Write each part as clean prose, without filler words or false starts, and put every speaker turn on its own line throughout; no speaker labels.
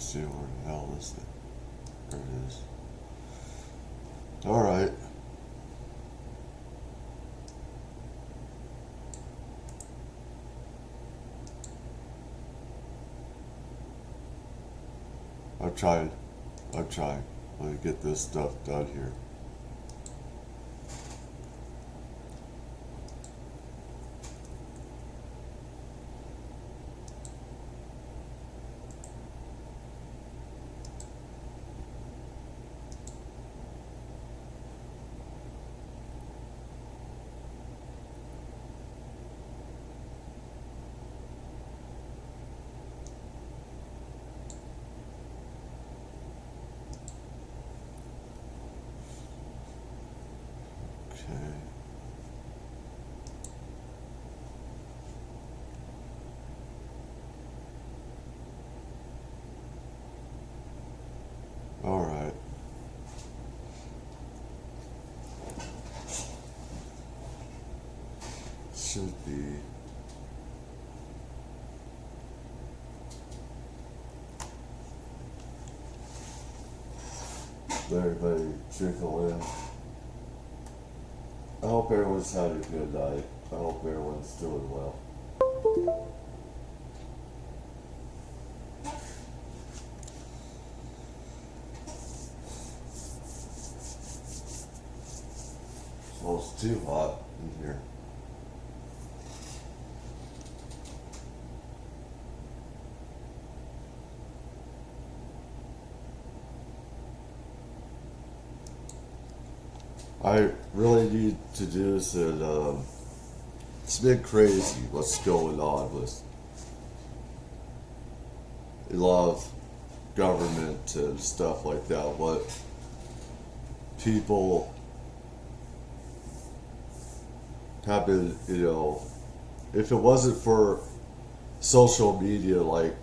see where the hell is it. There it is. Alright. I'm trying. Let me get this stuff done here. Okay. All right. Should be. Everybody trickle in. I hope everyone's had a good night. I hope everyone's doing well. It's almost too hot in here. I really need to do this, and it's been crazy what's going on with a lot of government and stuff like that. What people have been, if it wasn't for social media like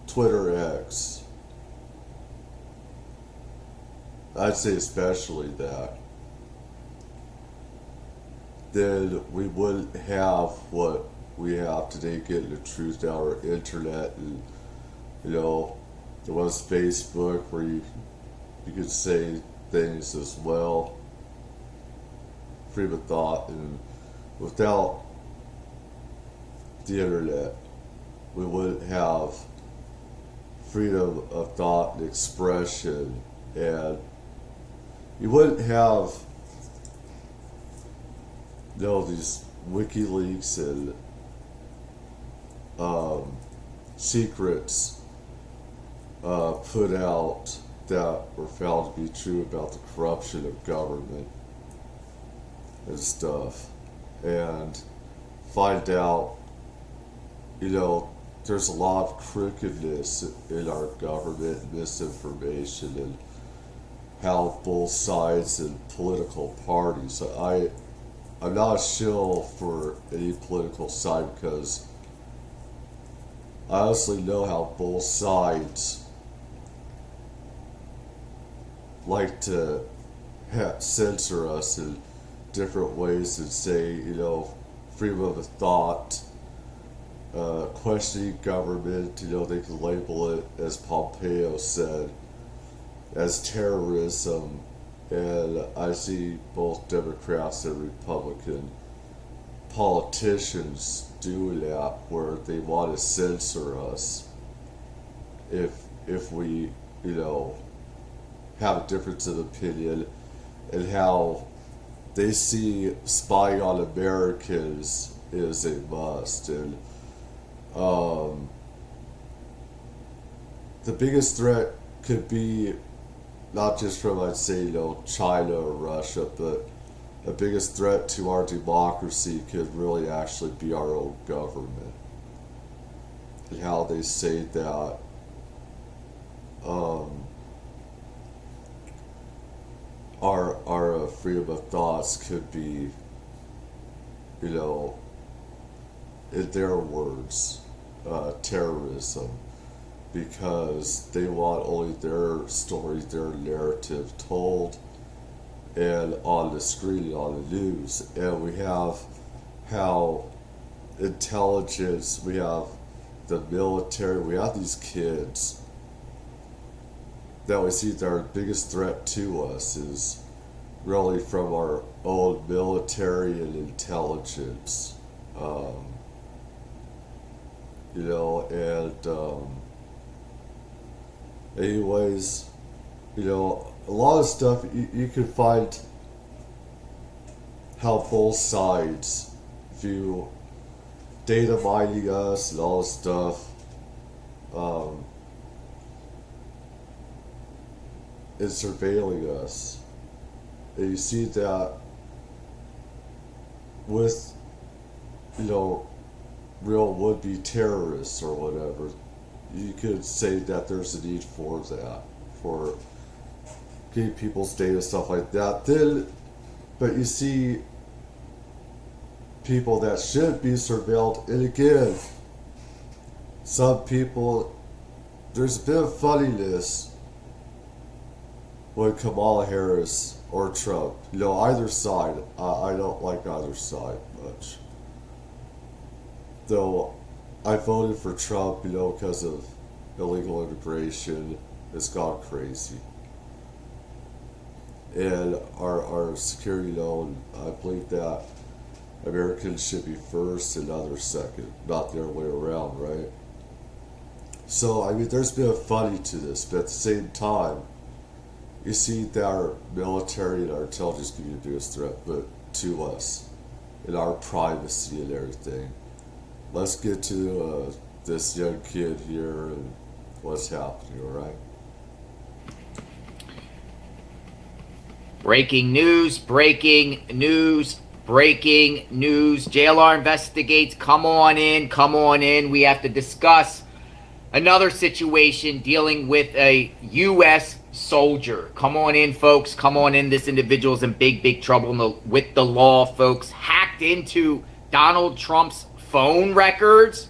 Twitter X, I'd say especially that, then we wouldn't have what we have today, getting the truth out, our internet, and there was Facebook where you could say things as well, freedom of thought, and without the internet, we wouldn't have freedom of thought and expression, and you wouldn't have, these WikiLeaks and secrets put out that were found to be true about the corruption of government and stuff, and find out, there's a lot of crookedness in our government, misinformation, and how both sides and political parties. I'm not a shill for any political side, because I honestly know how both sides like to censor us in different ways and say, freedom of thought, questioning government, they can label it, as Pompeo said, as terrorism. And I see both Democrats and Republican politicians doing that, where they want to censor us if we, have a difference of opinion, and how they see spying on Americans is a must. And the biggest threat could be not just from, I'd say, China or Russia, but the biggest threat to our democracy could really actually be our own government. And how they say that our freedom of thoughts could be, in their words, terrorism, because they want only their story, their narrative told, and on the screen, on the news. And we have how intelligence, we have the military, we have these kids that we see that our biggest threat to us is really from our own military and intelligence. You know, and anyways, you know, a lot of stuff you can find how both sides view data mining us and all this stuff. Is surveilling us. And you see that with, you know, real would-be terrorists or whatever. You could say that there's a need for that, for getting people's data, stuff like that. Then, but you see people that should be surveilled, and again, some people, there's a bit of funniness when Kamala Harris or Trump, you know, either side. I don't like either side much. Though I voted for Trump, you know, because of illegal immigration. It's gone crazy. And our security, you know, and I believe that Americans should be first and others second, not the other way around, right? So, I mean, there's been a funny to this, but at the same time, you see that our military and our intelligence can be the biggest threat, but to us, and our privacy and everything. Let's get to this young kid here and what's happening, all right?
Breaking news, breaking news, breaking news. JLR investigates. Come on in. We have to discuss another situation dealing with a U.S. soldier. Come on in, folks. Come on in. This individual's in big trouble with the law, folks. Hacked into Donald Trump's phone records,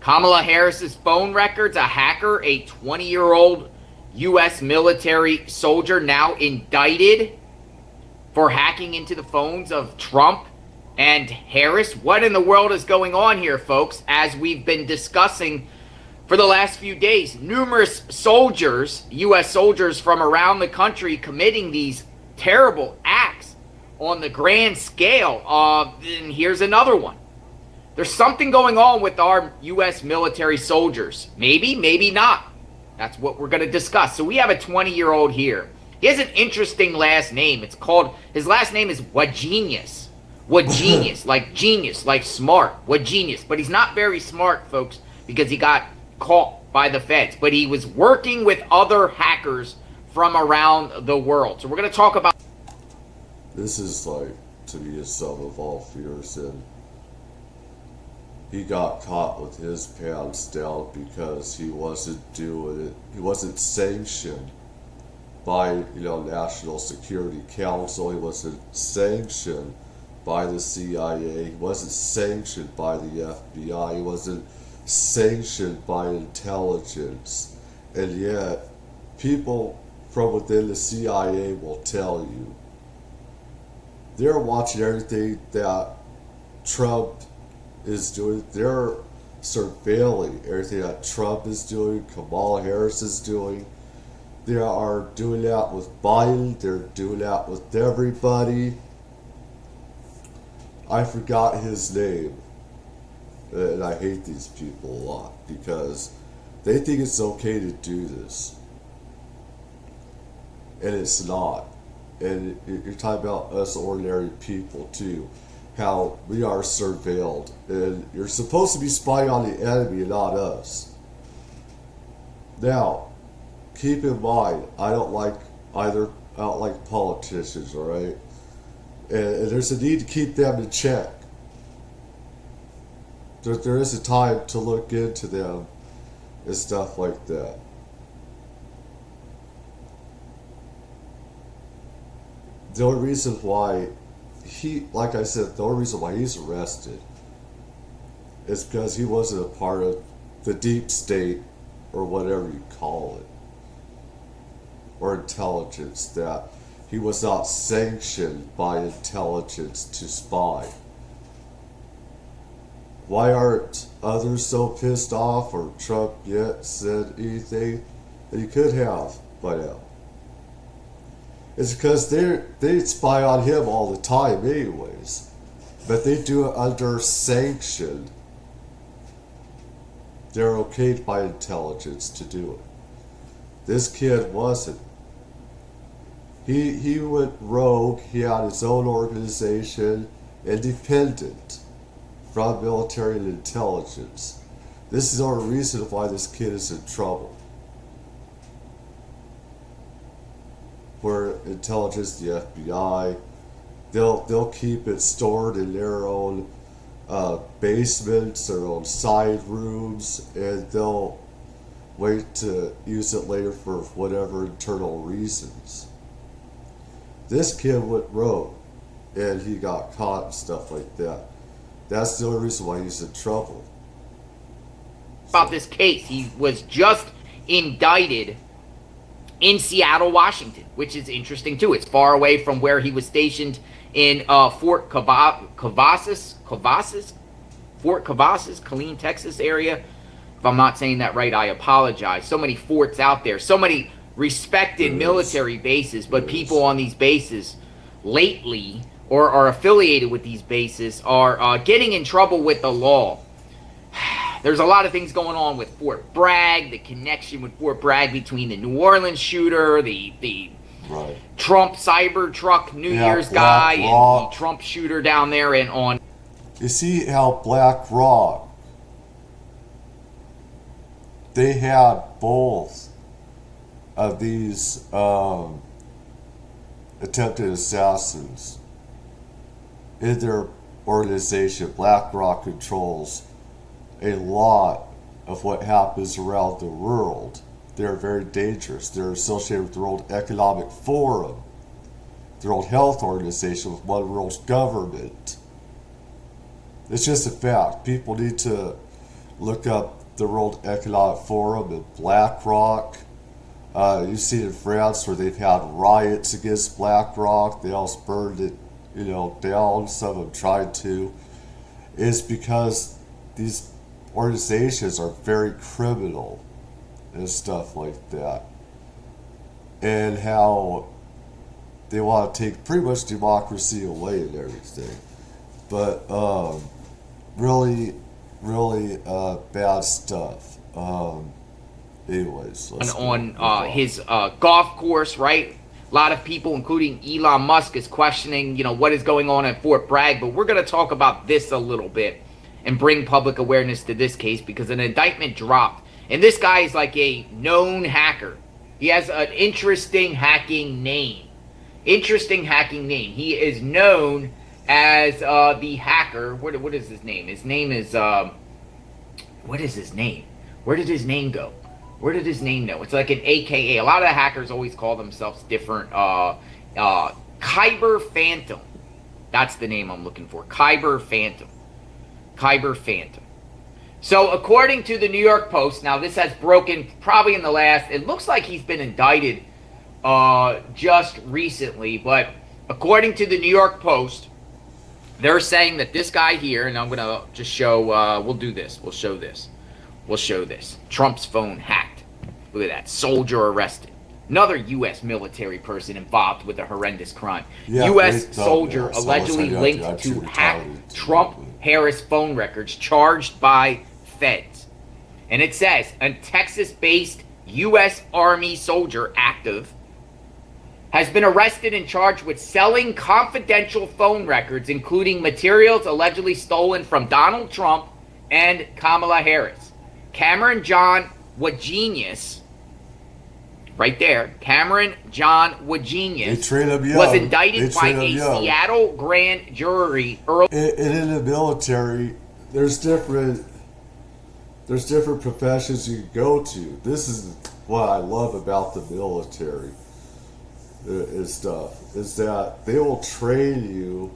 Kamala Harris's phone records. A hacker, a 20-year-old U.S. military soldier, now indicted for hacking into the phones of Trump and Harris. What in the world is going on here, folks? As we've been discussing for the last few days, numerous soldiers, U.S. soldiers from around the country, committing these terrible acts on the grand scale. And here's another one. There's something going on with our U.S. military soldiers. Maybe, maybe not. That's what we're going to discuss. So we have a 20-year-old here. He has an interesting last name. It's called, his last name is Wagenius. Wagenius, like genius, like smart. Wagenius. But he's not very smart, folks, because he got caught by the feds. But he was working with other hackers from around the world. So we're going to talk about...
This is like, to me, a sum of all fears, and he got caught with his pants down because he wasn't doing it. He wasn't sanctioned by, you know, National Security Council. He wasn't sanctioned by the CIA. He wasn't sanctioned by the FBI. He wasn't sanctioned by intelligence. And yet, people from within the CIA will tell you they're watching everything that Trump is doing. They're surveilling everything that Trump is doing, Kamala Harris is doing. They are doing that with Biden. They're doing that with everybody. I forgot his name. And I hate these people a lot because they think it's okay to do this. And it's not. And you're talking about us ordinary people too. How we are surveilled. And you're supposed to be spying on the enemy and not us. Now, keep in mind, I don't like politicians, alright? And there's a need to keep them in check. There is a time to look into them and stuff like that. The only reason why like I said, the only reason why he's arrested is because he wasn't a part of the deep state or whatever you call it, or intelligence, that he was not sanctioned by intelligence to spy. why aren't others so pissed off or Trump yet said anything that he could have by now? It's because they spy on him all the time anyways. But they do it under sanction. They're okayed by intelligence to do it. This kid wasn't. He went rogue. He had his own organization, independent from military and intelligence. This is the only reason why this kid is in trouble. Where intelligence, the FBI, they'll keep it stored in their own basements, their own side rooms, and they'll wait to use it later for whatever internal reasons. This kid went rogue, and he got caught and stuff like that. That's the only reason why he's in trouble.
About this case, he was just indicted in Seattle, Washington, which is interesting too. It's far away from where he was stationed in Fort Cavazos, Killeen, Texas area. If I'm not saying that right, I apologize. So many forts out there, so many respected military bases, but people on these bases lately or are affiliated with these bases are getting in trouble with the law. There's a lot of things going on with Fort Bragg, the connection with Fort Bragg between the New Orleans shooter, the
Right.
Trump Cybertruck New Year's guy, and the Trump shooter down there and on.
You see how Black Rock, they had both of these attempted assassins in their organization. Black Rock controls a lot of what happens around the world. They're very dangerous. They're associated with the World Economic Forum, the World Health Organization, with one world's government. It's just a fact. People need to look up the World Economic Forum and BlackRock. You see in France where they've had riots against BlackRock. They also burned it, down. Some of them tried to. It's because these organizations are very criminal and stuff like that. And how they want to take pretty much democracy away and everything. But really bad stuff. Anyways,
on his golf course, right? A lot of people, including Elon Musk, is questioning, what is going on at Fort Bragg. But we're going to talk about this a little bit and bring public awareness to this case because an indictment dropped. And this guy is like a known hacker. He has an interesting hacking name. He is known as the hacker. What is his name? His name is, what is his name? Where did his name go? Where did his name go? It's like an AKA. A lot of the hackers always call themselves different. Kyber Phantom. That's the name I'm looking for. Kyber Phantom. So according to the New York Post, now this has broken probably in the last, it looks like he's been indicted just recently, but according to the New York Post, they're saying that this guy here, and I'm going to just show, we'll do this, we'll show this. Trump's phone hacked. Look at that, soldier arrested. Another U.S. military person involved with a horrendous crime.
Yeah,
U.S. soldier allegedly linked to hacked Trump-Harris phone records charged by feds. And it says, a Texas-based U.S. Army soldier active has been arrested and charged with selling confidential phone records, including materials allegedly stolen from Donald Trump and Kamala Harris. Cameron John Wagenius, right there, Cameron John Wagenius was indicted by a Seattle grand jury early.
And in the military, there's different professions you can go to. This is what I love about the military and stuff, is that they will train you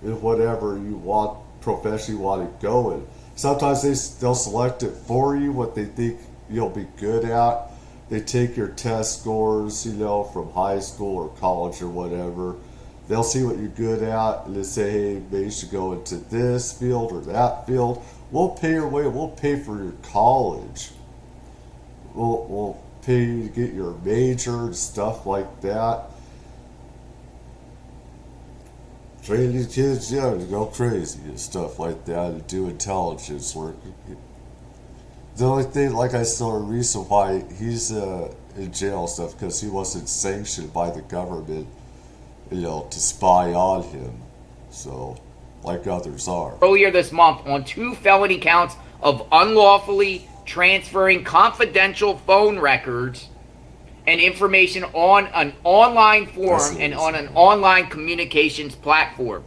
in whatever you want, profession you want to go in. Sometimes they'll select it for you, what they think you'll be good at. They take your test scores, from high school or college or whatever. They'll see what you're good at, and they say, hey, maybe you should go into this field or that field, We'll pay your way. We'll pay for your college. We'll pay you to get your major and stuff like that. Train these kids, yeah, to go crazy and stuff like that and do intelligence work. The only thing, like I saw a reason why he's in jail and stuff, because he wasn't sanctioned by the government, to spy on him. So, like others are.
Earlier this month on 2 felony counts of unlawfully transferring confidential phone records and information on an online forum and on an online communications platform.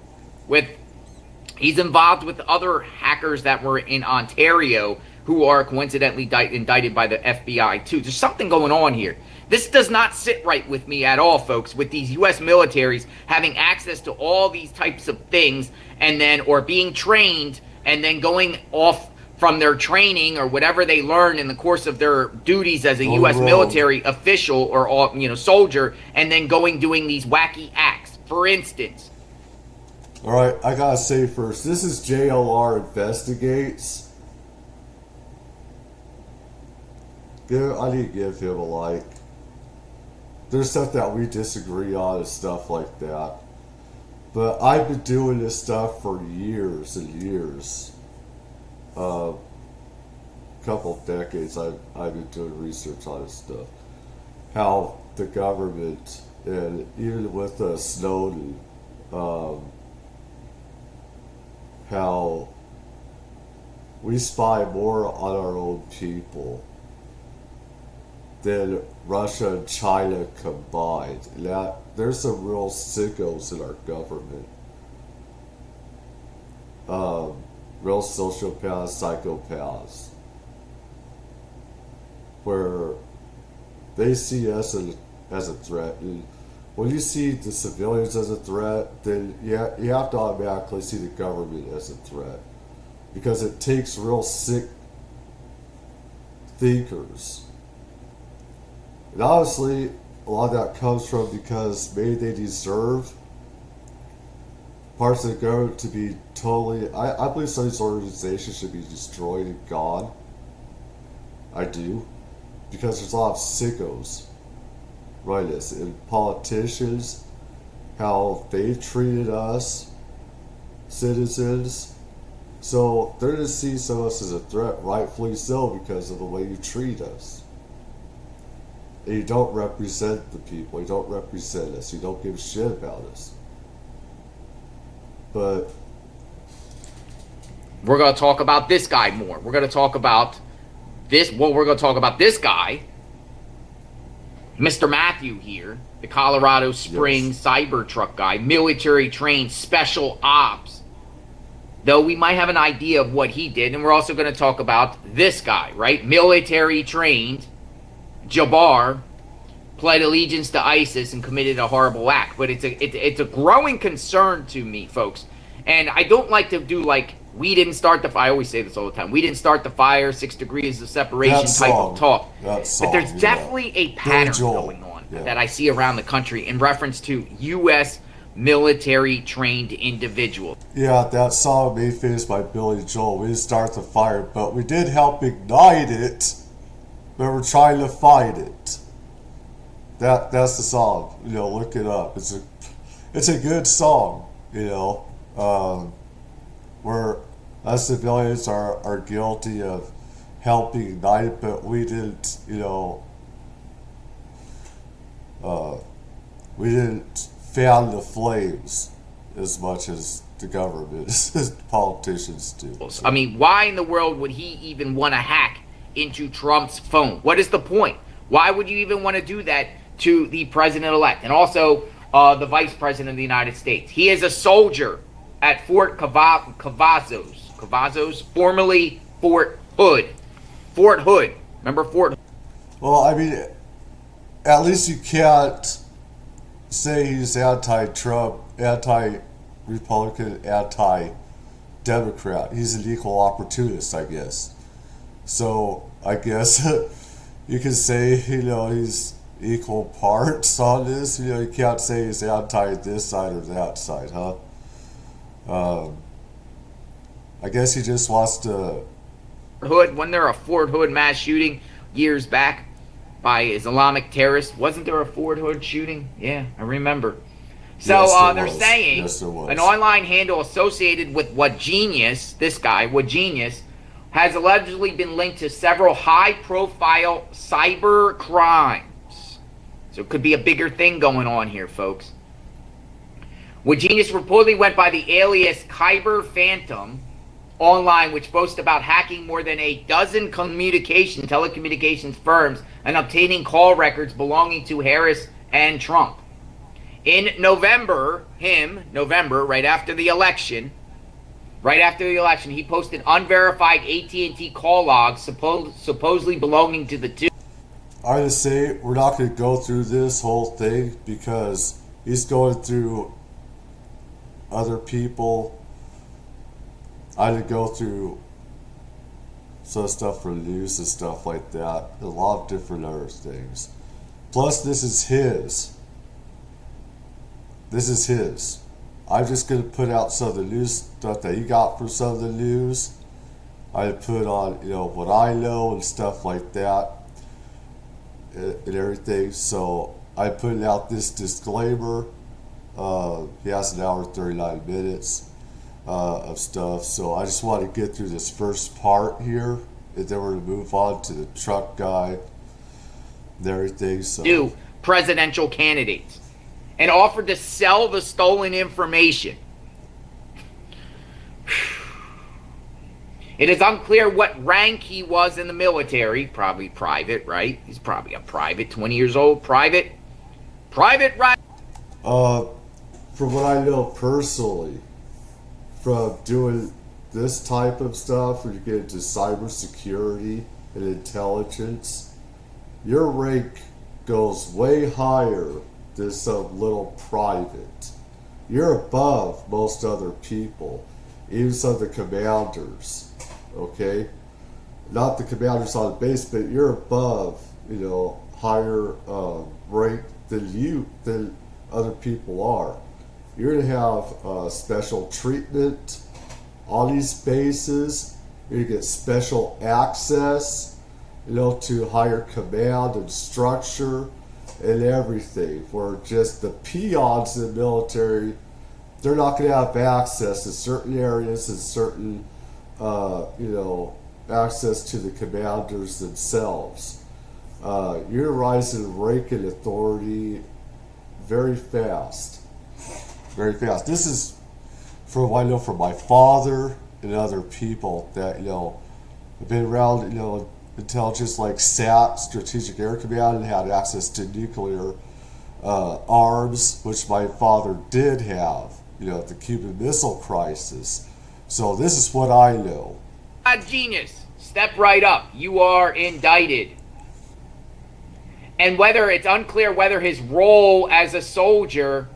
He's involved with other hackers that were in Ontario who are coincidentally indicted by the FBI too. There's something going on here. This does not sit right with me at all, folks, with these U.S. militaries having access to all these types of things and then, or being trained and then going off from their training or whatever they learn in the course of their duties as a U.S. military official or soldier, and then doing these wacky acts. For instance.
All right, I gotta say first, this is JLR Investigates. I need to give him a like. There's stuff that we disagree on and stuff like that. But I've been doing this stuff for years and years. Couple of decades I've been doing research on this stuff. How the government, and even with Snowden, how we spy more on our own people than Russia and China combined. And there's some real sickos in our government. Real sociopaths, psychopaths. Where they see us as a threat. And when you see the civilians as a threat, then you have to automatically see the government as a threat. Because it takes real sick thinkers. And honestly, a lot of that comes from because maybe they deserve parts of the government to be totally... I believe some of these organizations should be destroyed and gone. I do. Because there's a lot of sickos running this. And politicians, how they've treated us, citizens. So they're going to see some of us as a threat, rightfully so, because of the way you treat us. And you don't represent the people. You don't represent us. You don't give a shit about us. But
we're going to talk about this guy more. We're going to talk about this. Well, we're going to talk about this guy, Mr. Matthew here, the Colorado Springs Cybertruck guy, military trained special ops. Though we might have an idea of what he did, and we're also going to talk about this guy, right? Military trained Jabbar pled allegiance to ISIS and committed a horrible act. But it's a growing concern to me, folks. And I don't like to do like, we didn't start the fire. I always say this all the time. We didn't start the fire, 6 degrees of separation type of talk. But there's definitely a pattern going on that I see around the country in reference to U.S. military trained individuals.
Yeah, that song made famous by Billy Joel. We didn't start the fire, but we did help ignite it. But we're trying to fight it. That's the song. Look it up. It's a good song. Where us civilians are guilty of helping ignite it, but we didn't. We didn't fan the flames as much as the government, as politicians do.
I mean, why in the world would he even want to hack into Trump's phone? What is the point? Why would you even want to do that to the president-elect and also the vice president of the United States? He is a soldier at Fort Cavazos, formerly Fort Hood. Fort Hood. Remember Fort Hood?
Well, I mean, at least you can't say he's anti-Trump, anti-Republican, anti-Democrat. He's an equal opportunist, I guess. So I guess you can say, he's equal parts on this. You can't say he's anti this side or that side, huh? I guess he just wants to.
Hood, wasn't there a Fort Hood mass shooting years back by Islamic terrorists? Wasn't there a Fort Hood shooting? Yeah, I remember. So
Yes, there
they're
was.
saying
Yes, there was.
an online handle associated with What Genius, this guy, What Genius, has allegedly been linked to several high-profile cyber crimes. So it could be a bigger thing going on here, folks. What Genius reportedly went by the alias Kyber Phantom online, which boasts about hacking more than a dozen telecommunications firms and obtaining call records belonging to Harris and Trump. In November, right after the election, he posted unverified AT&T call logs supposedly belonging to the two.
I just say we're not going to go through this whole thing because he's going through other people. I had to go through some stuff for news and stuff like that. A lot of different other things. Plus, this is his. I'm just going to put out some of the news stuff that he got from some of the news. I put on, what I know and stuff like that and everything. So I put out this disclaimer. He has an hour and 39 minutes of stuff. So I just want to get through this first part here, and then we're going to move on to the truck guy and everything. So
Two presidential candidates and offered to sell the stolen information. It is unclear what rank he was in the military. Probably private, right? He's probably a private, 20 years old. Private, right?
From what I know personally, from doing this type of stuff, when you get into cybersecurity and intelligence, your rank goes way higher than some little private. You're above most other people, even some of the commanders, okay? Not the commanders on the base, but you're above, higher rank than other people are. You're going to have special treatment on these bases. You're going to get special access, to higher command and structure and everything. Where just the peons in the military, they're not going to have access to certain areas and certain, access to the commanders themselves. You're rising in rank and authority very fast. Very fast. This is from what I know from my father and other people that, have been around, intelligence like SAT, Strategic Air Command, and had access to nuclear arms, which my father did have, at the Cuban Missile Crisis. So this is what I know.
Genius, step right up. You are indicted. And it's unclear whether his role as a soldier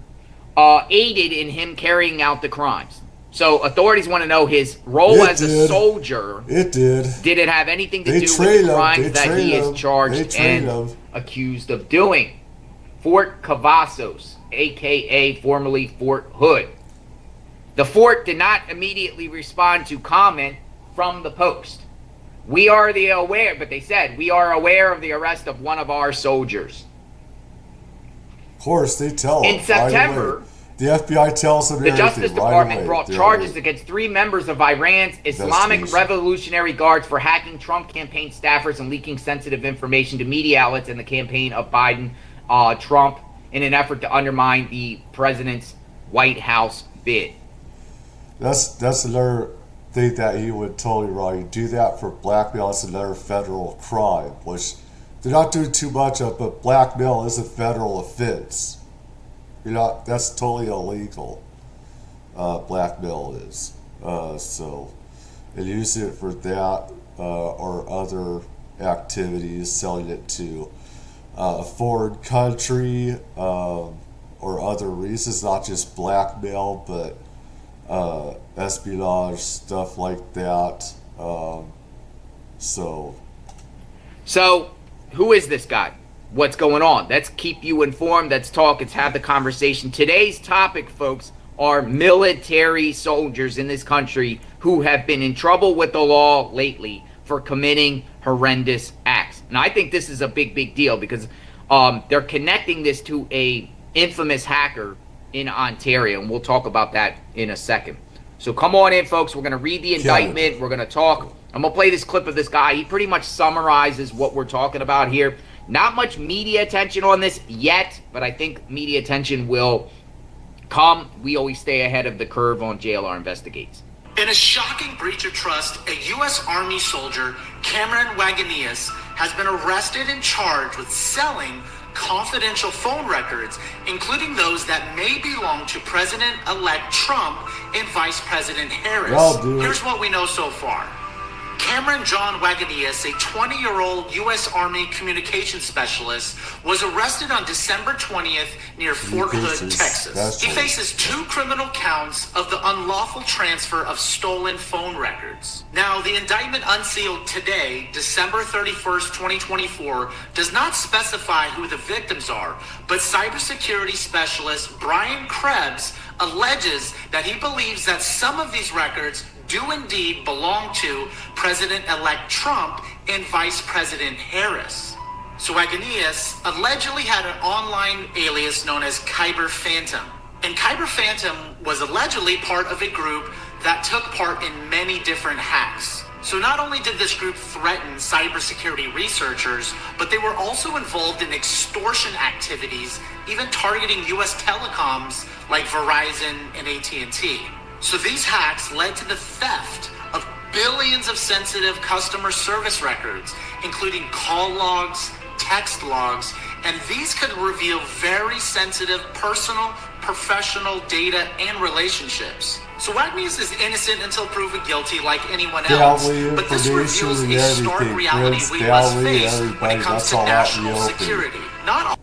aided in him carrying out the crimes. So authorities want to know his role as a soldier.
It did.
Did it have anything to do with the crimes that he is charged and accused of doing? Fort Cavazos, a.k.a. formerly Fort Hood. The fort did not immediately respond to comment from the Post. But they said, we are aware of the arrest of one of our soldiers.
Of course, they tell
in September,
the FBI tells them
the Justice Department brought charges against 3 members of Iran's Islamic Revolutionary Guards for hacking Trump campaign staffers and leaking sensitive information to media outlets in the campaign of Biden, Trump, in an effort to undermine the president's White House bid.
That's another thing that he would totally wrong. You do that for blackmail, that's another federal crime, which they're not doing too much of, but blackmail is a federal offense. That's totally illegal. Blackmail is. And using it for that or other activities, selling it to a foreign country or other reasons, not just blackmail, but espionage, stuff like that. So,
who is this guy? What's going on? Let's keep you informed. Let's talk. Let's have the conversation. Today's topic, folks, are military soldiers in this country who have been in trouble with the law lately for committing horrendous acts. And I think this is a big deal because they're connecting this to a infamous hacker in Ontario, and we'll talk about that in a second. So come on in, folks. We're going to read the indictment. We're going to talk. I'm going to play this clip of this guy. He pretty much summarizes what we're talking about here. Not much media attention on this yet, but I think media attention will come. We always stay ahead of the curve on JLR Investigates.
In a shocking breach of trust, a U.S. Army soldier, Cameron Wagenius, has been arrested and charged with selling confidential phone records, including those that may belong to President-elect Trump and Vice President Harris. Here's what we know so far. Cameron John Wagenius, a 20-year-old U.S. Army communications specialist, was arrested on December 20th near Fort Hood, Texas. He faces 2 criminal counts of the unlawful transfer of stolen phone records. Now, the indictment unsealed today, December 31st, 2024, does not specify who the victims are, but cybersecurity specialist Brian Krebs alleges that he believes that some of these records do indeed belong to President-elect Trump and Vice President Harris. So Wagenius allegedly had an online alias known as Kyber Phantom. And Kyber Phantom was allegedly part of a group that took part in many different hacks. So not only did this group threaten cybersecurity researchers, but they were also involved in extortion activities, even targeting U.S. telecoms like Verizon and AT&T. So these hacks led to the theft of billions of sensitive customer service records, including call logs, text logs, and these could reveal very sensitive personal, professional data and relationships. So Wagenius is innocent until proven guilty like anyone else, but this reveals a stark reality we must face when it comes to national security. Not all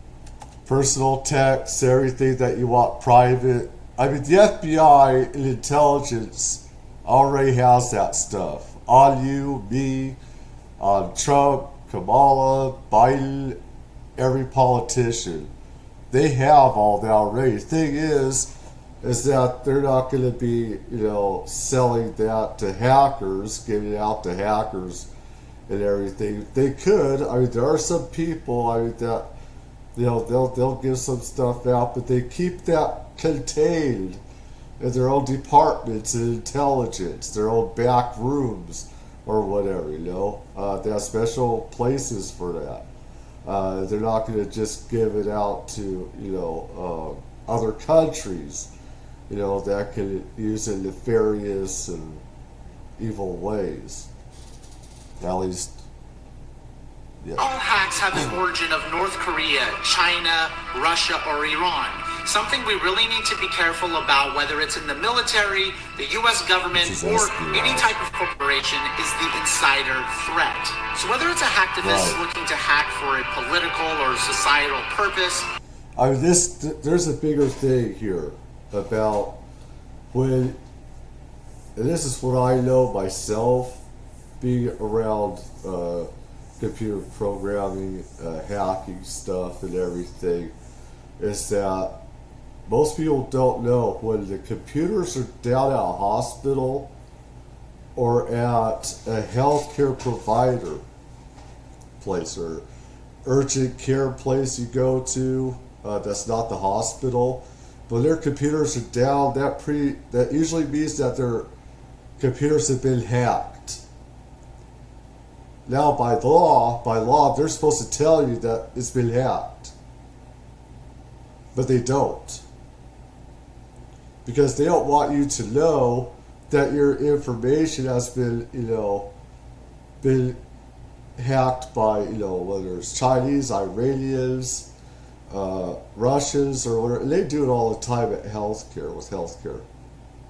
personal texts, everything that you want private. I mean, the FBI and intelligence already has that stuff on you, me, on Trump, Kamala, Biden, every politician. They have all that already. The thing is that they're not going to be, selling that to hackers, giving it out to hackers and everything. They could. I mean, there are some people, that, they'll give some stuff out, but they keep that contained in their own departments and intelligence, their own back rooms or whatever, they have special places for that. They're not going to just give it out to, other countries, that can use it in nefarious and evil ways. At least, yeah.
All hacks have the origin of North Korea, China, Russia, or Iran. Something we really need to be careful about, whether it's in the military, the U.S. government, or any type of corporation, is the insider threat. So whether it's a hacktivist looking to hack for a political or societal purpose.
I mean, there's a bigger thing here about when, and this is what I know myself, being around computer programming, hacking stuff and everything, is that most people don't know when the computers are down at a hospital or at a healthcare provider place or urgent care place you go to, that's not the hospital, but their computers are down, that usually means that their computers have been hacked. Now by law, they're supposed to tell you that it's been hacked. But they don't. Because they don't want you to know that your information has been, been hacked by, whether it's Chinese, Iranians, Russians, or whatever. And they do it all the time at healthcare, with healthcare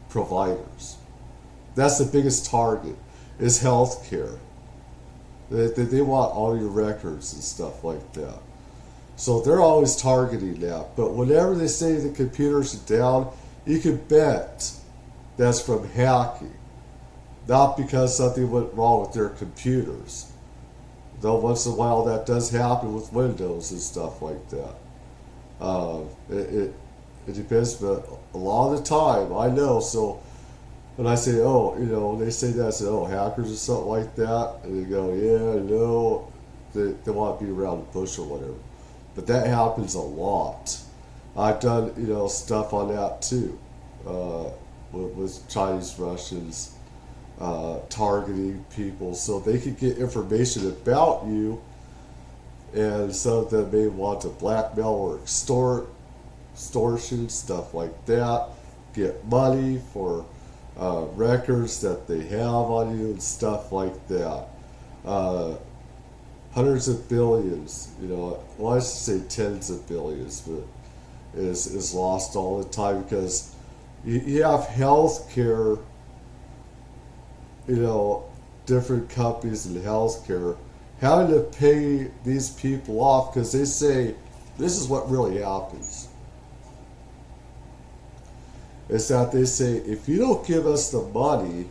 providers. That's the biggest target, is healthcare. They want all your records and stuff like that. So they're always targeting that. But whenever they say the computers are down, you can bet that's from hacking. Not because something went wrong with their computers. Though once in a while that does happen with Windows and stuff like that. It depends, but a lot of the time, I know. So when I say, oh, they say that, I say, oh, hackers or something like that, and they go, yeah, no, they want to be around the bush or whatever. But that happens a lot. I've done, stuff on that too, with Chinese, Russians, targeting people so they could get information about you, and some of them may want to blackmail or extortion, stuff like that, get money for records that they have on you and stuff like that. Hundreds of billions, well, I should say tens of billions, but is lost all the time because you have healthcare, different companies in healthcare having to pay these people off because they say this is what really happens. Is that they say, if you don't give us the money,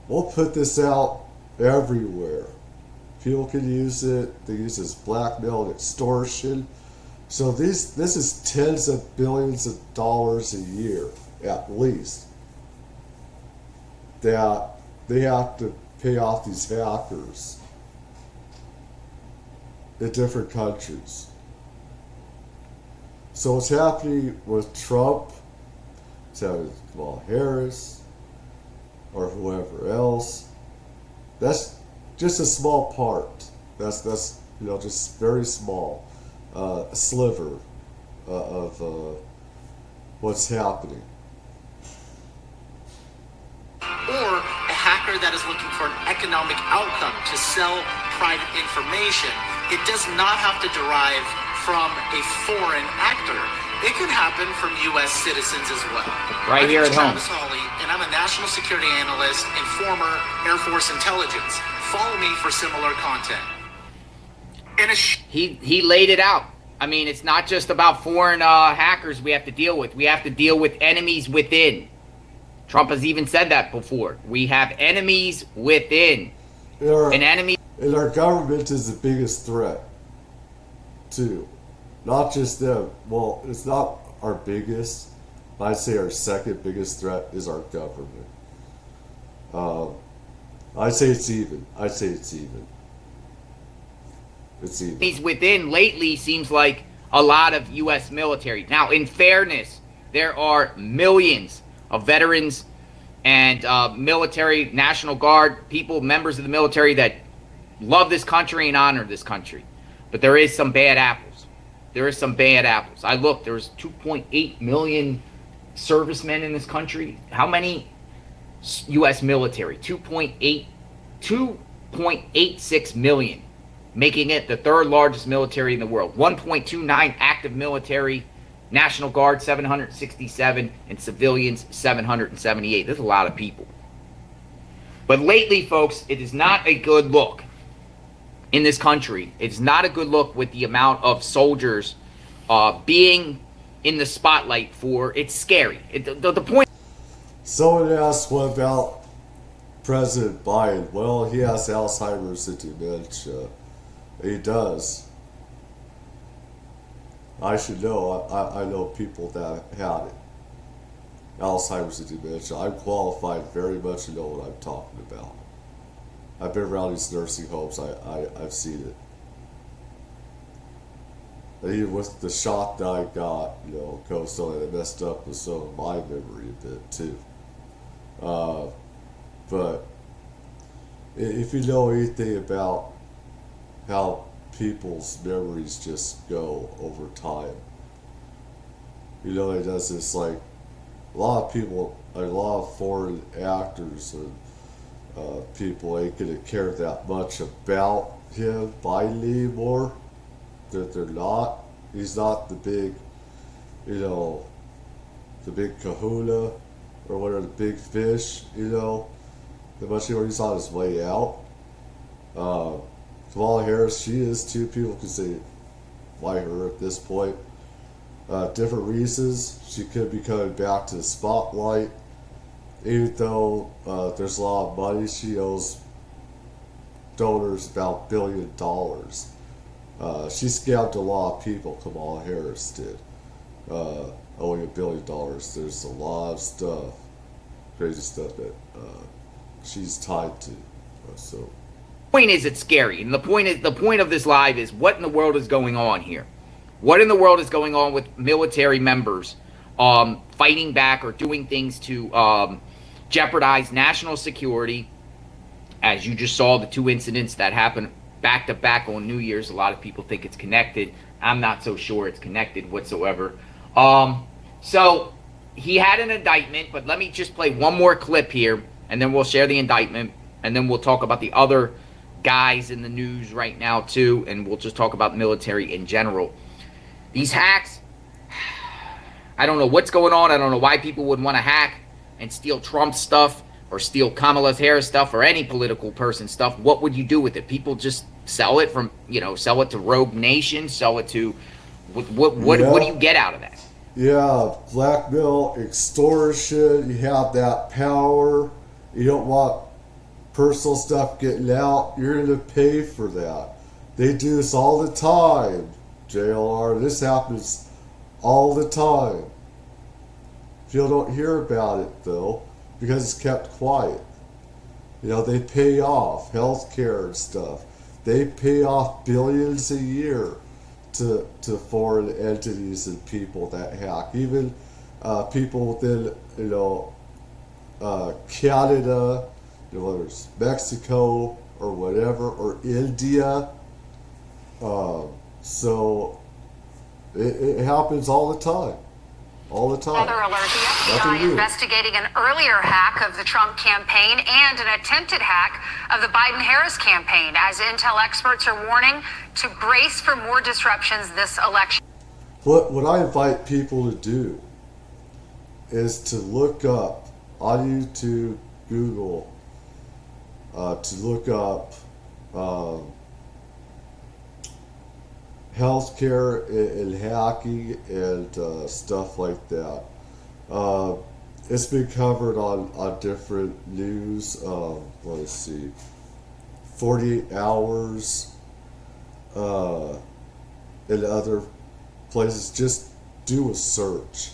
we'll put this out everywhere. People can use it. They use it as blackmail and extortion. So this is tens of billions of dollars a year, at least, that they have to pay off these hackers in different countries. So what's happening with Trump, it's happening with Kamala Harris, or whoever else, that's just a small part. That's just very small sliver of what's happening.
Or a hacker that is looking for an economic outcome to sell private information. It does not have to derive from a foreign actor. It can happen from U.S. citizens as well.
Right here at home.
I'm Travis Hawley, and I'm a national security analyst and former Air Force intelligence. Follow me for similar content.
He laid it out. I mean, it's not just about foreign hackers we have to deal with. We have to deal with enemies within. Trump has even said that before. We have enemies within. An enemy.
And our government is the biggest threat, too. Not just them. Well, it's not our biggest. I'd say our second biggest threat is our government. I'd say it's even. It's even.
Enemies within lately seems like a lot of U.S. military. Now, in fairness, there are millions of veterans and military, National Guard, people, members of the military that love this country and honor this country. But there is some bad apples. I looked, there's 2.8 million servicemen in this country. How many U.S. military? 2.86 million, making it the third largest military in the world. 1.29 active military, National Guard 767, and civilians 778. There's a lot of people. But lately, folks, it is not a good look in this country. It's not a good look with the amount of soldiers being in the spotlight for. It's scary. The point.
Someone asked, what about President Biden? Well, he has Alzheimer's and dementia. He does. I should know. I know people that had it. Alzheimer's and dementia. I'm qualified very much to know what I'm talking about. I've been around these nursing homes. I've seen it. And even with the shot that I got, so it messed up with some of my memory a bit too. But if you know anything about how people's memories just go over time, it does this, like, a lot of people, a lot of foreign actors and people ain't gonna care that much about him, Biden, anymore. That they're not. He's not the big, the big kahuna or whatever, the big fish, the much more he's on his way out. Kamala Harris, she is too. People can say, why her at this point? Different reasons. She could be coming back to the spotlight. Even though there's a lot of money, she owes donors about $1 billion. She scammed a lot of people, Kamala Harris did. owing $1 billion. There's a lot of stuff, crazy stuff that she's tied to. So
Point is, it's scary, and the point of this live is, what in the world is going on here? What in the world is going on with military members fighting back or doing things to jeopardize national security? As you just saw, the two incidents that happened back to back on New Year's. A lot of people think it's connected. I'm not so sure it's connected whatsoever. So he had an indictment, but let me just play one more clip here, and then we'll share the indictment, and then we'll talk about the other guys in the news right now too, and we'll just talk about military in general. These hacks, I don't know what's going on. I don't know why people would want to hack and steal Trump's stuff or steal Kamala Harris stuff or any political person stuff. What would you do with it? People just sell it from, sell it to rogue nations, sell it to what do you get out of that?
Yeah, blackmail, extortion, you have that power. You don't want personal stuff getting out, you're going to pay for that. They do this all the time, JLR. This happens all the time. People don't hear about it, though, because it's kept quiet. They pay off healthcare and stuff. They pay off billions a year to foreign entities and people that hack. Even people within, Canada, whether it's Mexico or whatever, or India. So it happens all the time. All the time.
Another alert, the FBI investigating an earlier hack of the Trump campaign and an attempted hack of the Biden-Harris campaign, as intel experts are warning to brace for more disruptions this election.
What I invite people to do is to look up on YouTube, Google, to look up healthcare and hacking and stuff like that. It's been covered on different news. Let's see, 48 Hours, and other places. Just do a search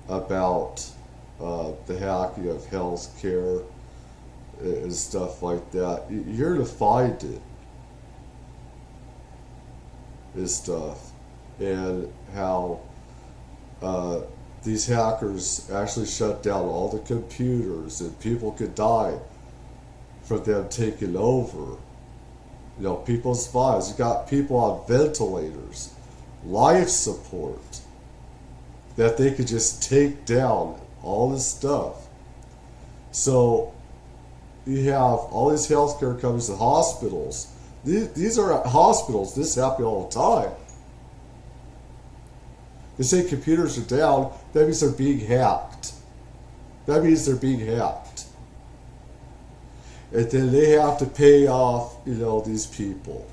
about the hacking of healthcare and stuff like that. You're going to find it. Is stuff, and how these hackers actually shut down all the computers, and people could die from them taking over. People's lives. You got people on ventilators, life support, that they could just take down all this stuff. So you have all these healthcare companies, the hospitals. These are at hospitals. This happens all the time. They say computers are down. That means they're being hacked. And then they have to pay off, these people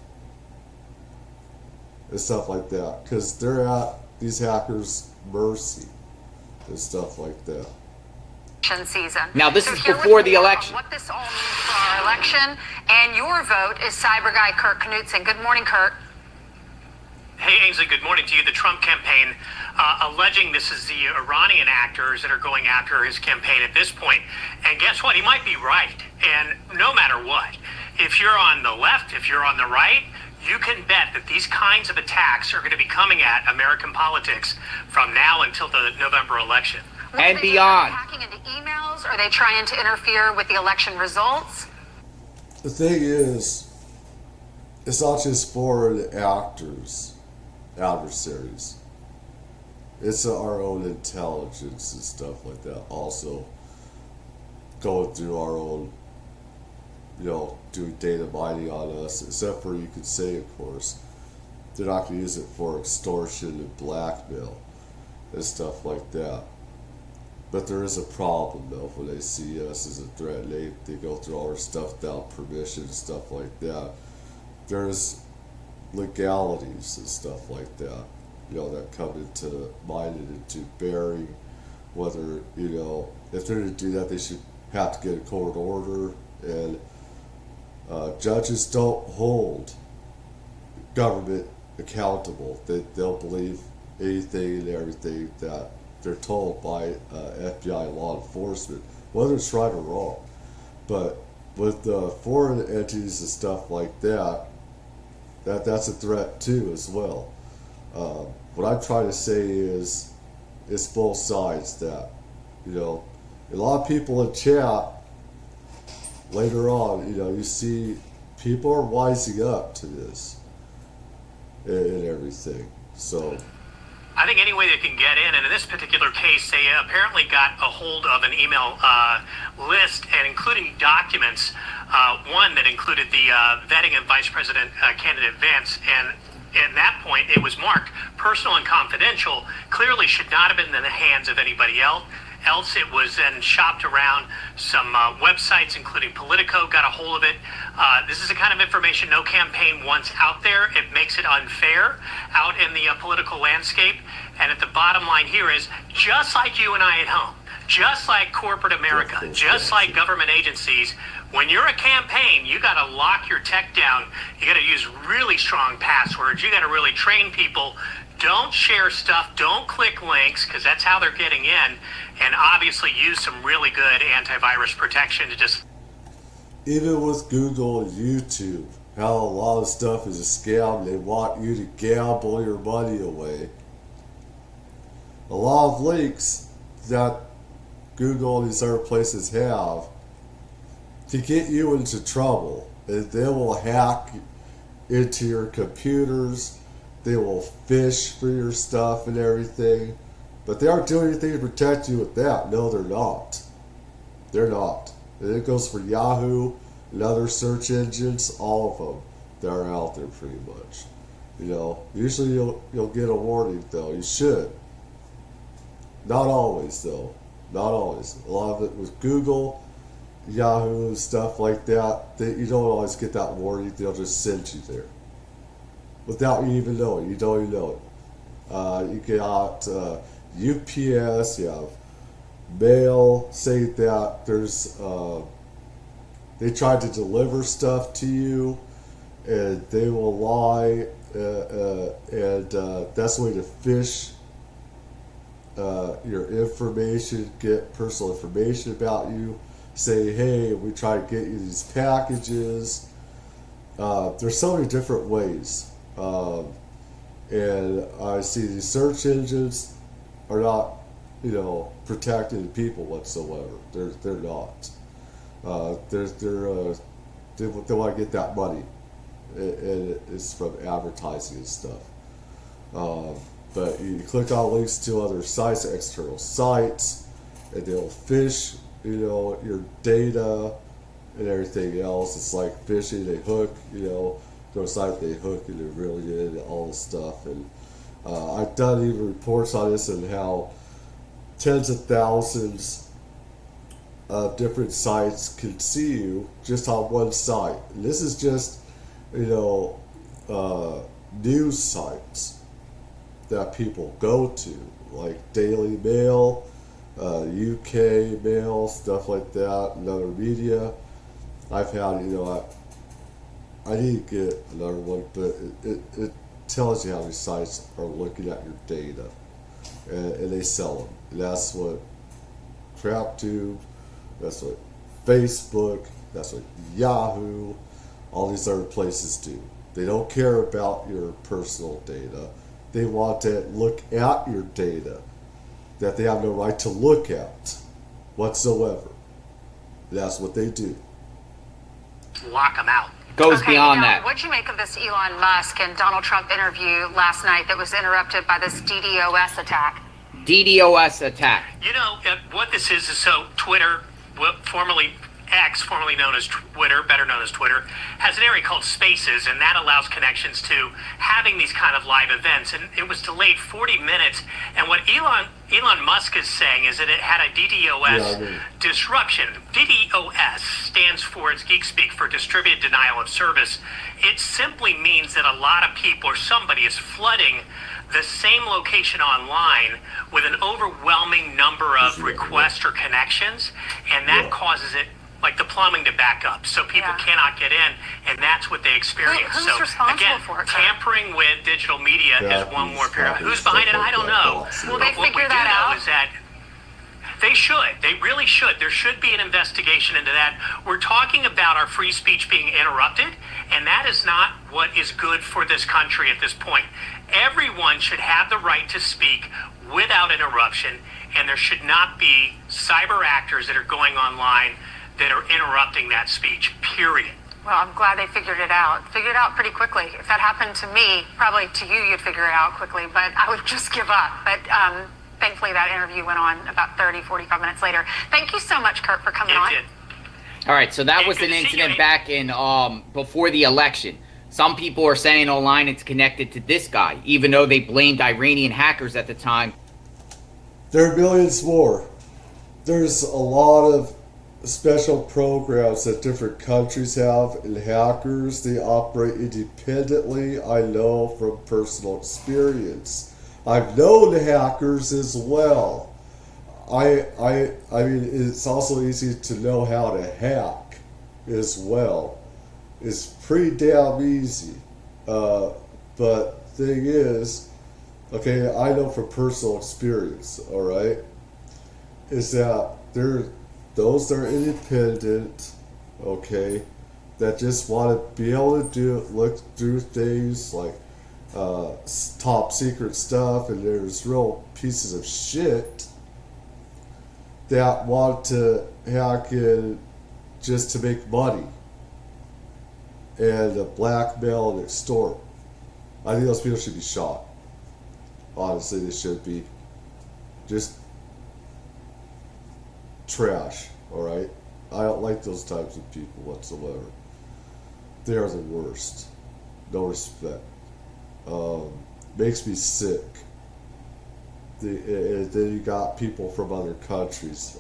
and stuff like that, because they're at these hackers' mercy and stuff like that.
Season.
Now, this is before the election.
What this all means for our election and your vote is cyber guy Kirk Knudsen. Good morning, Kirk.
Hey, Ainsley, good morning to you. The Trump campaign alleging this is the Iranian actors that are going after his campaign at this point. And guess what? He might be right. And no matter what, if you're on the left, if you're on the right, you can bet that these kinds of attacks are going to be coming at American politics from now until the November election.
And beyond.
Hacking into emails? Are they trying to interfere with the election results?
The thing is, it's not just foreign actors, adversaries. It's our own intelligence and stuff like that. Also, going through our own, doing data mining on us. Except for, you could say, of course, they're not going to use it for extortion and blackmail and stuff like that. But there is a problem, though, when they see us as a threat. They go through all our stuff without permission and stuff like that. There's legalities and stuff like that, that come into mind and into bearing. Whether, if they're going to do that, they should have to get a court order. And judges don't hold government accountable. They'll believe anything and everything that they're told by FBI law enforcement, whether it's right or wrong. But with foreign entities and stuff like that, that's a threat too as well. What I'm trying to say is, it's both sides. That, you know, a lot of people in chat later on, you know, you see people are wising up to this and everything. So
I think any way they can get in, and in this particular case, they apparently got a hold of an email list and including documents, one that included the vetting of Vice President candidate Vance, and at that point it was marked personal and confidential, clearly should not have been in the hands of anybody else. It was then shopped around. Some websites, including Politico, got a hold of it. This is the kind of information no campaign wants out there. It makes it unfair out in the political landscape. And at the bottom line here is, just like you and I at home, just like corporate America, just like government agencies, when you're a campaign, you got to lock your tech down. You got to use really strong passwords. You got to really train people. Don't share stuff. Don't click links, because that's how they're getting in. And obviously use some really good antivirus protection to just...
Even with Google and YouTube, how a lot of stuff is a scam. They want you to gamble your money away. A lot of links that Google and these other places have to get you into trouble. And they will hack into your computers. They will fish for your stuff and everything. But they aren't doing anything to protect you with that. No, they're not. They're not. And it goes for Yahoo and other search engines, all of them that are out there pretty much. You know, usually you'll get a warning though. You should. Not always though. Not always. A lot of it with Google, Yahoo, and stuff like that, you don't always get that warning. They'll just send you there without you even knowing. You don't even know it. You got UPS, you have mail, say that there's they tried to deliver stuff to you and they will lie, and that's a way to fish your information, get personal information about you, say, hey, we try to get you these packages. There's so many different ways, and I see these search engines are not, you know, protecting the people whatsoever. They're not. They want to get that money, and it's from advertising and stuff. But you click on links to other sites, external sites, and they'll fish, you know, your data and everything else. It's like fishing. They hook, you know, go to a site, they hook, and they're really into all this stuff. And I've done even reports on this and how tens of thousands of different sites can see you just on one site. And this is just, you know, news sites that people go to, like Daily Mail, UK Mail, stuff like that, and other media. I've had, you know, I need to get another one, but it tells you how many sites are looking at your data, and they sell them. And that's what TrapTube, that's what Facebook, that's what Yahoo, all these other places do. They don't care about your personal data. They want to look at your data that they have no right to look at whatsoever. That's what they do.
Lock them out.
Goes
Okay,
beyond
now,
that.
what'd you make of this Elon Musk and Donald Trump interview last night that was interrupted by this DDoS attack?
DDoS attack.
You know, what this is so Twitter, formerly X, formerly known as Twitter, better known as Twitter, has an area called Spaces, and that allows connections to having these kind of live events. And it was delayed 40 minutes. And what Elon Musk is saying is that it had a DDoS disruption. DDoS stands for, it's geek speak, for distributed denial of service. It simply means that a lot of people or somebody is flooding the same location online with an overwhelming number of requests or connections, and that causes it like the plumbing to back up, so people cannot get in, and that's what they experience.
Who's
so
responsible
again,
for it?
tampering with digital media is one more period. Who's behind it? I don't know.
Will they
But what we
figure
do
that
know
out?
is that they should. They really should. There should be an investigation into that. We're talking about our free speech being interrupted, and that is not what is good for this country at this point. Everyone should have the right to speak without interruption, and there should not be cyber actors that are going online that are interrupting that speech, period.
Well, I'm glad they figured it out. Figured it out pretty quickly. If that happened to me, probably to you, you'd figure it out quickly, but I would just give up. But thankfully, that interview went on about 30, 45 minutes later. Thank you so much, Kurt, for coming on.
It did.
All right, so that
Hey,
was
good
an
to see you,
incident
Nate.
back in before the election. Some people are saying online it's connected to this guy, even though they blamed Iranian hackers at the time.
There are millions more. There's a lot of special programs that different countries have, and hackers, they operate independently. I know from personal experience. I've known hackers as well. I mean, it's also easy to know how to hack as well. It's pretty damn easy. But thing is, okay, I know from personal experience, all right, is that there those that are independent, okay, that just want to be able to look through things like top secret stuff, and there's real pieces of shit that want to hack in just to make money and blackmail and extort. I think those people should be shot. Honestly, they should be. Just trash, alright? I don't like those types of people whatsoever. They are the worst. No respect. Makes me sick. Then you got people from other countries,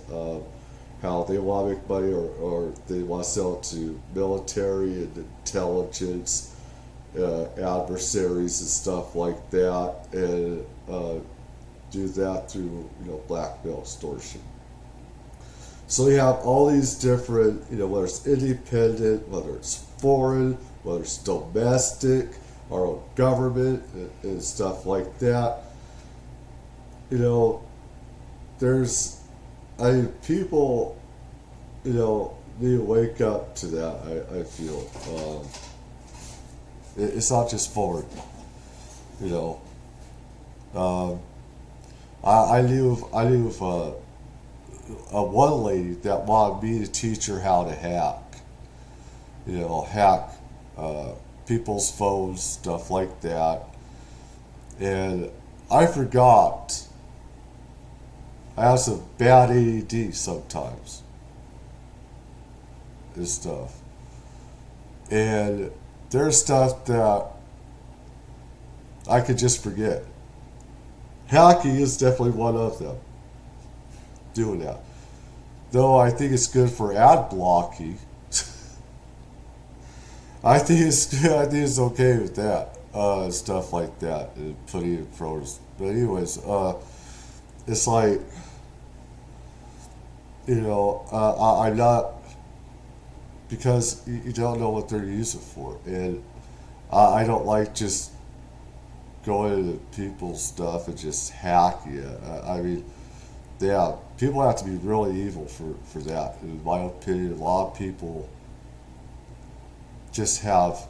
how they want to make money, or they want to sell it to military and intelligence adversaries and stuff like that, and do that through blackmail, extortion. So you have all these different, whether it's independent, whether it's foreign, whether it's domestic, our own government, and stuff like that. There's, people, need to wake up to that. I feel it's not just foreign. I knew one lady that wanted me to teach her how to hack. Hack people's phones, stuff like that. And I forgot. I have some bad ADD sometimes. And stuff. And there's stuff that I could just forget. Hacking is definitely one of them. Doing that. Though I think it's good for ad blocking. I think it's okay with that. Stuff like that. And putting in pros. But anyways, it's like, I'm not, because you don't know what they're using it for. And I don't like just going into people's stuff and just hacking it. I mean, yeah, people have to be really evil for that. In my opinion, a lot of people just have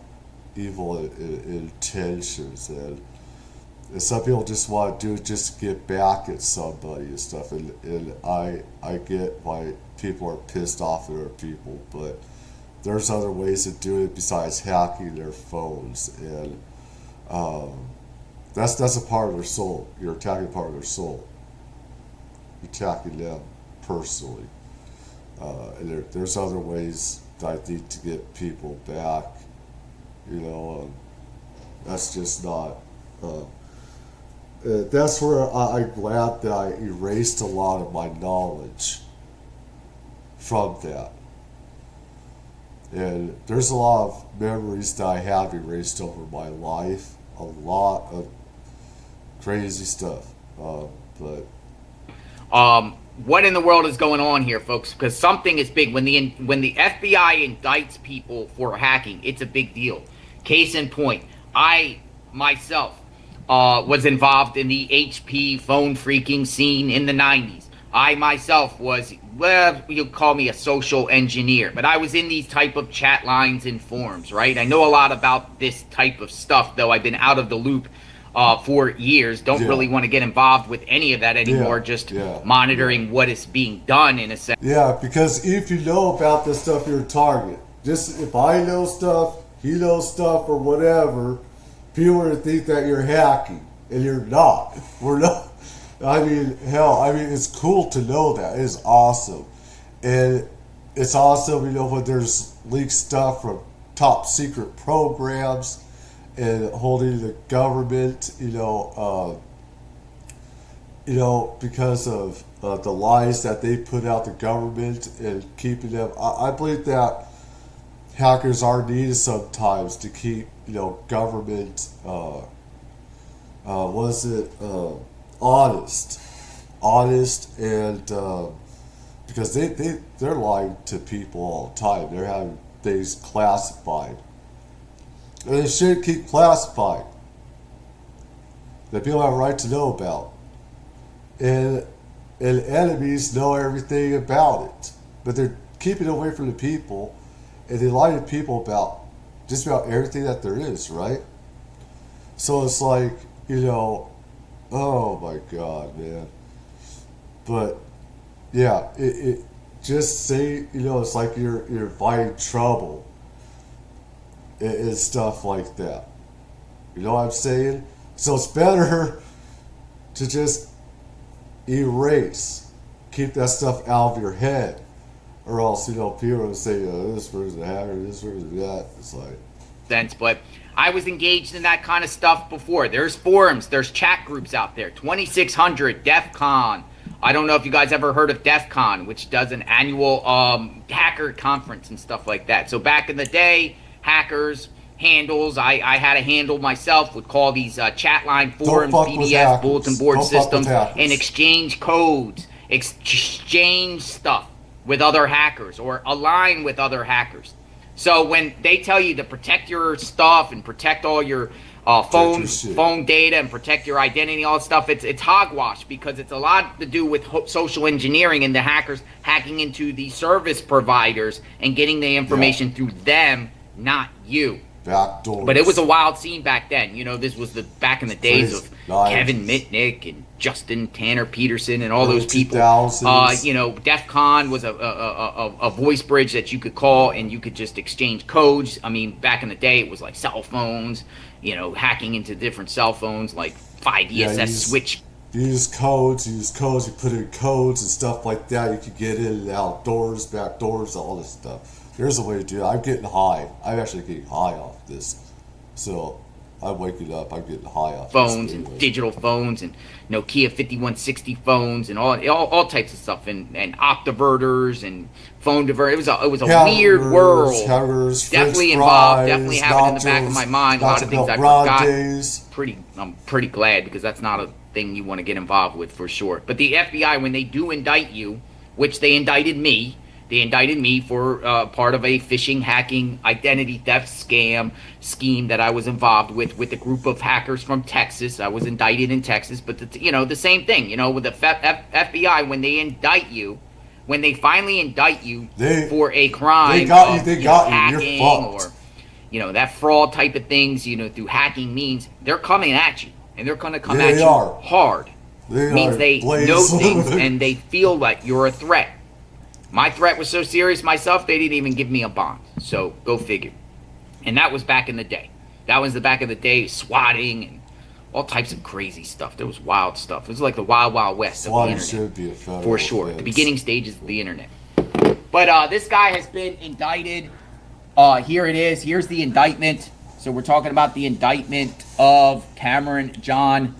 evil intentions, and some people just want to do it just to get back at somebody and stuff. And I get why people are pissed off at other people, but there's other ways to do it besides hacking their phones, and that's a part of their soul. You're attacking part of their soul. You're attacking them personally. And there's other ways that I think to get people back. That's just not. That's where I'm glad that I erased a lot of my knowledge from that. And there's a lot of memories that I have erased over my life. A lot of crazy stuff. But
what in the world is going on here, folks? Because something is big. When the FBI indicts people for hacking, it's a big deal. Case in point, I myself was involved in the HP phone phreaking scene in the 90s. I myself was, well, you'll call me a social engineer, but I was in these type of chat lines and forums, right? I know a lot about this type of stuff, though I've been out of the loop for years. Don't really want to get involved with any of that anymore, just monitoring what is being done in a sense.
Yeah, because if you know about this stuff, you're a target. Just if I know stuff, he knows stuff, or whatever, people are to think that you're hacking, and you're not. We're not. I mean, hell, it's cool to know that. It is awesome. And it's awesome, when there's leaked stuff from top secret programs and holding the government, because of the lies that they put out the government and keeping them. I believe that hackers are needed sometimes to keep, government, honest, and because they're lying to people all the time. They're having things classified, and they should keep classified that people have a right to know about, and enemies know everything about it, but they're keeping it away from the people, and they lie to people about just about everything that there is, right? So it's like, oh my God, man. But yeah, it just say, it's like you're inviting trouble and stuff like that. You know what I'm saying? So it's better to just erase, keep that stuff out of your head, or else, people will say, this person's a hacker, this person's that. It's like
sense, but I was engaged in that kind of stuff before. There's forums, there's chat groups out there. 2600 DEF CON. I don't know if you guys ever heard of DEF CON, which does an annual hacker conference and stuff like that. So back in the day, hackers handles, I had a handle myself, would call these chat line forums, BBS, bulletin board systems, and exchange codes, exchange stuff with other hackers, or align with other hackers. So when they tell you to protect your stuff and protect all your phone data and protect your identity, all that stuff, it's hogwash, because it's a lot to do with social engineering and the hackers hacking into the service providers and getting the information through them, not you.
Backdoors.
But it was a wild scene back then. This was the back in the days of Kevin Mitnick and Justin Tanner Peterson and all those people. DEF CON was a voice bridge that you could call and you could just exchange codes. I mean, back in the day, it was like cell phones, hacking into different cell phones, like 5ESS switch.
You use codes, you put in codes and stuff like that. You could get in and out doors, back doors, all this stuff. There's a way to do it. I'm getting high. I'm actually getting high off this. So I'm waking up. I'm getting high off
phones and digital phones and Nokia 5160 phones and all types of stuff and optiverters and phone diverters. It was a weird world. Definitely involved. Definitely have it in the back of my mind. A lot of things I forgot. I'm pretty glad, because that's not a thing you want to get involved with for sure. But the FBI, when they do indict you, which they indicted me. They indicted me for part of a phishing, hacking, identity theft scheme that I was involved with a group of hackers from Texas. I was indicted in Texas, but the same thing. With the FBI, when they indict you, when they finally indict you for a crime,
they got you.
Hacking,
you're fucked.
Or that fraud type of things, through hacking means, they're coming at you, and they're going to come at you hard. Means they know things and they feel like you're a threat. My threat was so serious myself, they didn't even give me a bond. So go figure. And that was back in the day. That was the back of the day, swatting and all types of crazy stuff. There was wild stuff. It was like the wild, wild west of the internet.
Should be a federal
for sure.
offense.
The beginning stages of the internet. But this guy has been indicted. Here it is. Here's the indictment. So we're talking about the indictment of Cameron John.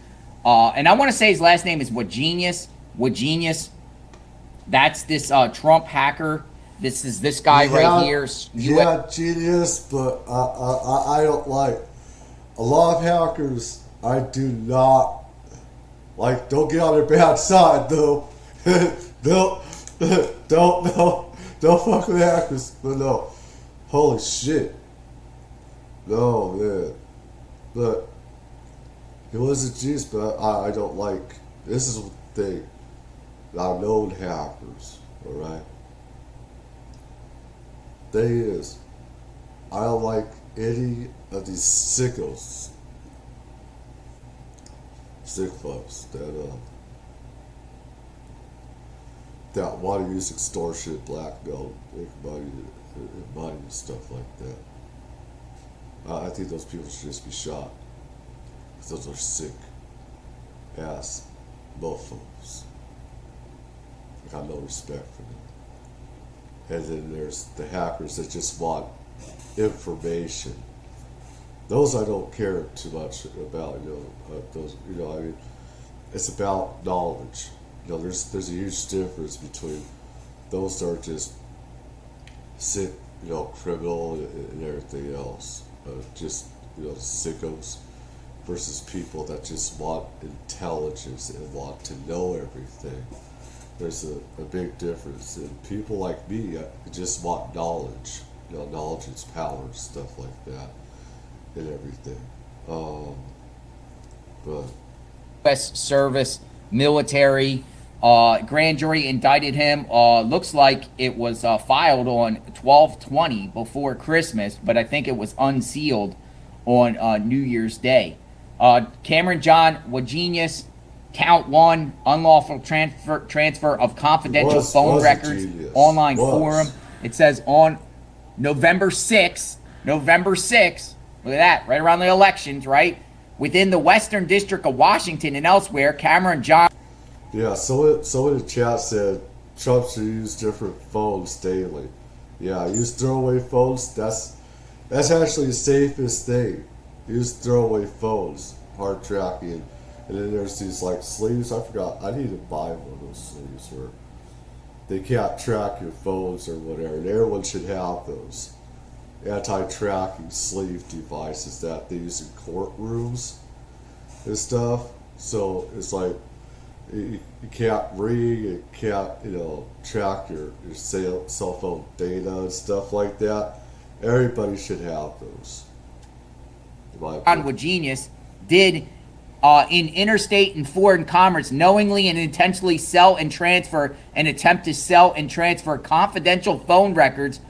And I want to say his last name is Wagenius. That's this Trump hacker. This is this guy right here.
Genius, but I don't like a lot of hackers. I do not like. Don't get on their bad side, though. No, don't fuck with hackers. But no, holy shit. No, man. But he was a genius, but I don't like. This is the thing. I've known hackers, alright? Thing is, I don't like any of these sickos. Sick folks that want to use extortion, blackmail, make money, and stuff like that. I think those people should just be shot. Because those are sick ass mofos. I got no respect for them. And then there's the hackers that just want information. Those I don't care too much about. Those. I mean, it's about knowledge. There's a huge difference between those that are just sick, criminal and everything else. Just sickos versus people that just want intelligence and want to know everything. There's a big difference. And people like me just want knowledge. Knowledge is power, stuff like that, and everything. But
U.S. service, military, grand jury indicted him. Looks like it was filed on 12/20 before Christmas, but I think it was unsealed on New Year's Day. Cameron John Wagenius, count 1, unlawful transfer of confidential phone records, online forum. It says on November 6th, look at that, right around the elections, right? Within the Western District of Washington and elsewhere, Cameron John.
Yeah, someone in the chat said Trump should use different phones daily. Yeah, use throwaway phones. That's actually the safest thing. Use throwaway phones, hard tracking. And then there's these sleeves. I forgot. I need to buy one of those sleeves where they can't track your phones or whatever. And everyone should have those anti-tracking sleeve devices that they use in courtrooms and stuff. So it's like you can't ring, you can't track your cell phone data and stuff like that. Everybody should have those.
Wagenius did in interstate and foreign commerce knowingly and intentionally sell and transfer and attempt to sell and transfer confidential phone records,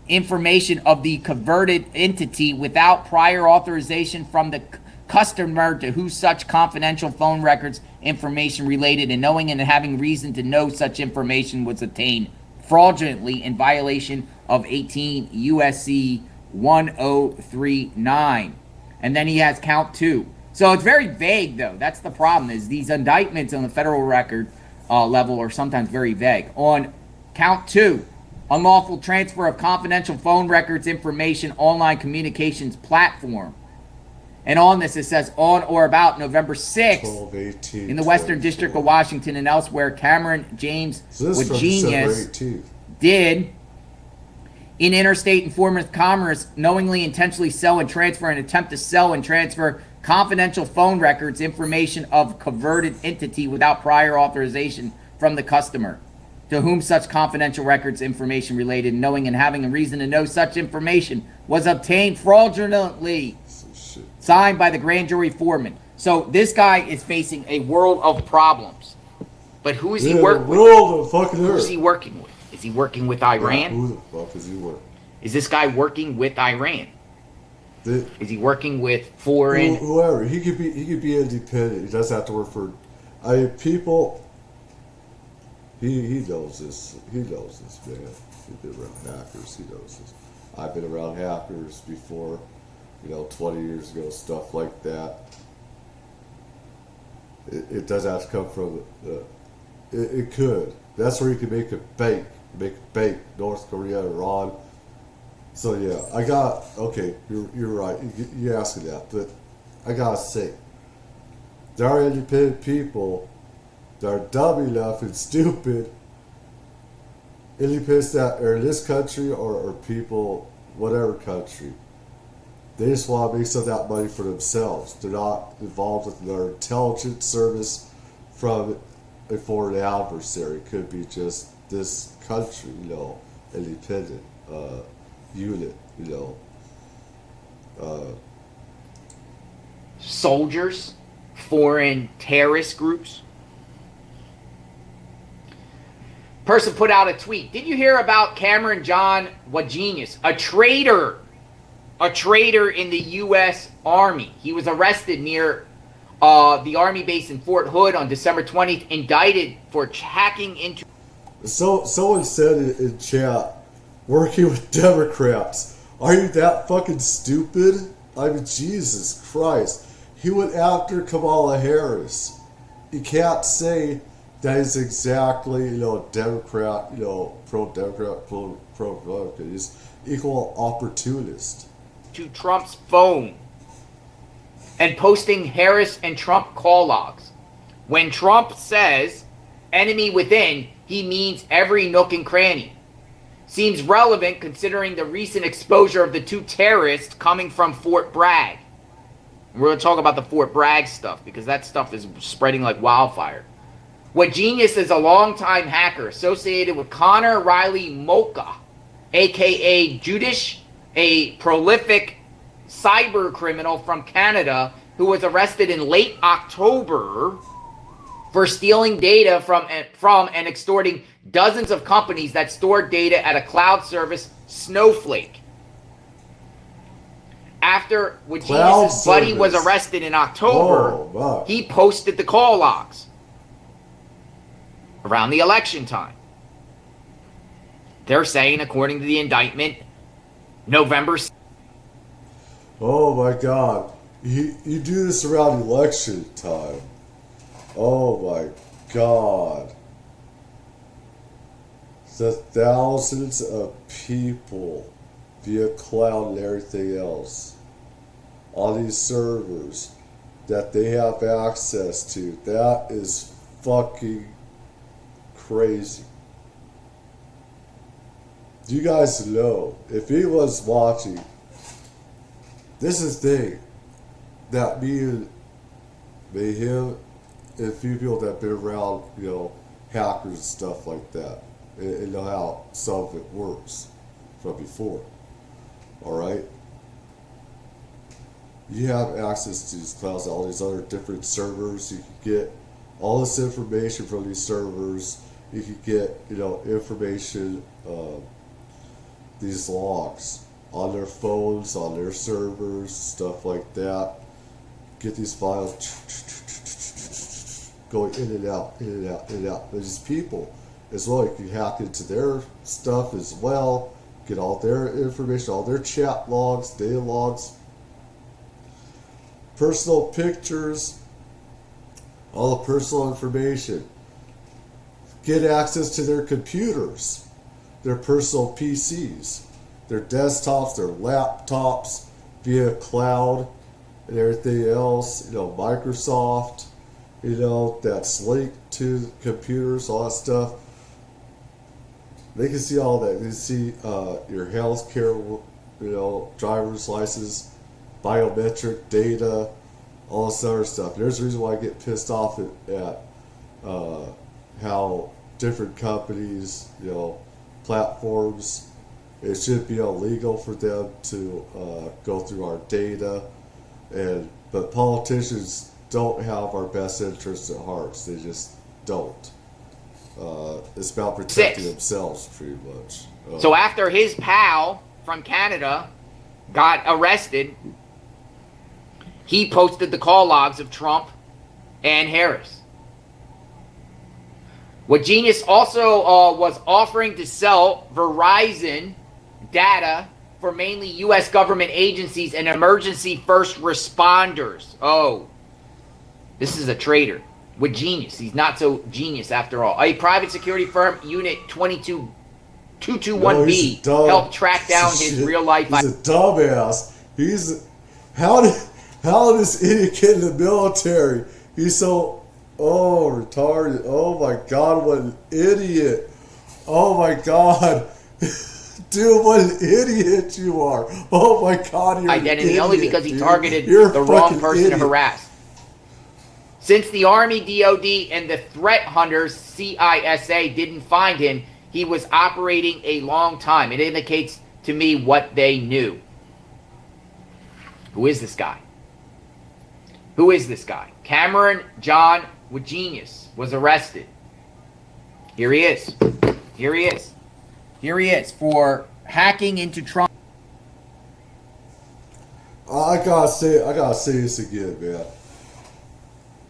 information of the converted entity without prior authorization from the customer to whom such confidential phone records, information related, and knowing and having reason to know such information was obtained fraudulently in violation of 18 USC 1039. And then he has count 2. So it's very vague, though. That's the problem, is these indictments on the federal record level are sometimes very vague. On count 2, unlawful transfer of confidential phone records, information, online communications platform. And on this, it says, on or about November 6th, in the Western District of Washington and elsewhere, Cameron James Wagenius did, in interstate and foreign commerce, knowingly, intentionally sell and transfer and attempt to sell and transfer confidential phone records, information of converted entity without prior authorization from the customer, to whom such confidential records, information related, knowing and having a reason to know such information was obtained fraudulently, signed by the grand jury foreman. So this guy is facing a world of problems. But who is he working with? Who is he working with? Is he working with Iran?
Yeah, who the fuck is he working?
Is this guy working with Iran? Is he working with foreign?
Whoever. He could be independent. He doesn't have to work for. People. He knows this. He knows this, man. He's been around hackers. He knows this. I've been around hackers before. 20 years ago, stuff like that. It doesn't have to come from it could. That's where you can make it bake. North Korea, Iran. So yeah, you're right. You asked me that, but I gotta say, there are independent people that are dumb enough and stupid, independents that are in this country or people, whatever country. They just want to make some of that money for themselves. They're not involved with their intelligence service from a foreign adversary. It could be just this country, independent unit,
Soldiers, foreign terrorist groups. Person put out a tweet. Did you hear about Cameron John Wagenius, a traitor in the U.S. Army? He was arrested near the Army base in Fort Hood on December 20th, indicted for hacking into...
So someone said in chat, working with Democrats. Are you that fucking stupid? I mean, Jesus Christ. He went after Kamala Harris. You can't say that he's exactly, Democrat, pro-Democrat, pro-Republican. He's equal opportunist.
To Trump's phone and posting Harris and Trump call logs. When Trump says enemy within, he means every nook and cranny. Seems relevant considering the recent exposure of the two terrorists coming from Fort Bragg. We're going to talk about the Fort Bragg stuff because that stuff is spreading like wildfire. Wagenius is a longtime hacker associated with Connor Riley Mocha, a.k.a. Judish, a prolific cyber criminal from Canada who was arrested in late October for stealing data from and extorting dozens of companies that stored data at a cloud service, Snowflake. After Wagenius' buddy was arrested in October, he posted the call logs around the election time. They're saying, according to the indictment, November.
Oh my God. You do this around election time. Oh my God. The thousands of people via cloud and everything else on these servers that they have access to. That is fucking crazy. You guys know, if anyone's watching, this is the thing that me and him and a few people that have been around, hackers and stuff like that, and know how some of it works from before. Alright? You have access to these clouds, all these other different servers. You can get all this information from these servers. You can get, information, these logs on their phones, on their servers, stuff like that. Get these files going in and out, in and out, in and out. There's these people as well. You can hack into their stuff as well. Get all their information, all their chat logs, data logs, personal pictures, all the personal information. Get access to their computers, their personal PCs, their desktops, their laptops via cloud and everything else. Microsoft, that's linked to the computers, all that stuff. They can see all that. They can see your health care, driver's license, biometric data, all this other stuff. There's a reason why I get pissed off at how different companies, platforms, it should be illegal for them to go through our data, but politicians don't have our best interests at heart. They just don't. It's about protecting themselves, pretty much.
So after his pal from Canada got arrested, he posted the call logs of Trump and Harris. Wagenius also was offering to sell Verizon data for mainly U.S. government agencies and emergency first responders. Oh, this is a traitor. Wagenius. He's not so genius after all. A private security firm, Unit 221B, helped track down his real life.
He's a dumbass. How did this idiot get in the military? He's so retarded. Oh my God, what an idiot. Oh my God. Dude, what an idiot you are. Oh my God, you're
identity
an idiot,
only because he
dude.
targeted
You're
the wrong person to
idiot.
harass. Since the Army, DOD, and the threat hunters, CISA, didn't find him, he was operating a long time. It indicates to me what they knew. Who is this guy? Who is this guy? Cameron John Wagenius was arrested. Here he is. Here he is. Here he is for hacking into Trump.
I gotta say this again, man.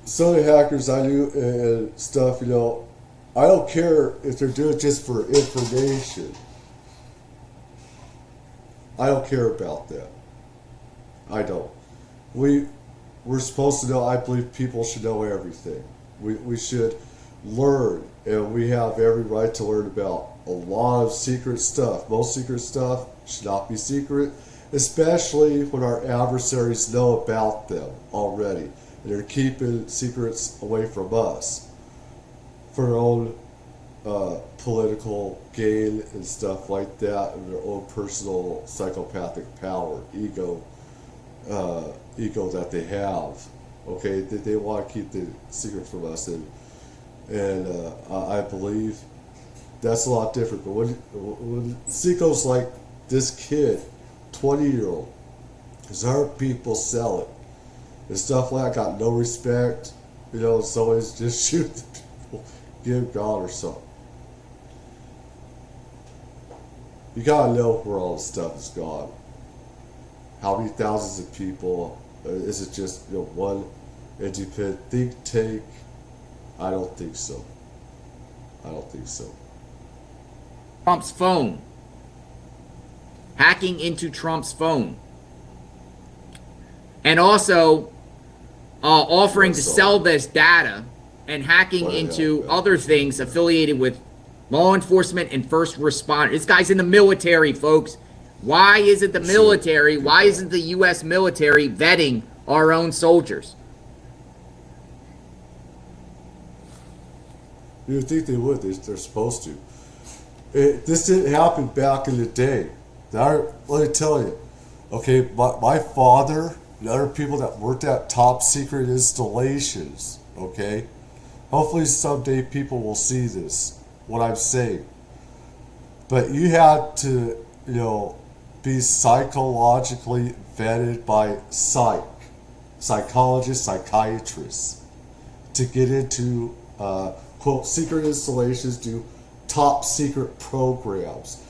Some of the hackers I knew and stuff, you know, I don't care if they're doing it just for information. I don't care about that. I don't. We're supposed to know. I believe people should know everything. We should learn, and we have every right to learn about a lot of secret stuff. Most secret stuff should not be secret, especially when our adversaries know about them already. And they're keeping secrets away from us for their own political gain and stuff like that, and their own personal psychopathic power, ego that they have. Okay, they want to keep the secret from us, and I believe that's a lot different. But when secrets like this kid, 20-year-old, because our people sell it and stuff like that, got no respect. You know, it's always just shoot the people, give God or something. You gotta know where all the stuff is gone. How many thousands of people? Is it just, you know, one independent think tank? I don't think so. I don't think so.
Trump's phone. Hacking into Trump's phone. And also offering to sell this data and hacking into other things affiliated with law enforcement and first responders. This guy's in the military, folks. Why isn't the military, why isn't the U.S. military vetting our own soldiers?
You would think they would. They're supposed to. This didn't happen back in the day. Let me tell you. Okay, my father and other people that worked at top secret installations, okay? Hopefully someday people will see this, what I'm saying. But you had to, you know, be psychologically vetted by psychologists, psychiatrists to get into, quote, secret installations, do top secret programs.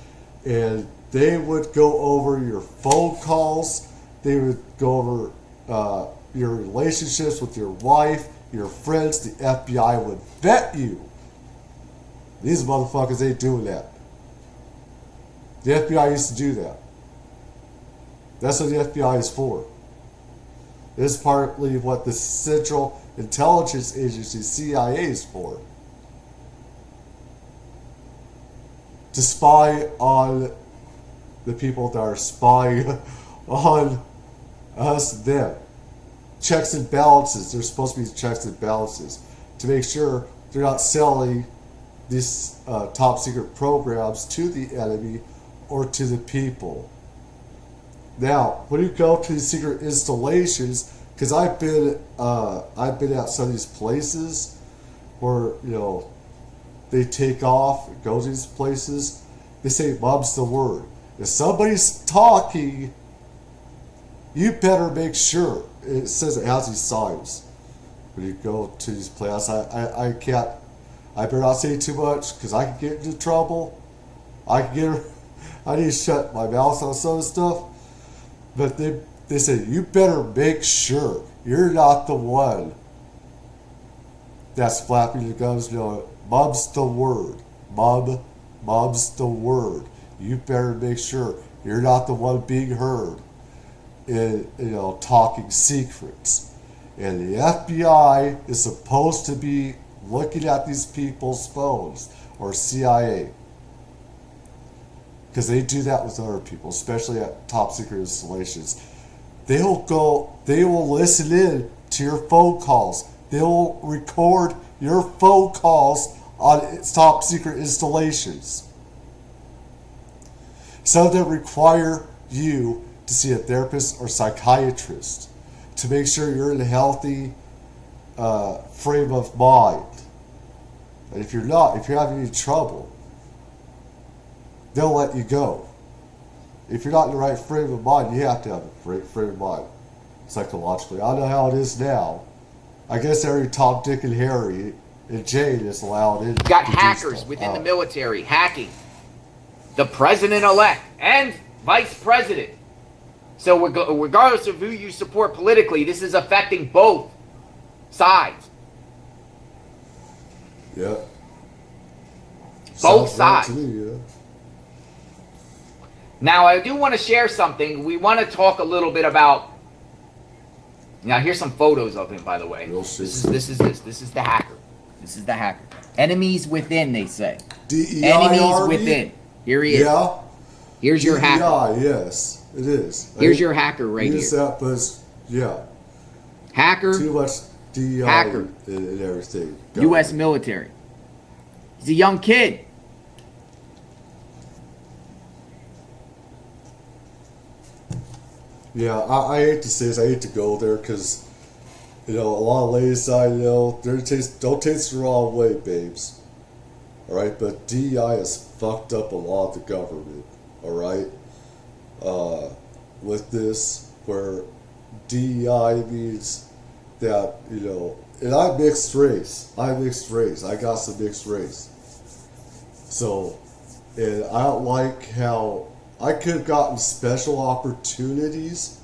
And they would go over your phone calls. They would go over your relationships with your wife, your friends. The FBI would vet you. These motherfuckers ain't doing that. The FBI used to do that. That's what the FBI is for. This is partly what the Central Intelligence Agency, CIA, is for. To spy on the people that are spying on us and them. Checks and balances. There's supposed to be checks and balances to make sure they're not selling these top secret programs to the enemy or to the people. Now, when you go to these secret installations, because I've been at some of these places where, you know, they take off and go to these places. They say, "Mom's the word." If somebody's talking, you better make sure. It says it has these signs when you go to these places. I better not say too much because I can get into trouble. I need to shut my mouth on some of this stuff. But they say, you better make sure you're not the one that's flapping your gums. You know, Mom's the word. Mom's the word. You better make sure you're not the one being heard in, you know, talking secrets. And the FBI is supposed to be looking at these people's phones, or CIA. Because they do that with other people, especially at top secret installations. They will listen in to your phone calls. They will record your phone calls on top secret installations. Some of them require you to see a therapist or psychiatrist to make sure you're in a healthy frame of mind. And if you're having any trouble, they'll let you go. If you're not in the right frame of mind, you have to have a great frame of mind psychologically. I don't know how it is now. I guess every Tom, Dick, and Harry and Jane is allowed in.
You got hackers within the military hacking the president-elect and vice president. So regardless of who you support politically, this is affecting both sides.
Yeah.
Both sides.
To me, yeah.
Now, I do want to share something. We want to talk a little bit about. Now, here's some photos of him, by the way. This is the hacker. This is the hacker. Enemies within, they say.
DEI
Enemies
army?
Within. Here he is.
Yeah.
Here's your hacker.
Yes, it is.
Here's your hacker right here.
That, but yeah.
Hacker.
Too much DEI
Hacker.
and everything.
U.S. military. He's a young kid.
Yeah, I hate to say this. I hate to go there because, a lot of ladies I know, don't taste the wrong way, babes. All right, but DEI has fucked up a lot of the government. All right, with this, where DEI means that and I'm mixed race. I got some mixed race. So, and I don't like how I could have gotten special opportunities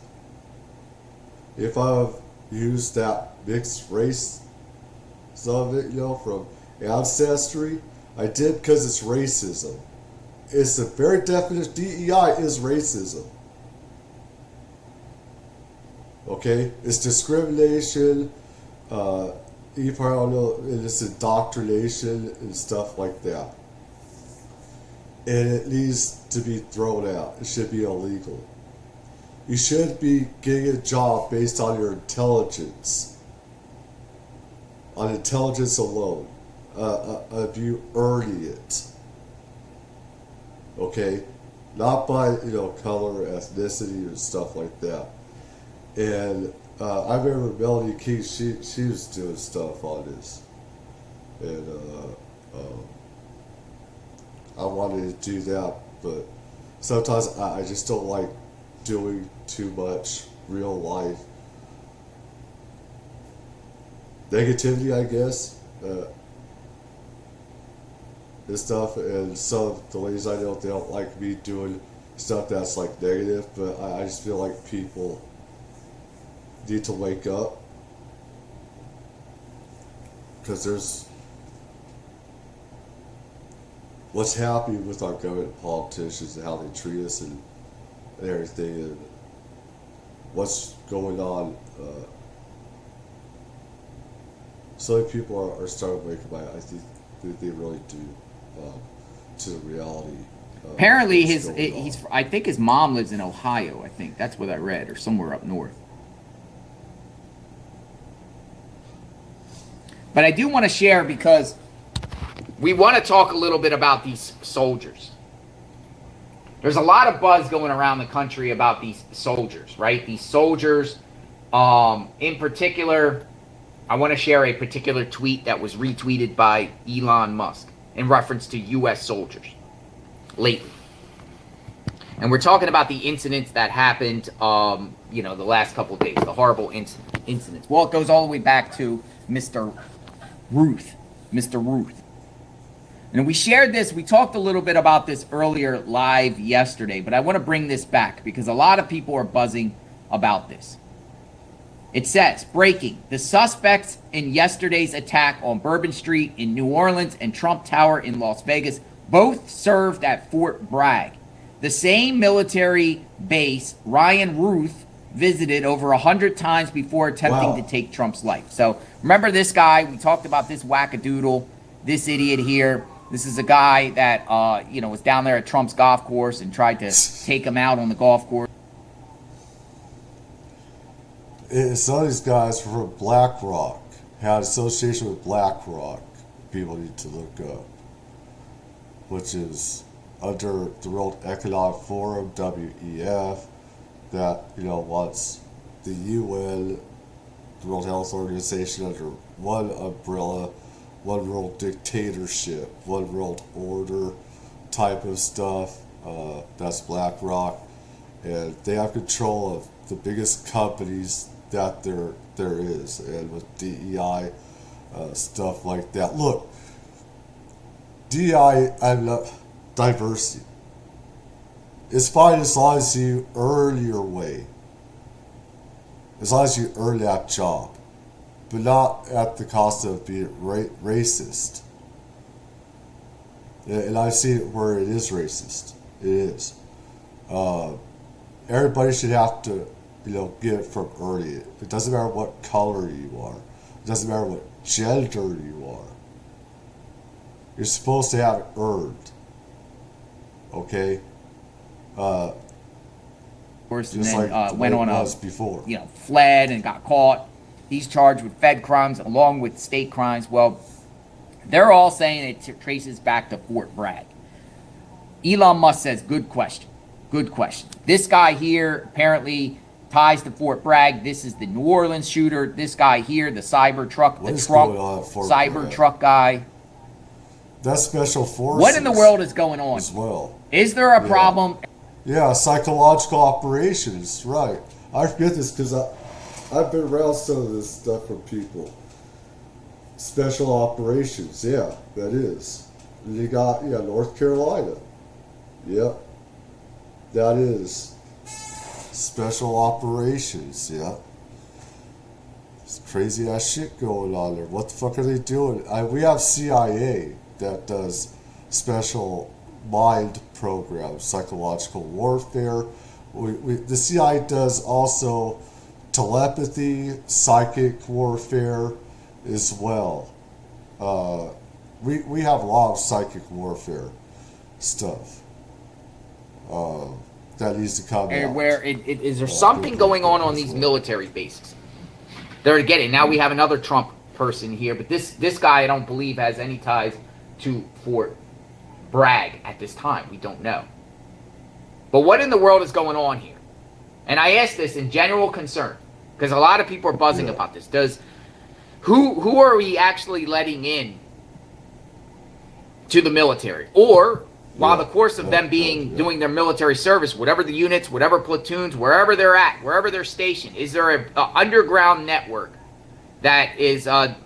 if I've used that mixed race, some of it, from ancestry. I did because it's racism. It's the very definition. DEI is racism. Okay? It's discrimination. You probably don't know, and it's indoctrination and stuff like that. And it needs to be thrown out. It should be illegal. You should be getting a job based on your intelligence. On intelligence alone. Of you earning it. Okay? Not by, color, ethnicity, and stuff like that. And I remember Melanie King, she was doing stuff on this. And I wanted to do that, but sometimes I just don't like doing too much real life negativity, I guess, and stuff. And some of the ladies I know, they don't like me doing stuff that's like negative, but I just feel like people need to wake up, because there's what's happening with our government politicians and how they treat us and everything, and what's going on. So many people are starting to wake up. I think they really do, to the reality.
Apparently, I think his mom lives in Ohio. I think that's what I read, or somewhere up north. But I do want to share, because we want to talk a little bit about these soldiers. There's a lot of buzz going around the country about these soldiers, right? These soldiers, in particular, I want to share a particular tweet that was retweeted by Elon Musk in reference to U.S. soldiers lately. And we're talking about the incidents that happened, the last couple of days, the horrible incidents. Well, it goes all the way back to Mr. Ruth. And we shared this, we talked a little bit about this earlier live yesterday, but I want to bring this back because a lot of people are buzzing about this. It says, breaking, the suspects in yesterday's attack on Bourbon Street in New Orleans and Trump Tower in Las Vegas both served at Fort Bragg, the same military base Ryan Ruth visited over 100 times before attempting to take Trump's life. So remember this guy, we talked about this wackadoodle, this idiot here. This is a guy that, was down there at Trump's golf course and tried to take him out on the golf course.
Some of these guys were from BlackRock, had association with BlackRock. People need to look up, which is under the World Economic Forum, WEF, that wants the UN World Health Organization under one umbrella, one world dictatorship, one world order type of stuff. That's BlackRock, and they have control of the biggest companies that there is, and with DEI stuff like that. Look, DEI, diversity. It's fine as long as you earn your way, as long as you earn that job, but not at the cost of being racist. And I've seen it where it is racist. It is. Everybody should have to, get it from earning it. It doesn't matter what color you are. It doesn't matter what gender you are. You're supposed to have it earned. Okay?
Course, and
just
then
like
went on
before.
Fled and got caught. He's charged with Fed crimes along with state crimes. Well, they're all saying it traces back to Fort Bragg. Elon Musk says, good question. Good question. This guy here apparently ties to Fort Bragg. This is the New Orleans shooter. This guy here, the Cybertruck, the Trump Cybertruck guy.
That's special forces.
What in the world is going on?
As well.
Is there a problem?
Yeah, psychological operations, right. I forget this because I've been around some of this stuff from people. Special operations, yeah, that is. You got, North Carolina. Yep. That is. Special operations, yeah. It's crazy ass shit going on there. What the fuck are they doing? We have CIA that does special mind programs, psychological warfare. The CIA does also telepathy, psychic warfare as well. We have a lot of psychic warfare stuff that needs to come out.
Where is there something going on these military bases? They're getting, now we have another Trump person here, but this guy I don't believe has any ties to Fort Bragg at this time. We don't know. But what in the world is going on here? And I ask this in general concern, because a lot of people are buzzing about this. Who are we actually letting in to the military? Or while the course of them doing their military service, whatever the units, whatever platoons, wherever they're at, wherever they're stationed, is there a underground network that is out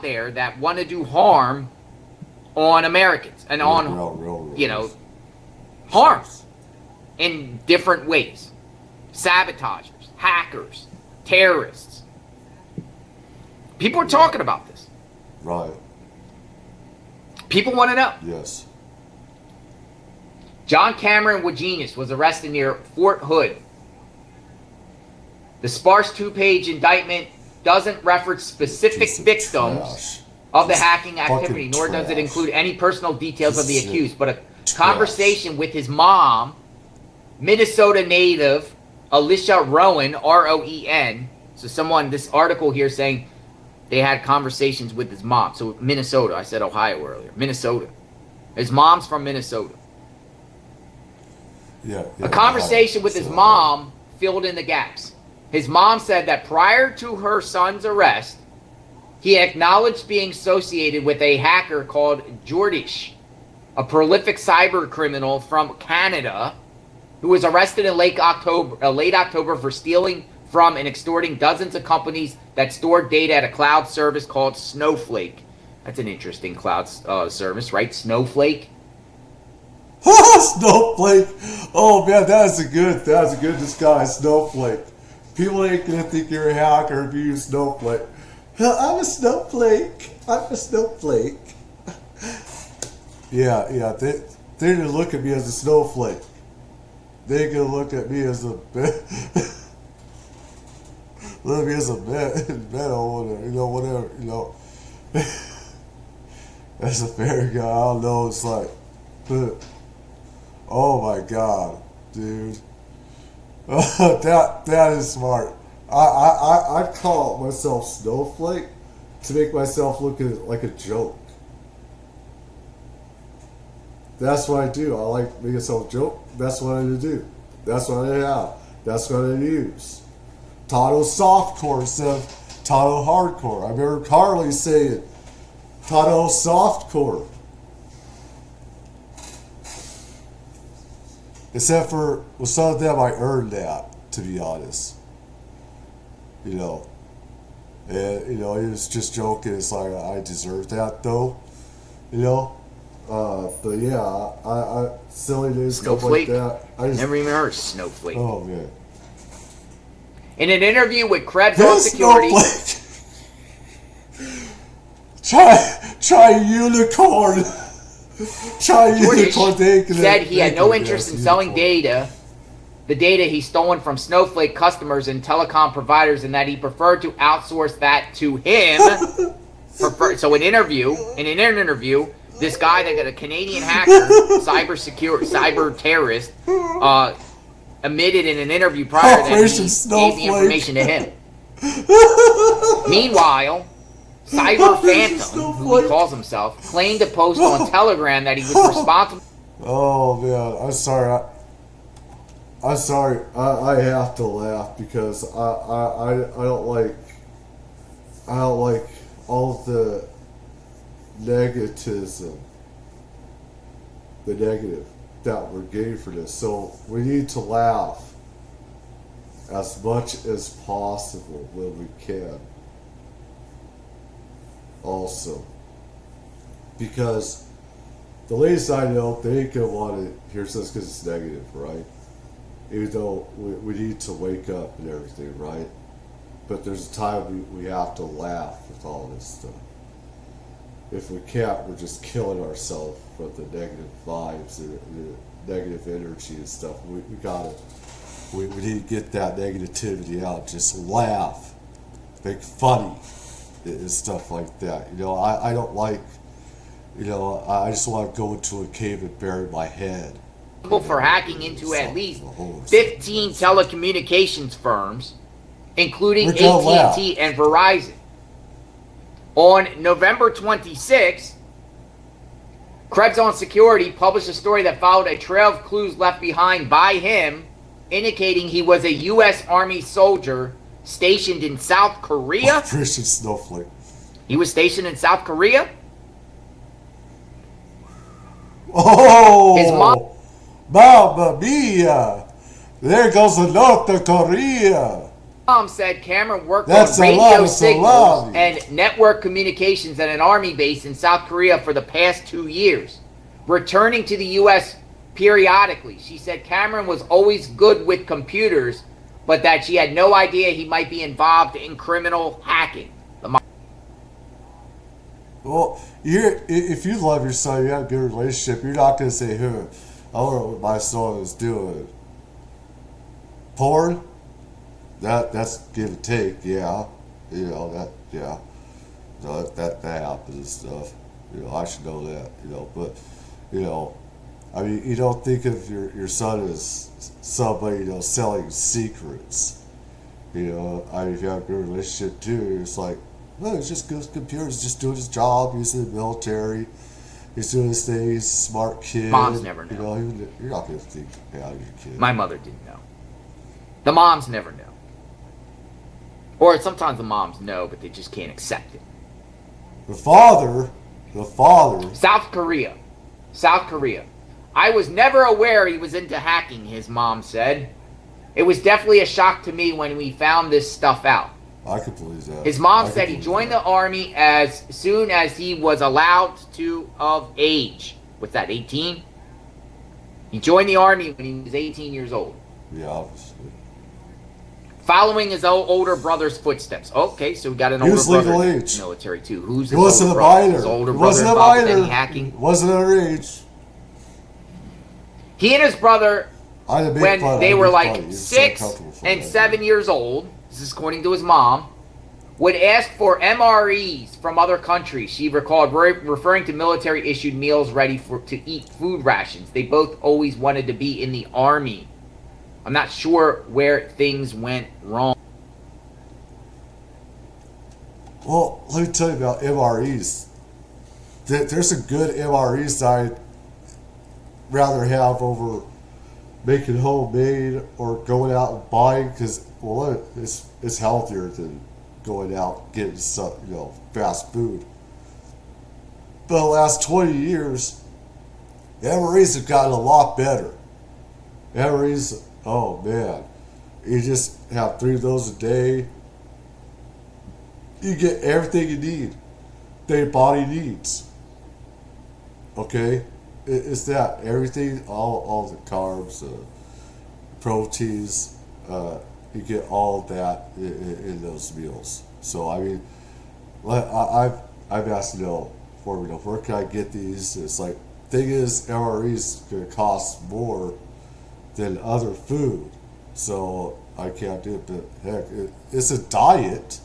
there that want to do harm on Americans and on harm in different ways? Sabotagers, hackers, terrorists. People are talking about this.
Right.
People want to know.
Yes.
John Cameron Wagenis was arrested near Fort Hood. The sparse two-page indictment doesn't reference specific victims of the hacking activity, nor does it include any personal details of the accused, but a conversation with his mom, Minnesota native Alicia Rowan, R-O-E-N. So this article here saying they had conversations with his mom. So Minnesota, I said Ohio earlier. Minnesota. His mom's from Minnesota. A conversation with his mom filled in the gaps. His mom said that prior to her son's arrest, he acknowledged being associated with a hacker called Jordish, a prolific cyber criminal from Canada, who was arrested in late October for stealing from and extorting dozens of companies that stored data at a cloud service called Snowflake. That's an interesting cloud service, right? Snowflake.
Snowflake. Oh man, that's a good disguise. Snowflake. People ain't gonna think you're a hacker if you use Snowflake. I'm a snowflake. Yeah. They're gonna look at me as a snowflake. They're gonna look at me as a whatever. That's a fair guy. I don't know. It's like, oh my god, dude. that is smart. I call myself Snowflake to make myself look like a joke. That's what I do. I like making myself joke. That's what I do. That's what I have. That's what I use. Tato softcore instead of Tato hardcore. I remember Carly saying Tato softcore. Except for with some of them, I earned that, to be honest. You know, and he was just joking. It's like I deserve that, though. You know, but yeah, I silliness stuff like
Snowflake.
that. I just
Never even heard of Snowflake.
oh man,
In an interview with Krebs on
this
Security,
Snowflake. Try unicorn. Try
Jordish
unicorn.
said he had no interest in selling data, the data he stolen from Snowflake customers and telecom providers, and that he preferred to outsource that to him. So in an interview, this guy that got a Canadian hacker, cyber terrorist, admitted in an interview prior that he gave the information to him. Meanwhile, Cyber Phantom, who he calls himself, claimed to post on Telegram that he was responsible.
Oh man, I'm sorry. I'm sorry. I have to laugh because I don't like all the negativism, the negative that we're getting for this. So we need to laugh as much as possible when we can. Also, because the ladies I know, they ain't gonna want to hear this because it's negative, right? Even though we need to wake up and everything, right? But there's a time we have to laugh with all this stuff. If we can't, we're just killing ourselves with the negative vibes and the negative energy and stuff. We need to get that negativity out. Just laugh, make funny, and stuff like that. I don't like, I just want to go into a cave and bury my head.
For hacking into at least 15 telecommunications firms, including AT&T and Verizon. On November 26, Krebs on Security published a story that followed a trail of clues left behind by him, indicating he was a U.S. Army soldier stationed in South Korea.
Christian Snowflake.
He was stationed in South Korea?
Oh!
His mom...
Mamma mia! There goes the North Korea!
Mom said Cameron worked on radio signals and network communications at an army base in South Korea for the past 2 years, returning to the U.S. periodically. She said Cameron was always good with computers, but that she had no idea he might be involved in criminal hacking.
Well, if you love your son, you have a good relationship, you're not going to say, I wonder what my son is doing. Porn? That's give and take, yeah. That happens and stuff. I should know that, but, I mean, you don't think of your son as somebody, selling secrets. I mean, if you have a good relationship too, it's like, well, it's just good with computers, just doing his job, he's in the military, he's doing his thing, he's a smart kid.
Moms never know.
You're not going to think bad of your kid.
My mother didn't know. The moms never know. Or sometimes the moms know, but they just can't accept it.
The father.
South Korea. I was never aware he was into hacking, his mom said. It was definitely a shock to me when we found this stuff out.
I could believe that.
His mom said he joined the army as soon as he was allowed to of age. What's that, 18? He joined the army when he was 18 years old.
Yeah, obviously.
Following his older brother's footsteps. Okay, so we got an older brother in the military too. Who's his older brother? His older brother involved in any hacking?
Wasn't underage.
He and his brother, when they were like 6 and 7 years old, this is according to his mom, would ask for MREs from other countries. She recalled referring to military-issued meals ready to eat food rations. They both always wanted to be in the army. I'm not sure where things went wrong.
Well, let me tell you about MREs. There's some good MREs I'd rather have over making homemade or going out and buying, because well, it's healthier than going out getting some, fast food. But the last 20 years, MREs have gotten a lot better. MREs, oh man, you just have 3 of those a day. You get everything you need that your body needs. Okay? It's that. Everything, all the carbs, proteins, you get all of that in those meals. So, I mean, I've asked, where can I get these? It's like, thing is, MRE's going to cost more than other food. So, I can't do it. But heck, it's a diet.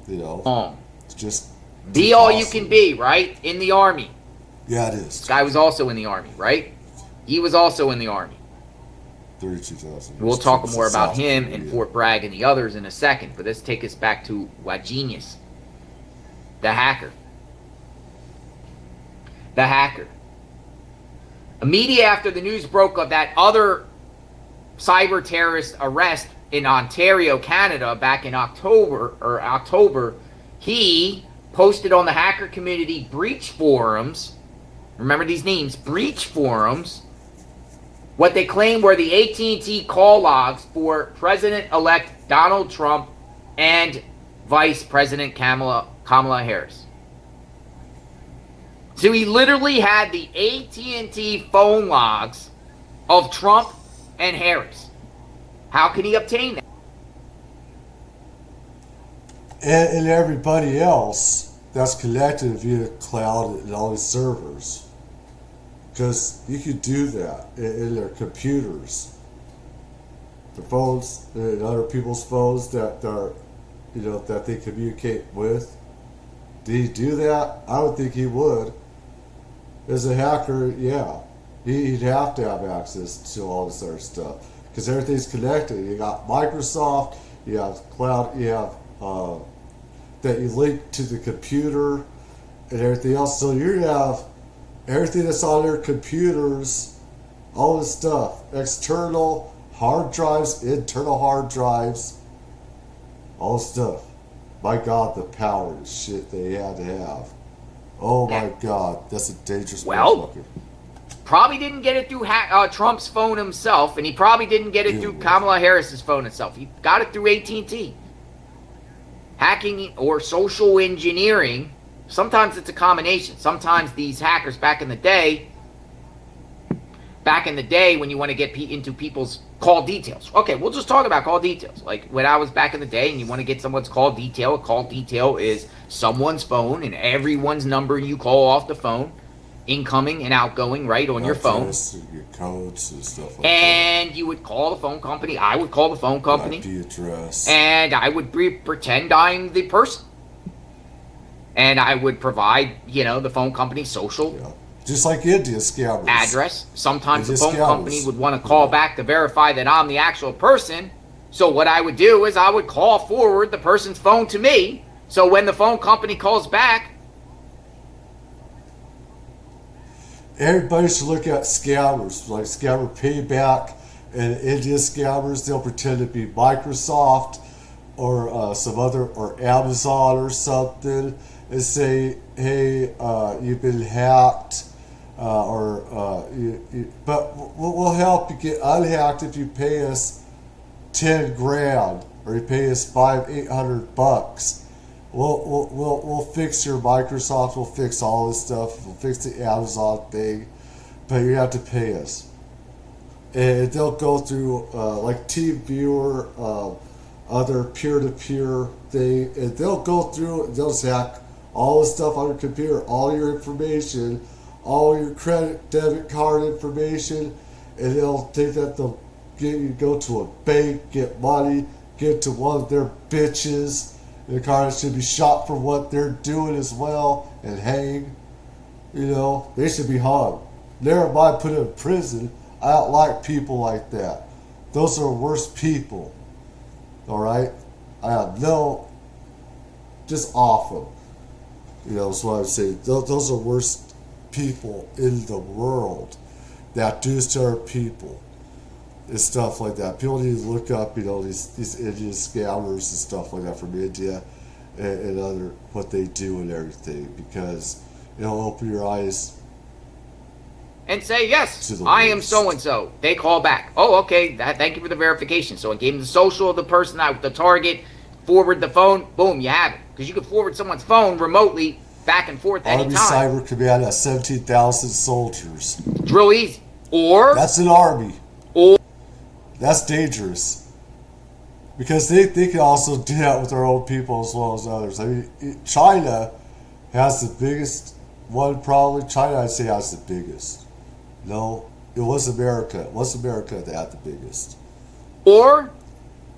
It's just
be all you can be, right? In the Army.
Yeah, it is.
This guy was also in the Army, right? He was also in the Army.
32,000.
We'll talk more about him and Fort Bragg and the others in a second, but let's take us back to Genius, the hacker. The hacker. Immediately after the news broke of that other cyber terrorist arrest in Ontario, Canada, back in October, he posted on the hacker community breach forums. Remember these names, breach forums. What they claimed were the AT&T call logs for President-elect Donald Trump and Vice President Kamala Harris. So he literally had the AT&T phone logs of Trump and Harris. How can he obtain that?
And everybody else that's connected via cloud and all these servers. Because you could do that in their computers. The phones and other people's phones that are, that they communicate with. Did he do that? I would think he would. As a hacker, yeah. He'd have to have access to all this other stuff. Because everything's connected. You got Microsoft, you have cloud, you have that you link to the computer and everything else. So you have everything that's on their computers, all this stuff, external hard drives, internal hard drives, all this stuff. My God, the power and shit they had to have. Oh my God, that's a dangerous motherfucker.
Probably didn't get it through Trump's phone himself, and he probably didn't get it through Kamala Harris's phone itself. He got it through AT&T. Hacking or social engineering, sometimes it's a combination. Sometimes these hackers back in the day when you want to get into people's call details. Okay, we'll just talk about call details. Like when I was back in the day and you want to get someone's call detail, a call detail is someone's phone and everyone's number you call off the phone, incoming and outgoing, right, on your phone.
Your codes and stuff like
and you would call the phone company. I would call the phone company.
IP address.
And I would pretend I'm the person. And I would provide, the phone company's social.
Yeah. Just like India scammers.
Address. Sometimes the phone company would want to call back to verify that I'm the actual person. So what I would do is I would call forward the person's phone to me. So when the phone company calls back,
everybody should look at scammers, like Scammer Payback and India scammers. They'll pretend to be Microsoft or some other, or Amazon or something, and say, hey, you've been hacked, but we'll help you get unhacked if you pay us 10 grand, or you pay us $800. We'll fix your Microsoft. We'll fix all this stuff. We'll fix the Amazon thing, but you have to pay us. And they'll go through like TeamViewer, other peer-to-peer thing, and they'll go through and they'll hack all the stuff on your computer, all your information, all your credit, debit card information, and they'll think that they'll get you go to a bank, get money, get to one of their bitches. The car should be shot for what they're doing as well and hang. They should be hung. Never mind put in prison. I don't like people like that. Those are worse people. Alright? I have just awful. That's what I'm saying. Those are worst people in the world that do to our people. and stuff like that. People need to look up, these Indian scammers and stuff like that from India and other what they do and everything, because it'll open your eyes.
And say, yes, I am so-and-so. They call back. Oh, okay, thank you for the verification. So I gave them the social of the person, the target, forward the phone, boom, you have it. Because you can forward someone's phone remotely back and forth anytime.
Army Cyber Command has 17,000 soldiers.
It's real easy. Or...
That's an army.
Or...
That's dangerous. Because they can also do that with their own people as well as others. I mean, China has the biggest one, probably. China, I'd say, has the biggest. No, it was America. It was America that had the biggest.
Or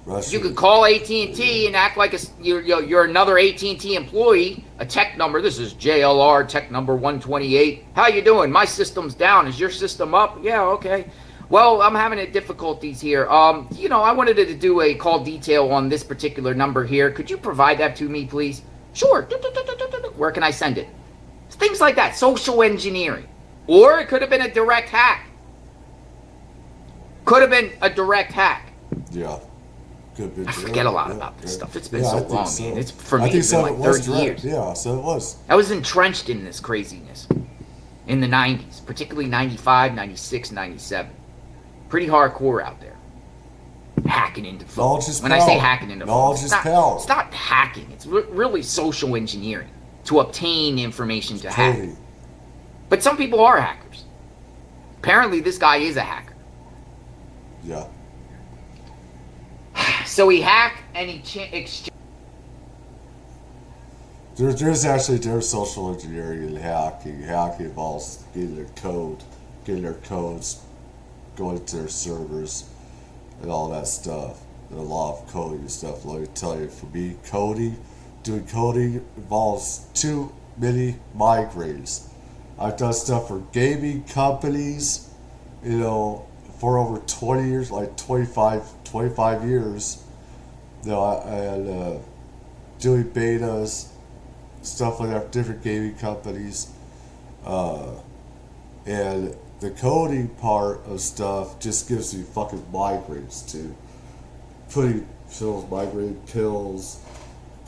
Russia.
You could call AT&T and act like you're another AT&T employee. A tech number. This is JLR tech number 128. How you doing? My system's down. Is your system up? Yeah, okay. Well, I'm having difficulties here. I wanted to do a call detail on this particular number here. Could you provide that to me, please? Sure. Where can I send it? Things like that. Social engineering. Or it could have been a direct hack.
Yeah.
I forget a lot about this stuff. It's been so long, man. It's for me. It's been like 30 years.
Yeah, so it was.
I was entrenched in this craziness in the 90s, particularly 95, 96, 97. Pretty hardcore out there. Hacking into phones. When I say hacking into phones, it's not hacking. It's really social engineering to obtain information to hack. But some people are hackers. Apparently, this guy is a hacker.
Yeah.
So he hacked and he exchanged.
There's social engineering and hacking. Hacking involves getting their codes, going to their servers, and all that stuff. And a lot of coding and stuff. Let me tell you, for me, doing coding involves too many migraines. I've done stuff for gaming companies, for over 20 years, like 25 years. And doing betas, stuff like that for different gaming companies. And the coding part of stuff just gives me fucking migraines too. Putting pills, migraine pills,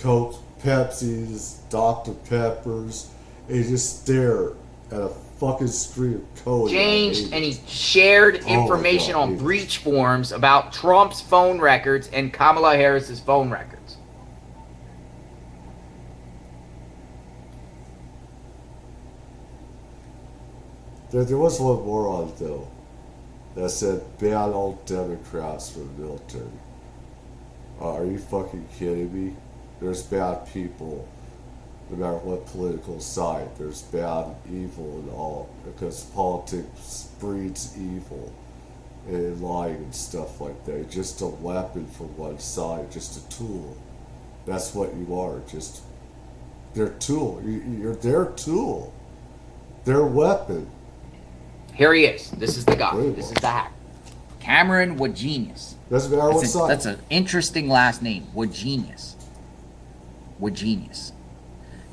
Coke, Pepsis, Dr. Peppers, and you just stare at a fucking screen of code.
Changed, and he shared information on breach forums about Trump's phone records and Kamala Harris's phone records.
There was one more on it, though, that said ban all Democrats from the military. Are you fucking kidding me? There's bad people, no matter what political side. There's bad and evil and all, because politics breeds evil and lying and stuff like that. You're just a weapon for one side, just a tool. That's what you are, just their tool. You're their tool, their weapon.
Here he is. This is the guy. This is the hack. Cameron Wagenius.
Doesn't matter what side.
That's an interesting last name. Wagenius.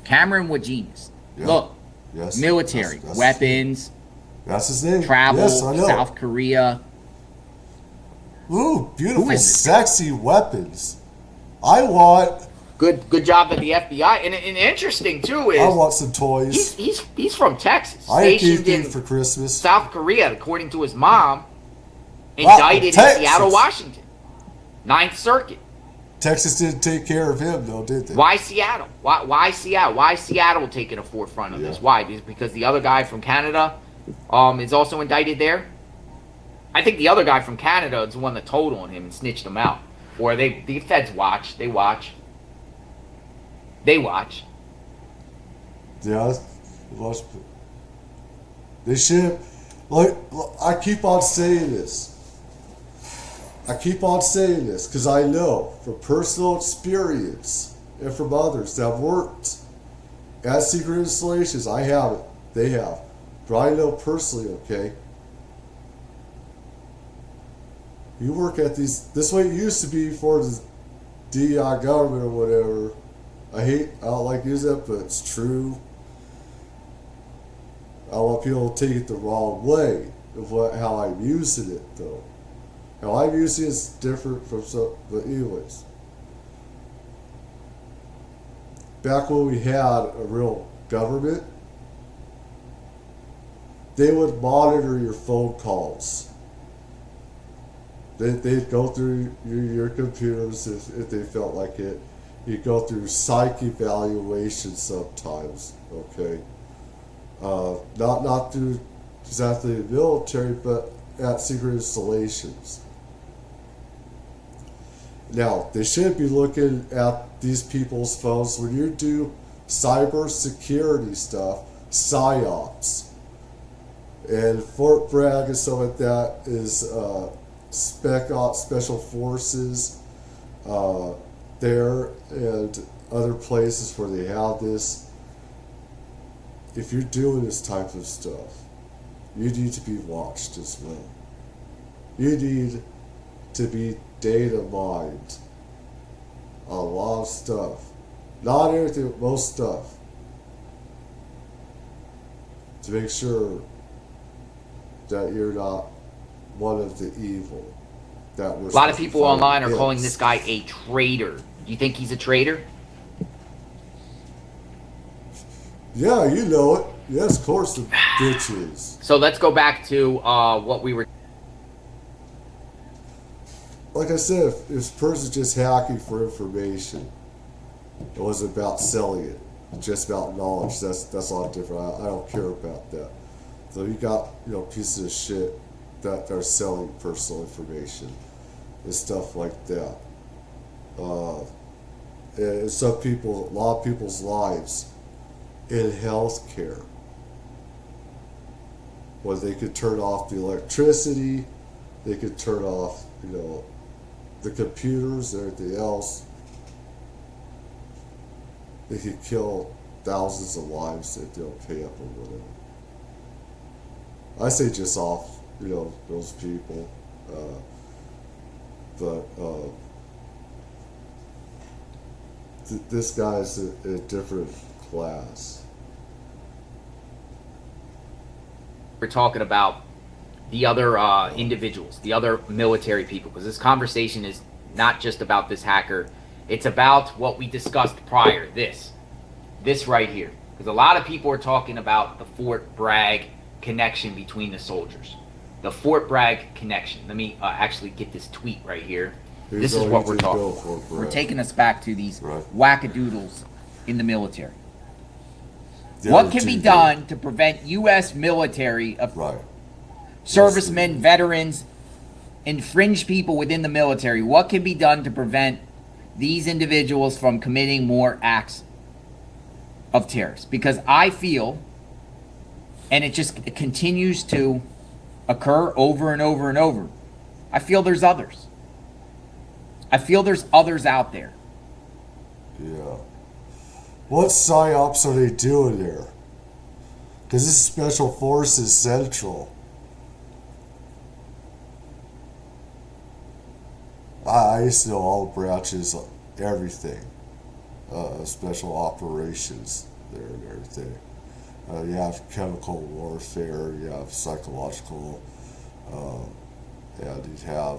Cameron Wagenius. Yeah. Look. Yes. Military. That's weapons.
That's his name.
Travel.
Yes, I know.
South Korea.
Ooh, beautiful, sexy weapons. I want...
Good job at the FBI. And interesting, too, is...
I want some toys.
He's from Texas.
I gave things for Christmas.
South Korea, according to his mom. Indicted in Seattle, Washington. 9th Circuit.
Texas didn't take care of him, though, did they?
Why Seattle? Why Seattle? Why Seattle taking a forefront of this? Why? Because the other guy from Canada is also indicted there? I think the other guy from Canada is the one that told on him and snitched him out. Or the feds watch. They watch.
Yeah, they should. Like, I keep on saying this. Because I know from personal experience and from others that have worked at secret installations. I haven't. They have. But I know personally, okay? You work at these... This way it used to be for the DI government or whatever. I don't like using it, but it's true. I don't want people to take it the wrong way of how I'm using it, though. Now, I'm using it's different from the aliens. Back when we had a real government, they would monitor your phone calls. They'd go through your computers if they felt like it. You'd go through psych evaluations sometimes, okay? Not through exactly the military, but at secret installations. Now, they should be looking at these people's phones when you do cyber security stuff, PSYOPs. And Fort Bragg and stuff like that is Spec Ops, Special Forces there, and other places where they have this. If you're doing this type of stuff, you need to be watched as well. You need to be data mined on a lot of stuff. Not everything, but most stuff. To make sure that you're not one of the evil. That
A lot of people online are calling this guy a traitor. Do you think he's a traitor?
Yeah, you know it. Yes, of course the bitch is.
So let's go back to what we were...
Like I said, if this person's just hacking for information, it wasn't about selling it. It's just about knowledge. That's a lot different. I don't care about that. So you got, pieces of shit that are selling personal information and stuff like that. And some people, a lot of people's lives in healthcare, where they could turn off the electricity, they could turn off, the computers and everything else. They could kill thousands of lives if they don't pay up or whatever. I say just off, those people. This guy's a different class.
We're talking about the other individuals, the other military people, because this conversation is not just about this hacker. It's about what we discussed prior, this right here. Because a lot of people are talking about the Fort Bragg connection between the soldiers. The Fort Bragg connection. Let me actually get this tweet right here. This is what we're talking about. We're taking us back to these wackadoodles in the military. What can be done to prevent U.S. military of servicemen, veterans, and fringe people within the military? What can be done to prevent these individuals from committing more acts of terrorists? Because I feel, and it continues to occur over and over and over, I feel there's others. I feel there's others out there.
Yeah. What PSYOPs are they doing there? Because this is Special Forces Central. I used to know all the branches, everything. Special operations there and everything. You have chemical warfare, you have psychological, and you have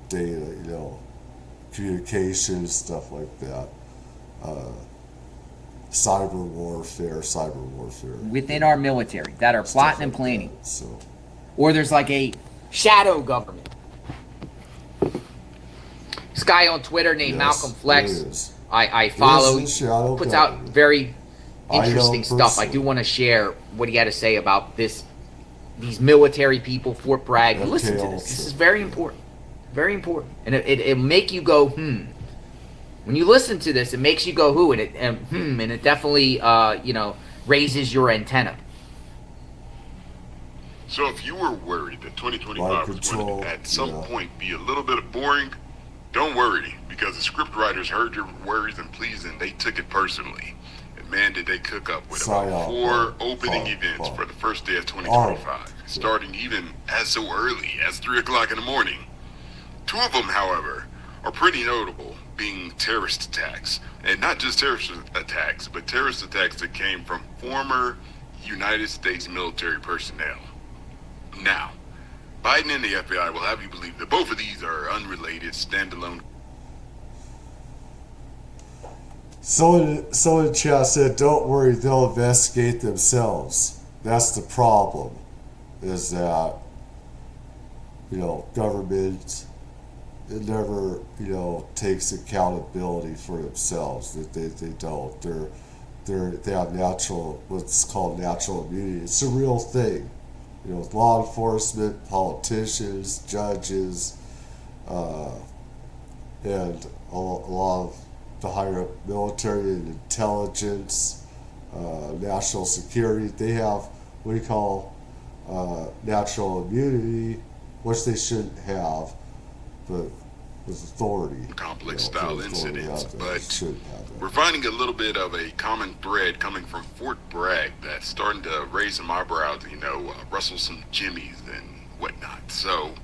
data, communication, stuff like that. Cyber warfare.
Within our military that are plotting and planning.
So.
Or there's like a shadow government. This guy on Twitter named Malcolm Flex, I follow, puts out very interesting stuff. I do want to share what he had to say about these military people, Fort Bragg. Listen to this. This is very important. Very important. And it'll make you go, When you listen to this, it makes you go, and it definitely, raises your antenna.
So if you were worried that 2025 was going to at some point be a little bit boring, don't worry, because the script writers heard your worries and pleas and they took it personally. And man, did they cook up with about 4 opening events for the first day of 2025, starting even as so early as 3 o'clock in the morning. 2 of them, however, are pretty notable, being terrorist attacks. And not just terrorist attacks, but terrorist attacks that came from former United States military personnel. Now, Biden and the FBI will have you believe that both of these are unrelated, standalone.
Someone in chat said, "Don't worry, they'll investigate themselves." That's the problem, is that, government, it never, takes accountability for themselves. That they don't. They have what's called natural immunity. It's a real thing. With law enforcement, politicians, judges, and a lot of the higher up military and intelligence, national security, they have what we call natural immunity, which they shouldn't have, but with authority.
Complex style incidents, but we're finding a little bit of a common thread coming from Fort Bragg that's starting to raise some eyebrows, rustle some jimmies and whatnot. So,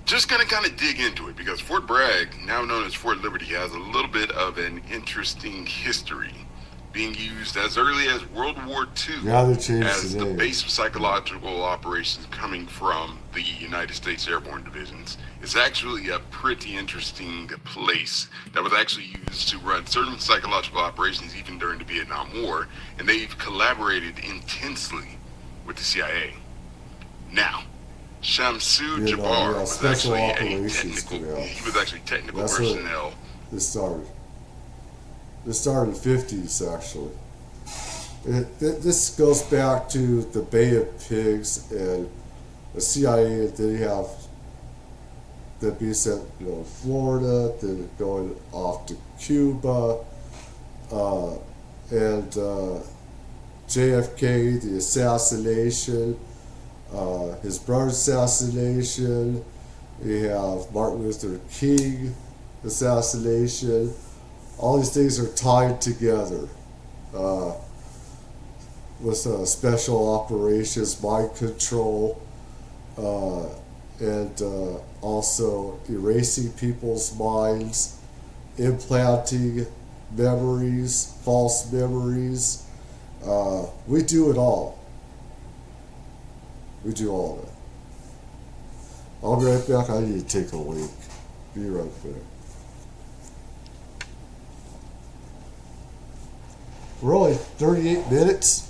just gonna kind of dig into it, because Fort Bragg, now known as Fort Liberty, has a little bit of an interesting history, being used as early as World War II as the base of psychological operations coming from the United States Airborne Divisions. It's actually a pretty interesting place that was actually used to run certain psychological operations even during the Vietnam War, and they've collaborated intensely with the CIA. Now, Shamsu Jabbar was actually technical personnel.
This started in the 50s, actually. This goes back to the Bay of Pigs and the CIA. They have that being sent, Florida, then going off to Cuba, and JFK, the assassination, his brother's assassination. We have Martin Luther King assassination. All these things are tied together with special operations, mind control, and also erasing people's minds, implanting memories, false memories. We do it all. We do all of it. I'll be right back. I need to take a leak. Be right back. We're only 38 minutes.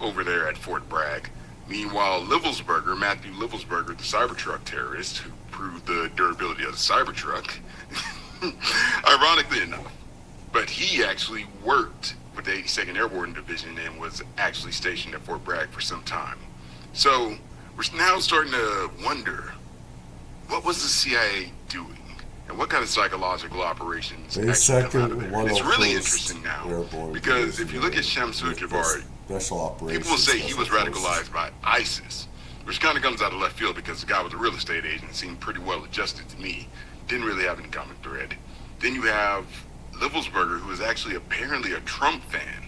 over there at Fort Bragg. Meanwhile, Matthew Livelsberger, the Cybertruck terrorist who proved the durability of the Cybertruck, ironically enough, but he actually worked with the 82nd Airborne Division and was actually stationed at Fort Bragg for some time. So we're now starting to wonder, what was the CIA doing? And what kind of psychological operations actually come out of there? And it's really interesting now, because if you look at Shamsur Jabbar, people will say he was radicalized by ISIS, which kind of comes out of left field because the guy was a real estate agent, seemed pretty well adjusted to me, didn't really have any common thread. Then you have Livelsberger, who is actually apparently a Trump fan.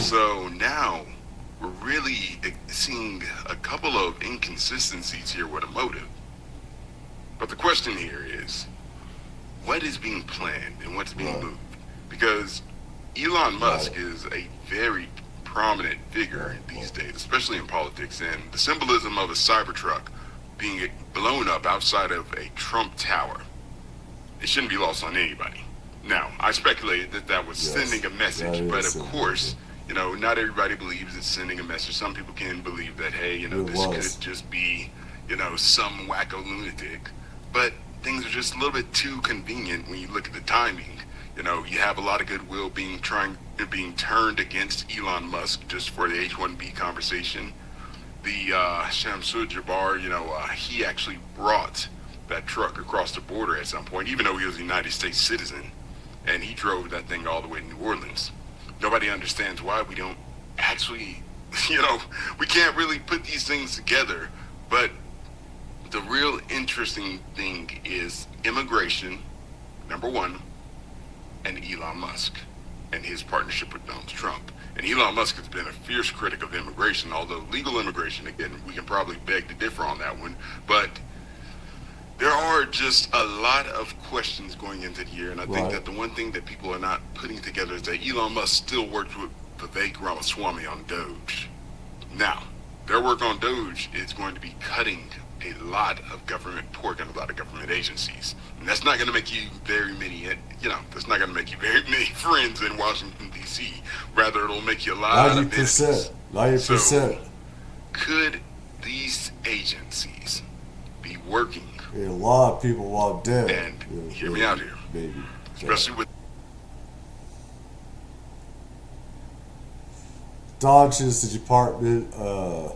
So now we're really seeing a couple of inconsistencies here with a motive. But the question here is, what is being planned and what's being moved? Because Elon Musk is a very prominent figure these days, especially in politics, and the symbolism of a Cybertruck being blown up outside of a Trump tower, it shouldn't be lost on anybody. Now, I speculated that that was sending a message, but of course, you know, not everybody believes it's sending a message. Some people can believe that, hey, you know, this could just be, you know, some wacko lunatic. But things are just a little bit too convenient when you look at the timing. You know, you have a lot of goodwill being turned against Elon Musk just for the H-1B conversation. The Shamsur Jabbar, you know, he actually brought that truck across the border at some point, even though he was a United States citizen, and he drove that thing all the way to New Orleans. Nobody understands why we don't actually, you know, we can't really put these things together. But the real interesting thing is immigration, number one, and Elon Musk and his partnership with Donald Trump. And Elon Musk has been a fierce critic of immigration, although legal immigration, again, we can probably beg to differ on that one. But there are just a lot of questions going into the year, and I think that the one thing that people are not putting together is that Elon Musk still worked with Vivek Ramaswamy on Doge. Now, their work on Doge is going to be cutting a lot of government pork and a lot of government agencies. And that's not going to make you very many, you know, that's not going to make you very many friends in Washington, D.C. Rather, it'll make you a lot of business. 90%. So, could these agencies be working?
A lot of people want dead.
And hear me out here.
Baby.
Especially with
Dodge is the Department of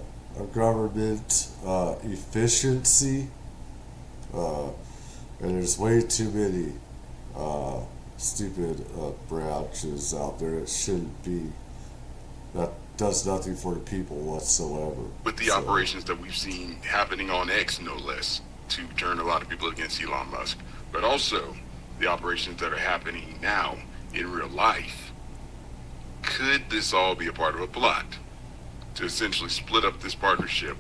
Government Efficiency, and there's way too many stupid branches out there that shouldn't be. That does nothing for the people whatsoever.
With the operations that we've seen happening on X, no less, to turn a lot of people against Elon Musk, but also the operations that are happening now in real life. Could this all be a part of a plot to essentially split up this partnership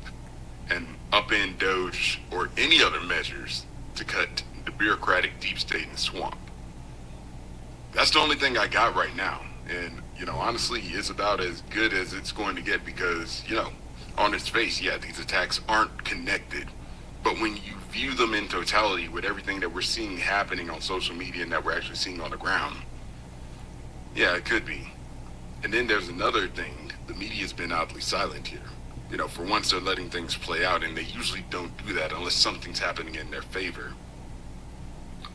and upend Doge or any other measures to cut the bureaucratic deep state in the swamp? That's the only thing I got right now. And, you know, honestly, it's about as good as it's going to get because, you know, on its face, yeah, these attacks aren't connected. But when you view them in totality with everything that we're seeing happening on social media and that we're actually seeing on the ground, yeah, it could be. And then there's another thing. The media's been oddly silent here. You know, for once they're letting things play out, and they usually don't do that unless something's happening in their favor.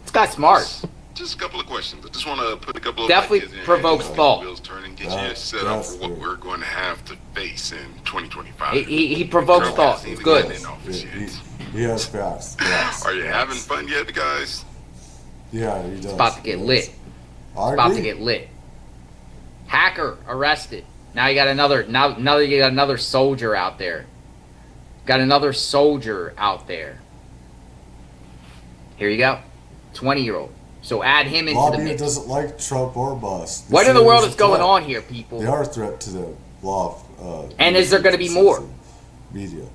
It's got smart.
Just a couple of questions. I just want to put a couple of
definitely
ideas in
provokes thought.
Wheels turning, get you set up for what we're going to have to face in 2025.
He provokes thought. It's good.
He has facts.
Are you having fun yet, guys?
Yeah, he does.
It's about to get lit. It's about to get lit. Hacker arrested. Now you got another soldier out there. Got another soldier out there. Here you go. 20-year-old. So add him into the mix.
Doesn't like Trump or Musk.
What in the world is going on here, people?
They are a threat to the law.
And is there going to be more?
Media.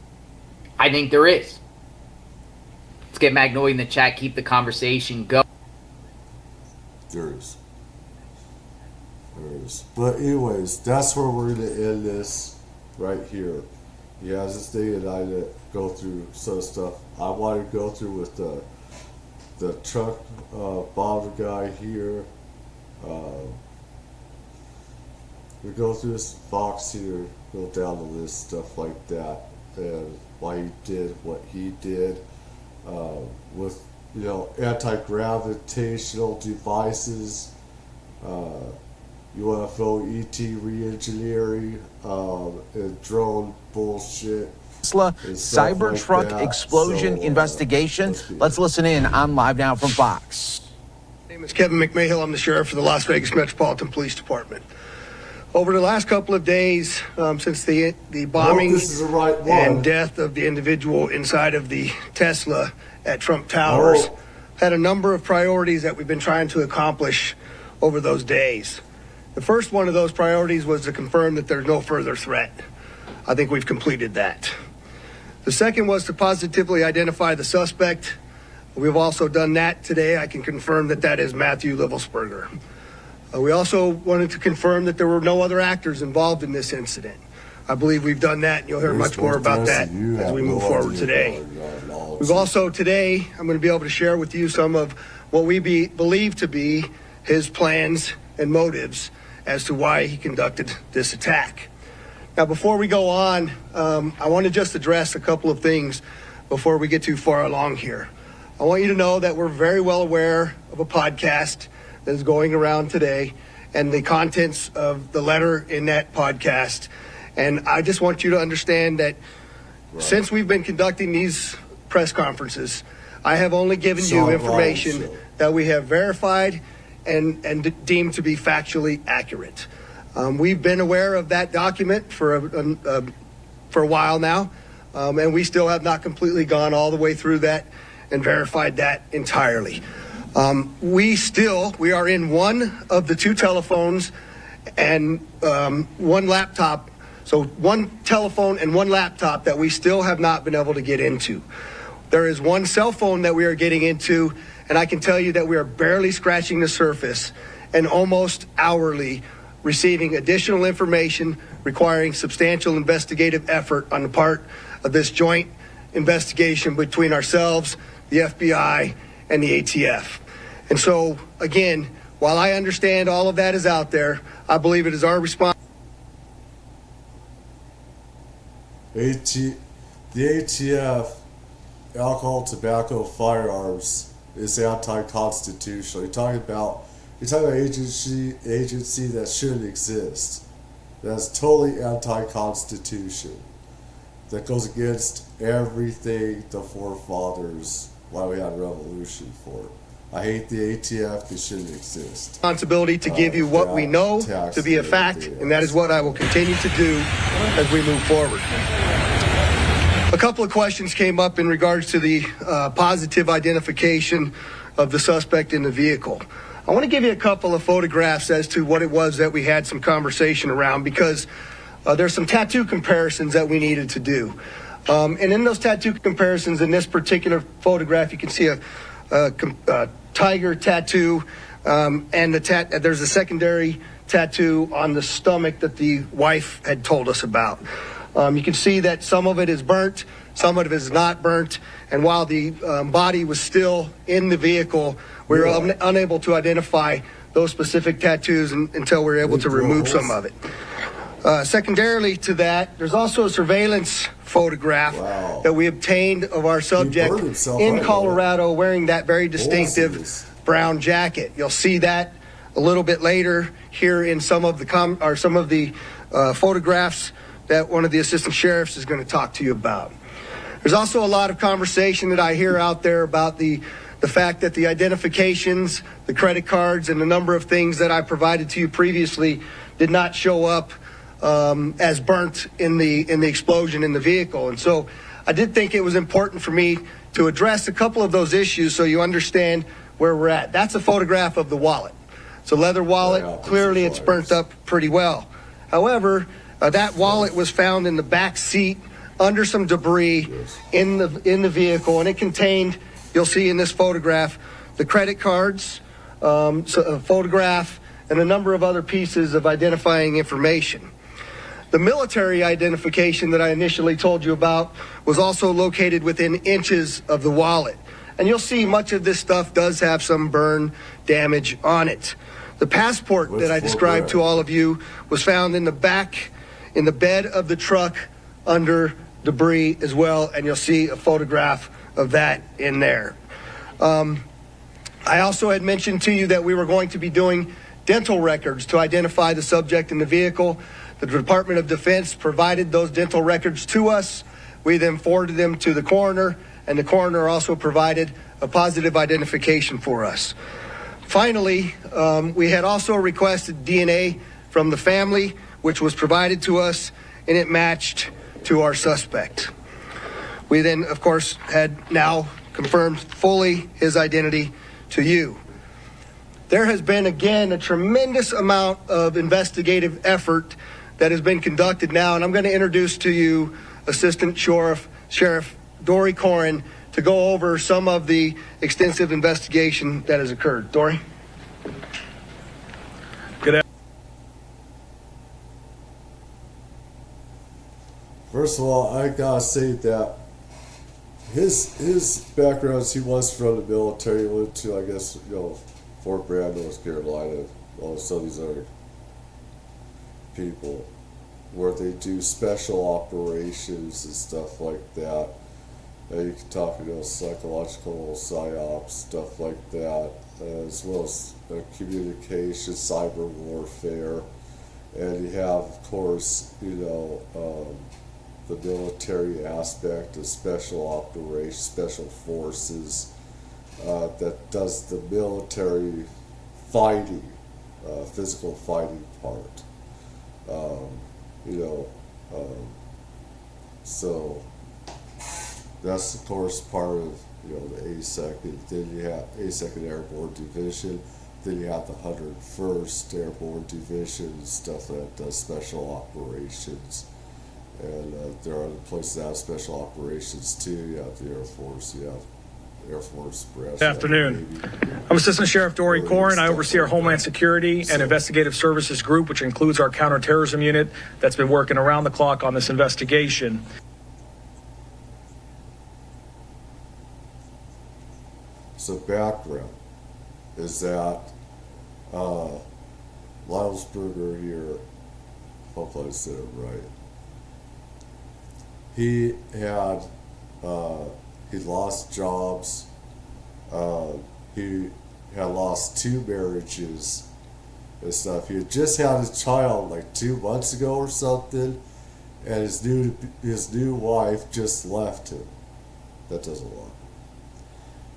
I think there is. Let's get Magnolia in the chat. Keep the conversation going.
There is. But anyways, that's where we're going to end this right here. He has this thing and I go through some stuff. I want to go through with the truck bomber guy here. we go through this box here, go down the list, stuff like that, and why he did what he did, with, you know, anti-gravitational devices, UFO, ET re-engineering, and drone bullshit.
Tesla Cybertruck explosion investigation. Let's listen in on Live Now from Fox.
My name is Kevin McMahill. I'm the sheriff for the Las Vegas Metropolitan Police Department. Over the last couple of days, since the bombing and death of the individual inside of the Tesla at Trump Towers, had a number of priorities that we've been trying to accomplish over those days. The first one of those priorities was to confirm that there's no further threat. I think we've completed that. The second was to positively identify the suspect. We've also done that today. I can confirm that that is Matthew Livelsberger. We also wanted to confirm that there were no other actors involved in this incident. I believe we've done that, and you'll hear much more about that as we move forward today. We've also today, I'm going to be able to share with you some of what we believe to be his plans and motives as to why he conducted this attack. Now, before we go on, I want to just address a couple of things before we get too far along here. I want you to know that we're very well aware of a podcast that is going around today and the contents of the letter in that podcast. And I just want you to understand that since we've been conducting these press conferences, I have only given you information that we have verified and deemed to be factually accurate. We've been aware of that document for a while now, and we still have not completely gone all the way through that and verified that entirely. We are in one of the two telephones and one laptop, so one telephone and one laptop that we still have not been able to get into. There is one cell phone that we are getting into, and I can tell you that we are barely scratching the surface and almost hourly receiving additional information requiring substantial investigative effort on the part of this joint investigation between ourselves, the FBI, and the ATF. And so, again, while I understand all of that is out there, I believe it is our responsibility.
The ATF, alcohol, tobacco, firearms, is anti-constitutional. You're talking about agency that shouldn't exist. That's totally anti-constitution. That goes against everything the forefathers, why we had a revolution for. I hate the ATF, they shouldn't exist.
Responsibility to give you what we know to be a fact, and that is what I will continue to do as we move forward. A couple of questions came up in regards to the positive identification of the suspect in the vehicle. I want to give you a couple of photographs as to what it was that we had some conversation around, because there's some tattoo comparisons that we needed to do. And in those tattoo comparisons, in this particular photograph, you can see a tiger tattoo, and there's a secondary tattoo on the stomach that the wife had told us about. You can see that some of it is burnt, some of it is not burnt, and while the body was still in the vehicle, we were unable to identify those specific tattoos until we were able to remove some of it. Secondarily to that, there's also a surveillance photograph that we obtained of our subject in Colorado wearing that very distinctive brown jacket. You'll see that a little bit later here in some of the photographs that one of the assistant sheriffs is going to talk to you about. There's also a lot of conversation that I hear out there about the fact that the identifications, the credit cards, and the number of things that I provided to you previously did not show up as burnt in the explosion in the vehicle. And so I did think it was important for me to address a couple of those issues so you understand where we're at. That's a photograph of the wallet. It's a leather wallet. Clearly it's burnt up pretty well. However, that wallet was found in the back seat under some debris in the vehicle, and it contained, you'll see in this photograph, the credit cards, a photograph, and a number of other pieces of identifying information. The military identification that I initially told you about was also located within inches of the wallet. And you'll see much of this stuff does have some burn damage on it. The passport that I described to all of you was found in the bed of the truck under debris as well, and you'll see a photograph of that in there. I also had mentioned to you that we were going to be doing dental records to identify the subject in the vehicle. The Department of Defense provided those dental records to us. We then forwarded them to the coroner, and the coroner also provided a positive identification for us. Finally, we had also requested DNA from the family, which was provided to us, and it matched to our suspect. We then, of course, had now confirmed fully his identity to you. There has been, again, a tremendous amount of investigative effort that has been conducted now, and I'm going to introduce to you Assistant Sheriff Dory Corrin to go over some of the extensive investigation that has occurred. Dory?
Good.
First of all, I gotta say that his background, he was from the military, went to, I guess, Fort Bragg, North Carolina, all some of these other people, where they do special operations and stuff like that. You can talk, psychological psyops, stuff like that, as well as communication, cyber warfare, and you have, of course, the military aspect of special operations, special forces, that does the military fighting, physical fighting part. So that's, of course, part of the 82nd. Then you have 82nd Airborne Division. Then you have the 101st Airborne Division, stuff that does special operations. And there are other places that have special operations too. You have the Air Force, you have Air Force Brass.
Good afternoon. I'm Assistant Sheriff Dory Corrin. I oversee our Homeland Security and Investigative Services Group, which includes our counterterrorism unit that's been working around the clock on this investigation.
So background is that Lylesberger here, hopefully I said it right, he had he lost jobs, he had lost 2 marriages and stuff. He had just had his child like 2 months ago or something, and his new wife just left him. That does a lot.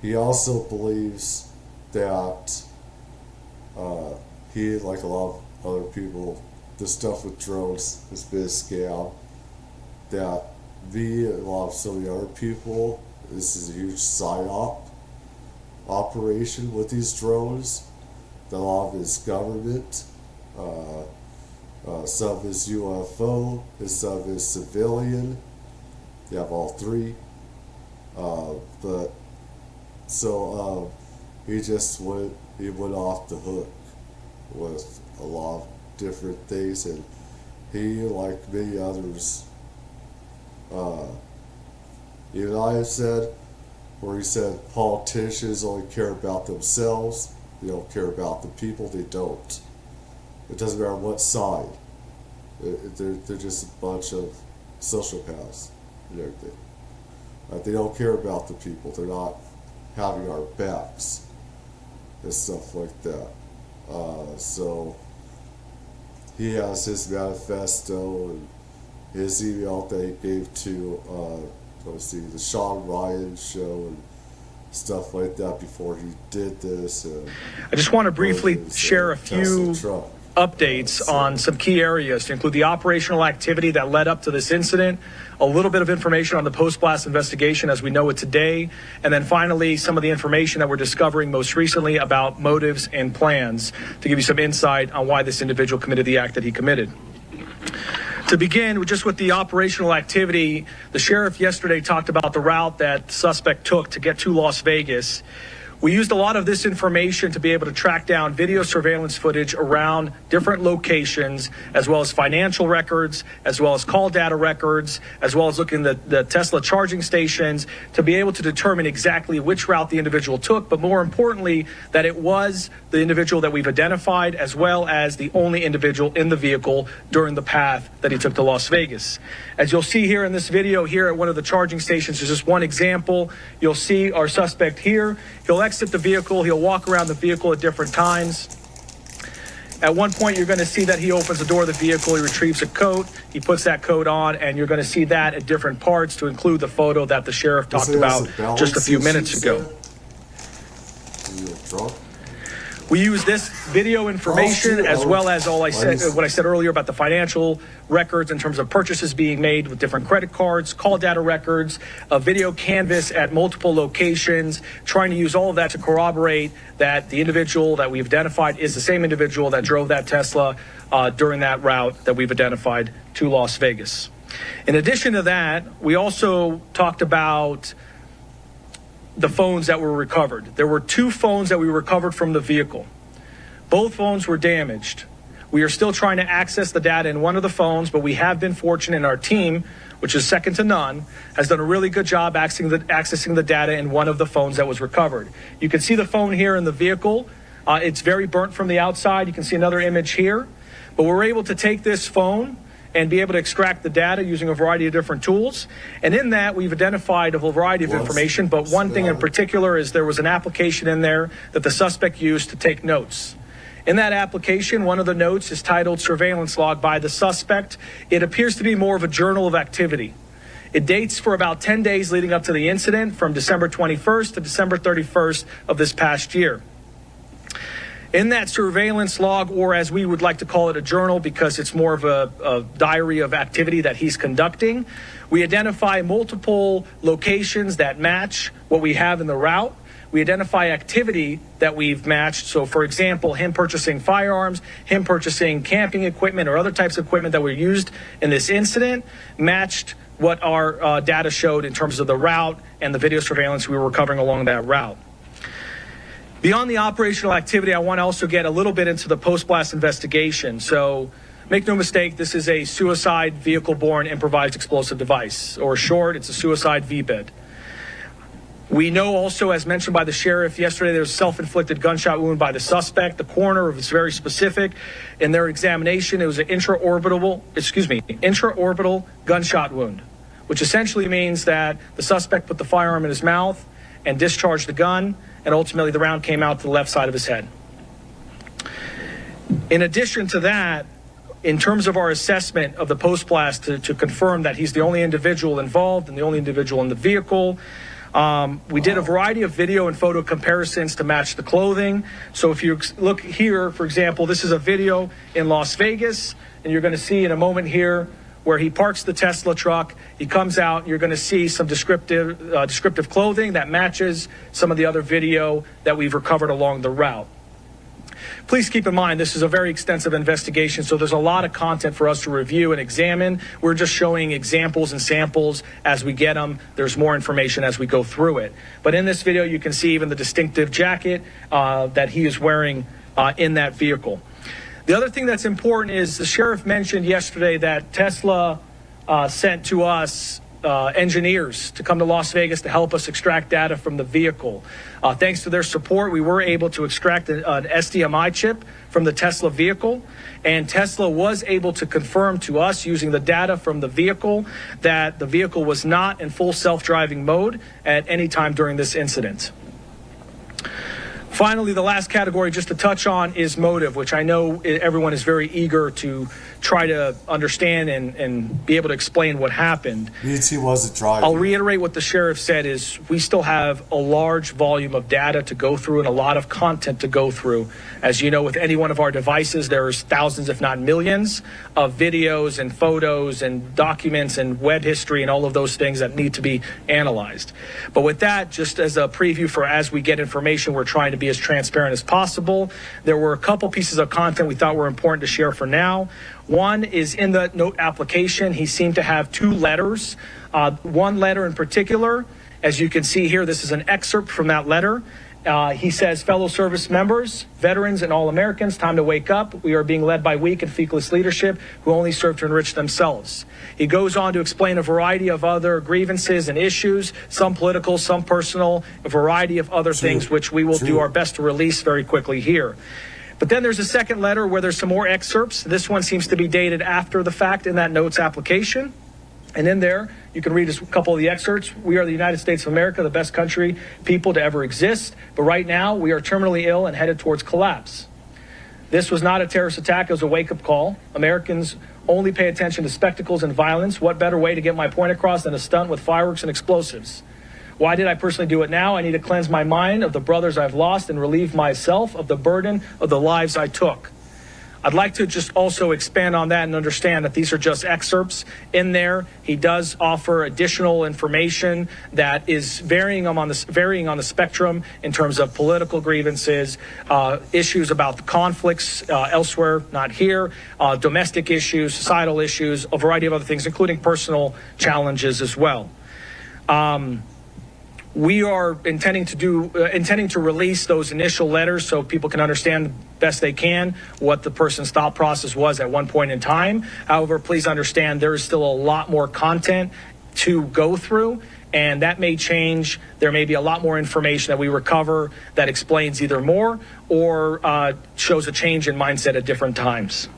He also believes that he, like a lot of other people, the stuff with drones has been a scam. That me and a lot of some of the other people, this is a huge psyop operation with these drones. A lot of it is government, some of it is UFO, and some of it is civilian. You have all three. He just went off the hook with a lot of different things, and he, like many others, even I have said, where he said politicians only care about themselves, they don't care about the people, they don't. It doesn't matter what side. They're just a bunch of sociopaths and everything. They don't care about the people, they're not having our backs and stuff like that. So he has his manifesto and his email that he gave to the Sean Ryan show and stuff like that before he did this.
I just want to briefly share a few updates on some key areas to include the operational activity that led up to this incident, a little bit of information on the post-blast investigation as we know it today, and then finally some of the information that we're discovering most recently about motives and plans to give you some insight on why this individual committed the act that he committed. To begin with the operational activity, the sheriff yesterday talked about the route that the suspect took to get to Las Vegas. We used a lot of this information to be able to track down video surveillance footage around different locations, as well as financial records, as well as call data records, as well as looking at the Tesla charging stations to be able to determine exactly which route the individual took, but more importantly, that it was the individual that we've identified, as well as the only individual in the vehicle during the path that he took to Las Vegas. As you'll see here in this video here at one of the charging stations, is just one example. You'll see our suspect here. He'll exit the vehicle. He'll walk around the vehicle at different times. At one point, you're going to see that he opens the door of the vehicle. He retrieves a coat. He puts that coat on, and you're going to see that at different parts to include the photo that the sheriff talked about just a few minutes ago. We use this video information as well as what I said earlier about the financial records in terms of purchases being made with different credit cards, call data records, a video canvas at multiple locations, trying to use all of that to corroborate that the individual that we've identified is the same individual that drove that Tesla during that route that we've identified to Las Vegas. In addition to that, we also talked about the phones that were recovered. There were 2 phones that we recovered from the vehicle. Both phones were damaged. We are still trying to access the data in one of the phones, but we have been fortunate, and our team, which is second to none, has done a really good job accessing the data in one of the phones that was recovered. You can see the phone here in the vehicle. It's very burnt from the outside. You can see another image here. But we're able to take this phone and be able to extract the data using a variety of different tools. And in that, we've identified a variety of information, but one thing in particular is there was an application in there that the suspect used to take notes. In that application, one of the notes is titled Surveillance Log by the Suspect. It appears to be more of a journal of activity. It dates for about 10 days leading up to the incident, from December 21st to December 31st of this past year. In that surveillance log, or as we would like to call it, a journal, because it's more of a diary of activity that he's conducting, we identify multiple locations that match what we have in the route. We identify activity that we've matched. So, for example, him purchasing firearms, him purchasing camping equipment or other types of equipment that were used in this incident matched what our data showed in terms of the route and the video surveillance we were recovering along that route. Beyond the operational activity, I want to also get a little bit into the post-blast investigation. So make no mistake, this is a suicide vehicle-borne improvised explosive device, or short, it's a suicide VBID. We know also, as mentioned by the sheriff yesterday, there was a self-inflicted gunshot wound by the suspect. The coroner was very specific in their examination. It was an intraorbital gunshot wound, which essentially means that the suspect put the firearm in his mouth and discharged the gun, and ultimately the round came out to the left side of his head. In addition to that, in terms of our assessment of the post-blast to confirm that he's the only individual involved and the only individual in the vehicle, we did a variety of video and photo comparisons to match the clothing. So if you look here, for example, this is a video in Las Vegas, and you're going to see in a moment here where he parks the Tesla truck, he comes out, you're going to see some descriptive clothing that matches some of the other video that we've recovered along the route. Please keep in mind, this is a very extensive investigation, so there's a lot of content for us to review and examine. We're just showing examples and samples as we get them. There's more information as we go through it. But in this video, you can see even the distinctive jacket that he is wearing in that vehicle. The other thing that's important is the sheriff mentioned yesterday that Tesla sent to us engineers to come to Las Vegas to help us extract data from the vehicle. Thanks to their support, we were able to extract an SDMI chip from the Tesla vehicle, and Tesla was able to confirm to us using the data from the vehicle that the vehicle was not in full self-driving mode at any time during this incident. Finally, the last category just to touch on is motive, which I know everyone is very eager to try to understand and be able to explain what happened.
Means he wasn't driving.
I'll reiterate what the sheriff said is we still have a large volume of data to go through and a lot of content to go through. As you know, with any one of our devices, there's thousands, if not millions, of videos and photos and documents and web history and all of those things that need to be analyzed. But with that, just as a preview for as we get information, we're trying to be as transparent as possible. There were a couple pieces of content we thought were important to share for now. One is in the note application, he seemed to have 2 letters. One letter in particular, as you can see here, this is an excerpt from that letter. He says, fellow service members, veterans, and all Americans, time to wake up. We are being led by weak and feckless leadership who only serve to enrich themselves. He goes on to explain a variety of other grievances and issues, some political, some personal, a variety of other things, which we will do our best to release very quickly here. But then there's a second letter where there's some more excerpts. This one seems to be dated after the fact in that notes application. And in there, you can read a couple of the excerpts. We are the United States of America, the best country, people to ever exist. But right now, we are terminally ill and headed towards collapse. This was not a terrorist attack. It was a wake-up call. Americans only pay attention to spectacles and violence. What better way to get my point across than a stunt with fireworks and explosives? Why did I personally do it now? I need to cleanse my mind of the brothers I've lost and relieve myself of the burden of the lives I took. I'd like to just also expand on that and understand that these are just excerpts in there. He does offer additional information that is varying on the spectrum in terms of political grievances, issues about the conflicts elsewhere, not here, domestic issues, societal issues, a variety of other things, including personal challenges as well. We are intending to release those initial letters so people can understand the best they can what the person's thought process was at one point in time. However, please understand there is still a lot more content to go through, and that may change. There may be a lot more information that we recover that explains either more or shows a change in mindset at different times.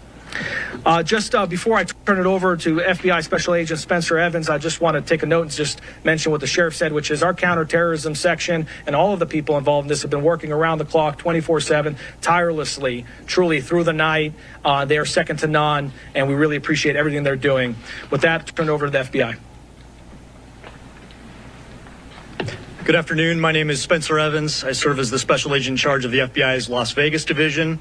Before I turn it over to FBI Special Agent Spencer Evans, I just want to take a note and just mention what the sheriff said, which is our counterterrorism section and all of the people involved in this have been working around the clock 24/7, tirelessly, truly through the night. They are second to none, and we really appreciate everything they're doing. With that, turn it over to the FBI.
Good afternoon. My name is Spencer Evans. I serve as the Special Agent in charge of the FBI's Las Vegas division.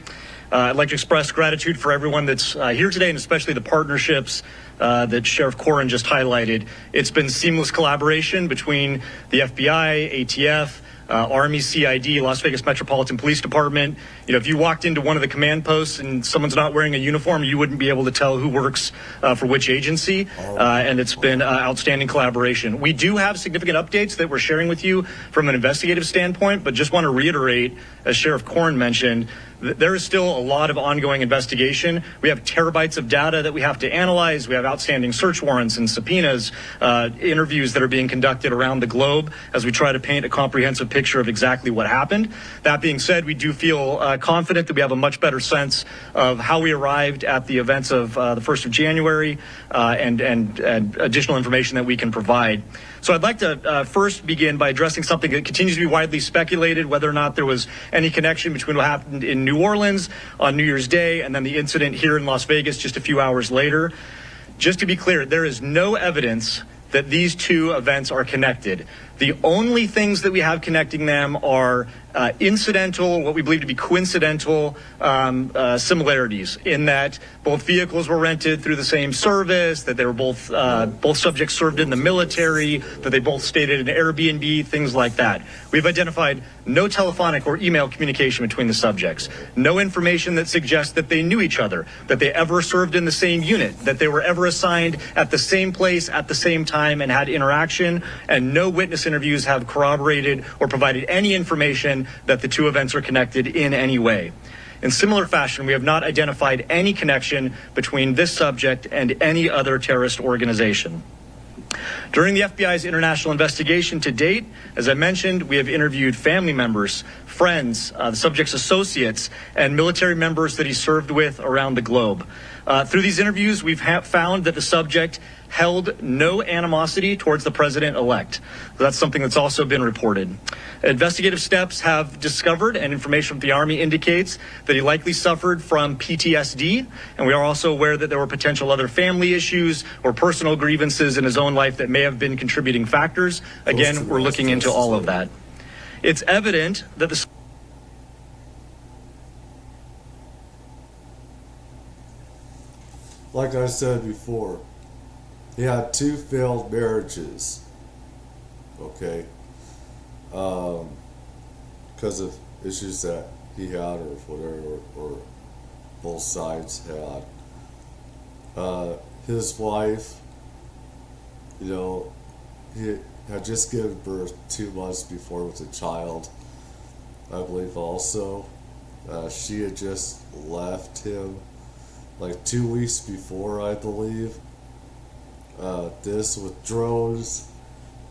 I'd like to express gratitude for everyone that's here today, and especially the partnerships that Sheriff Corrin just highlighted. It's been seamless collaboration between the FBI, ATF, Army, CID, Las Vegas Metropolitan Police Department. You know, if you walked into one of the command posts and someone's not wearing a uniform, you wouldn't be able to tell who works for which agency. And it's been outstanding collaboration. We do have significant updates that we're sharing with you from an investigative standpoint, but just want to reiterate, as Sheriff Corrin mentioned, there is still a lot of ongoing investigation. We have terabytes of data that we have to analyze. We have outstanding search warrants and subpoenas, interviews that are being conducted around the globe as we try to paint a comprehensive picture of exactly what happened. That being said, we do feel confident that we have a much better sense of how we arrived at the events of the 1st of January and additional information that we can provide. So I'd like to first begin by addressing something that continues to be widely speculated, whether or not there was any connection between what happened in New Orleans on New Year's Day and then the incident here in Las Vegas just a few hours later. Just to be clear, there is no evidence that these two events are connected. The only things that we have connecting them are incidental, what we believe to be coincidental similarities in that both vehicles were rented through the same service, that they were both subjects served in the military, that they both stayed at an Airbnb, things like that. We've identified no telephonic or email communication between the subjects, no information that suggests that they knew each other, that they ever served in the same unit, that they were ever assigned at the same place at the same time and had interaction, and no witness interviews have corroborated or provided any information that the two events are connected in any way. In similar fashion, we have not identified any connection between this subject and any other terrorist organization. During the FBI's international investigation to date, as I mentioned, we have interviewed family members, friends, the subject's associates, and military members that he served with around the globe. Through these interviews, we've found that the subject held no animosity towards the president-elect. That's something that's also been reported. Investigative steps have discovered, and information from the Army indicates, that he likely suffered from PTSD, and we are also aware that there were potential other family issues or personal grievances in his own life that may have been contributing factors. Again, we're looking into all of that. It's evident that the
like I said before, he had 2 failed marriages, okay, because of issues that he had or whatever, or both sides had. His wife, you know, he had just given birth 2 months before with a child, I believe also. She had just left him like 2 weeks before, I believe. This with drones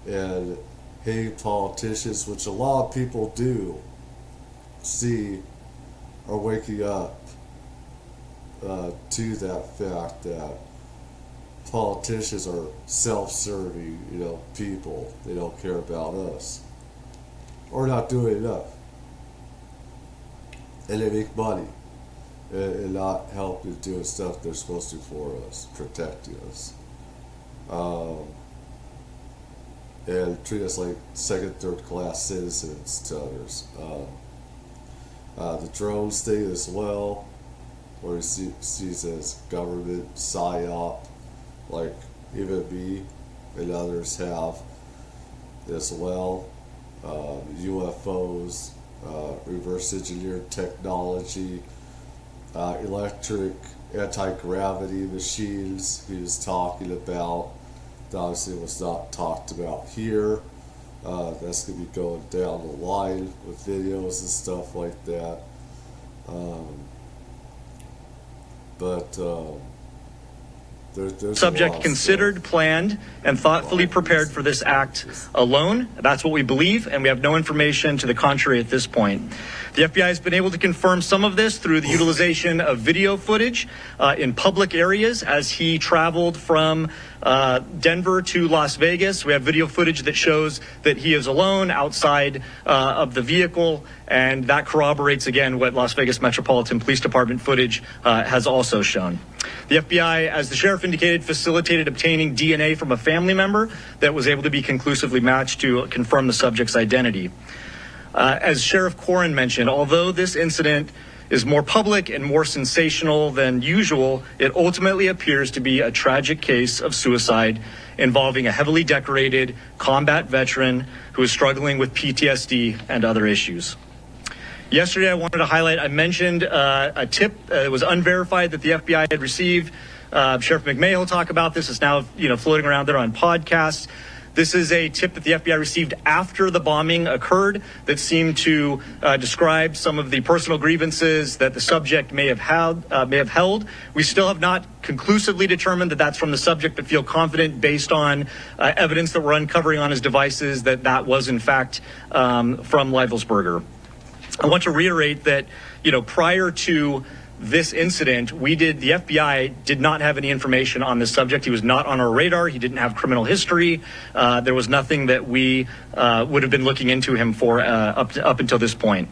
and hating politicians, which a lot of people do see, are waking up to that fact that politicians are self-serving, people. They don't care about us. Or not doing enough. And they make money and not helping doing stuff they're supposed to for us, protecting us. And treat us like second, third class citizens to others. The drones thing as well, where he sees as government psyop, like even me and others have as well. UFOs, reverse engineered technology, electric anti-gravity machines he was talking about. That obviously was not talked about here. That's going to be going down the line with videos and stuff like that. There's
subject considered, planned, and thoughtfully prepared for this act alone. That's what we believe, and we have no information to the contrary at this point. The FBI has been able to confirm some of this through the utilization of video footage in public areas as he traveled from Denver to Las Vegas. We have video footage that shows that he is alone outside of the vehicle, and that corroborates again what Las Vegas Metropolitan Police Department footage has also shown. The FBI, as the sheriff indicated, facilitated obtaining DNA from a family member that was able to be conclusively matched to confirm the subject's identity. As Sheriff Corrin mentioned, although this incident is more public and more sensational than usual, it ultimately appears to be a tragic case of suicide involving a heavily decorated combat veteran who is struggling with PTSD and other issues. Yesterday, I wanted to highlight, I mentioned a tip that was unverified that the FBI had received. Sheriff McMahon will talk about this. It's now, floating around there on podcasts. This is a tip that the FBI received after the bombing occurred that seemed to describe some of the personal grievances that the subject may have held. We still have not conclusively determined that that's from the subject, but feel confident based on evidence that we're uncovering on his devices that was in fact from Leibelsberger. I want to reiterate that, prior to this incident, the FBI did not have any information on this subject. He was not on our radar. He didn't have criminal history. There was nothing that we would have been looking into him for up until this point.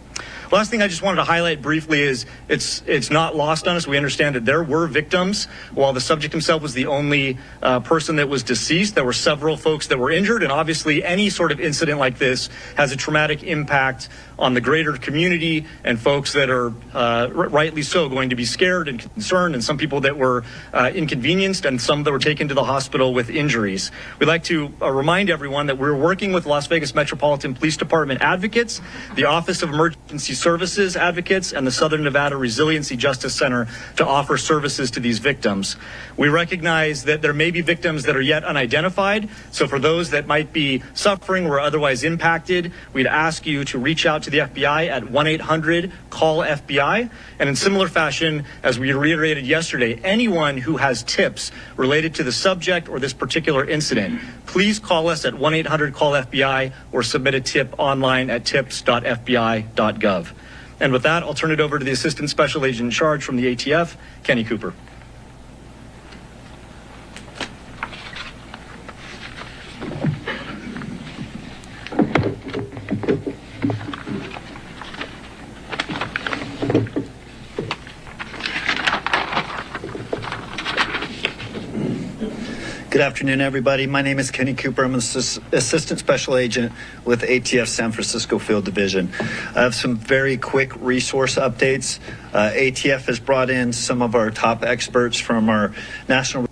Last thing I just wanted to highlight briefly is it's not lost on us. We understand that there were victims. While the subject himself was the only person that was deceased, there were several folks that were injured. And obviously, any sort of incident like this has a traumatic impact on the greater community and folks that are rightly so going to be scared and concerned, and some people that were inconvenienced and some that were taken to the hospital with injuries. We'd like to remind everyone that we're working with Las Vegas Metropolitan Police Department advocates, the Office of Emergency Services advocates, and the Southern Nevada Resiliency Justice Center to offer services to these victims. We recognize that there may be victims that are yet unidentified. So for those that might be suffering or otherwise impacted, we'd ask you to reach out to the FBI at 1-800-CALL-FBI. And in similar fashion, as we reiterated yesterday, anyone who has tips related to the subject or this particular incident, please call us at 1-800-CALL-FBI or submit a tip online at tips.fbi.gov. And with that, I'll turn it over to the Assistant Special Agent in Charge from the ATF, Kenny Cooper.
Good afternoon, everybody. My name is Kenny Cooper. I'm an Assistant Special Agent with ATF San Francisco Field Division. I have some very quick resource updates. ATF has brought in some of our top experts from our national.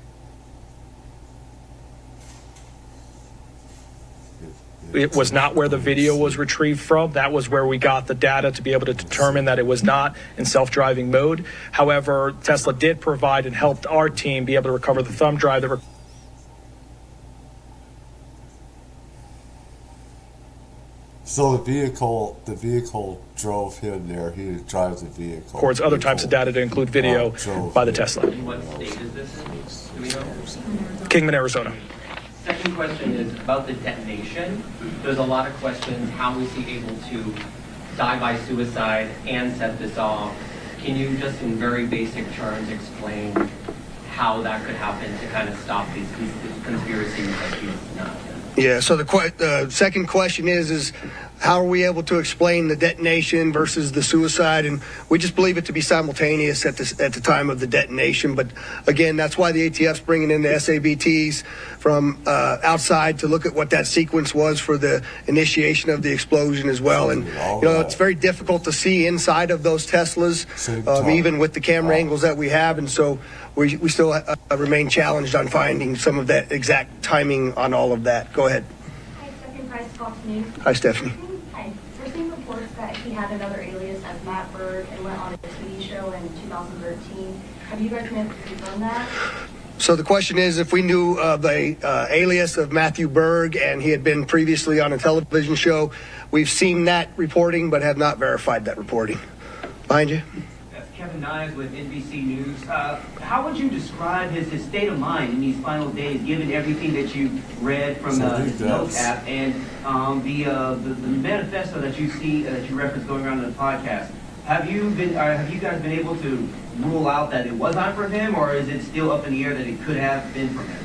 It was not where the video was retrieved from. That was where we got the data to be able to determine that it was not in self-driving mode. However, Tesla did provide and helped our team be able to recover the thumb drive that
So the vehicle drove him there. He didn't drive the vehicle.
Records other types of data to include video by the Tesla.
What state is this in? Do we know?
Kingman, Arizona.
Second question is about the detonation. There's a lot of questions. How was he able to die by suicide and set this off? Can you just in very basic terms explain how that could happen to kind of stop these conspiracies that he's not?
Yeah, so the second question is how are we able to explain the detonation versus the suicide? And we just believe it to be simultaneous at the time of the detonation. But again, that's why the ATF's bringing in the SABTs from outside to look at what that sequence was for the initiation of the explosion as well. And it's very difficult to see inside of those Teslas, even with the camera angles that we have. And so we still remain challenged on finding some of that exact timing on all of that. Go ahead.
Hi, Stephanie Price, Fox News.
Hi, Stephanie.
Hi. We're seeing reports that he had another alias as Matt Berg and went on a TV show in 2013. Have you guys been able to confirm that?
So the question is if we knew of the alias of Matthew Berg and he had been previously on a television show. We've seen that reporting but have not verified that reporting. Behind you.
Kevin Nyes with NBC News. How would you describe his state of mind in these final days, given everything that you read from his notes app and the manifesto that you see that you referenced going around in the podcast? Have you guys been able to rule out that it was not from him, or is it still up in the air that it could have been from him?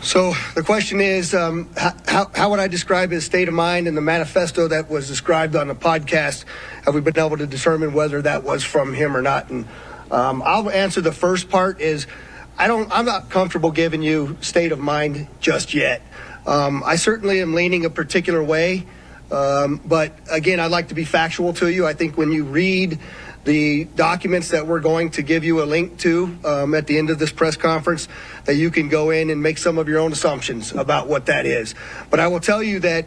So the question is, how would I describe his state of mind in the manifesto that was described on the podcast? Have we been able to determine whether that was from him or not? And I'll answer the first part is, I'm not comfortable giving you state of mind just yet. I certainly am leaning a particular way, but again, I'd like to be factual to you. I think when you read the documents that we're going to give you a link to at the end of this press conference, that you can go in and make some of your own assumptions about what that is. But I will tell you that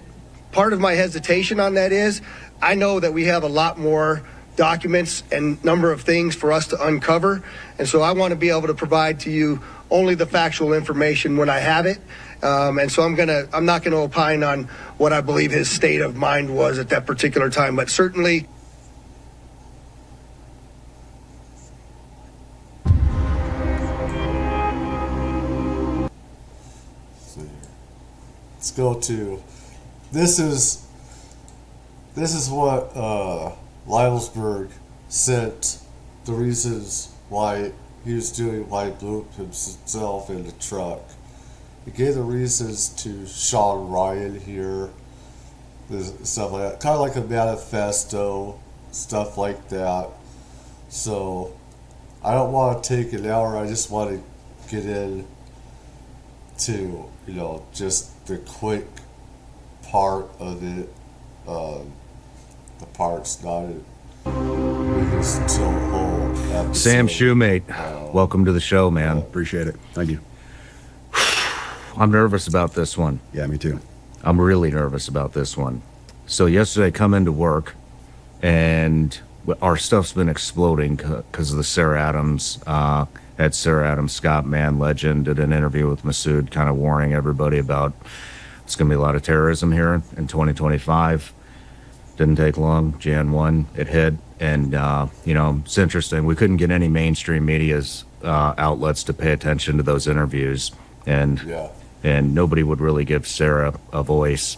part of my hesitation on that is I know that we have a lot more documents and number of things for us to uncover. And so I want to be able to provide to you only the factual information when I have it. And so I'm not gonna opine on what I believe his state of mind was at that particular time, but certainly.
Let's go to this is what Livelsberg sent the reasons why he was doing why he blew himself in the truck. He gave the reasons to Sean Ryan here, stuff like that, kind of like a manifesto, stuff like that. So I don't want to take an hour. I just want to get in to just the quick part of it. The part's not it.
Sam Shoemate, welcome to the show, man.
Appreciate it. Thank you.
I'm nervous about this one.
Yeah, me too.
I'm really nervous about this one. So yesterday I come into work and our stuff's been exploding because of the Sarah Adams, Scott Mann legend, did an interview with Masood kind of warning everybody about it's going to be a lot of terrorism here in 2025. Didn't take long. Jan 1, it hit. And, it's interesting. We couldn't get any mainstream media's outlets to pay attention to those interviews. And nobody would really give Sarah a voice.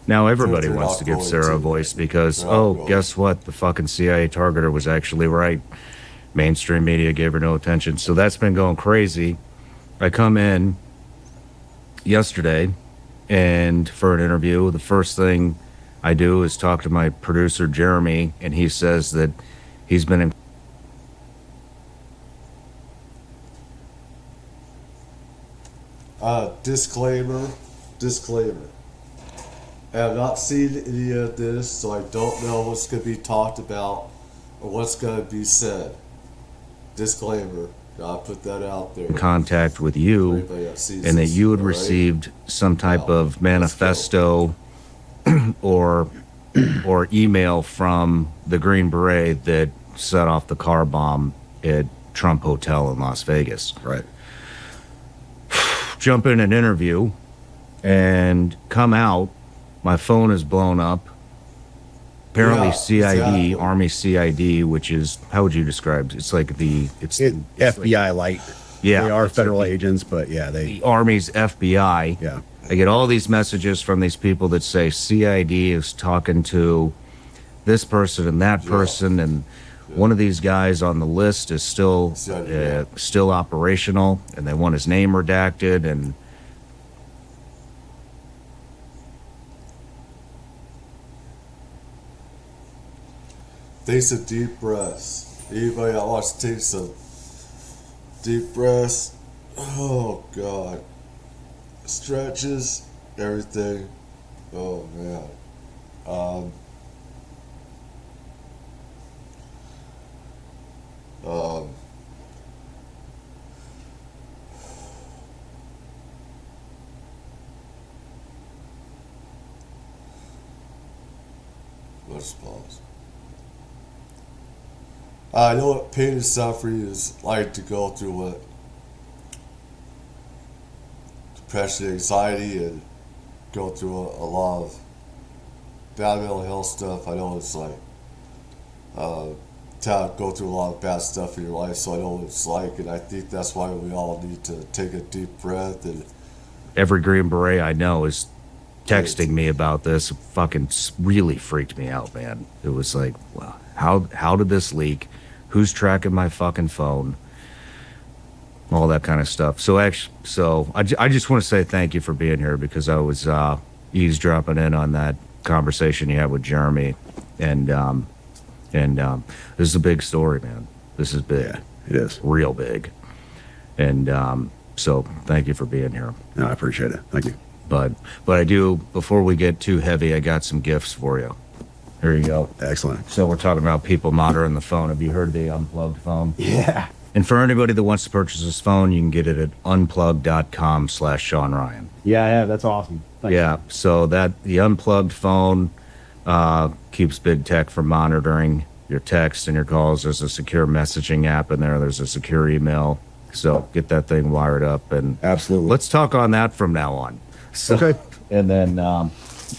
Now everybody wants to give Sarah a voice because, guess what? The fucking CIA targeter was actually right. Mainstream media gave her no attention. So that's been going crazy. I come in yesterday and for an interview, the first thing I do is talk to my producer, Jeremy, and he says that he's been in
disclaimer. I have not seen any of this, so I don't know what's going to be talked about or what's going to be said. Disclaimer. I'll put that out there.
Contact with you, and that you had received some type of manifesto or email from the Green Beret that set off the car bomb at Trump Hotel in Las Vegas.
Right.
Jump in an interview and come out my phone is blown up. Apparently,
Yeah,
CID,
exactly.
Army CID, which is, how would you describe it? It's like it's
FBI light.
Yeah,
they are
it's like
federal agents, but yeah,
the Army's FBI.
Yeah.
I get all these messages from these people that say CID is talking to this person and that person, and one of these guys on the list is still operational, and they want his name redacted. And
take some deep breaths. Anybody that wants to take some deep breaths? Oh God. Stretches, everything. Oh man. Let's pause. I know what pain and suffering is like to go through what depression, anxiety, and go through a lot of bad mental health stuff. I know it's like to go through a lot of bad stuff in your life, so I know what it's like, and I think that's why we all need to take a deep breath. And
every Green Beret I know is texting me about this. It fucking really freaked me out, man. It was like, wow, how did this leak? Who's tracking my fucking phone? All that kind of stuff. So I just want to say thank you for being here, because I was eavesdropping in on that conversation you had with Jeremy, and this is a big story, man. This is big.
Yeah, it is
real big, and so thank you for being here.
No, I appreciate it. Thank you.
But I do, before we get too heavy, I got some gifts for you. Here you go.
Excellent.
So we're talking about people monitoring the phone. Have you heard of the unplugged phone?
Yeah.
And for anybody that wants to purchase this phone, you can get it at unplugged.com/Sean Ryan.
Yeah, I have. That's awesome. Thanks.
Yeah. So the unplugged phone keeps big tech from monitoring your texts and your calls. There's a secure messaging app in there. There's a secure email. So get that thing wired up, and
absolutely.
Let's talk on that from now on. So,
okay.
And then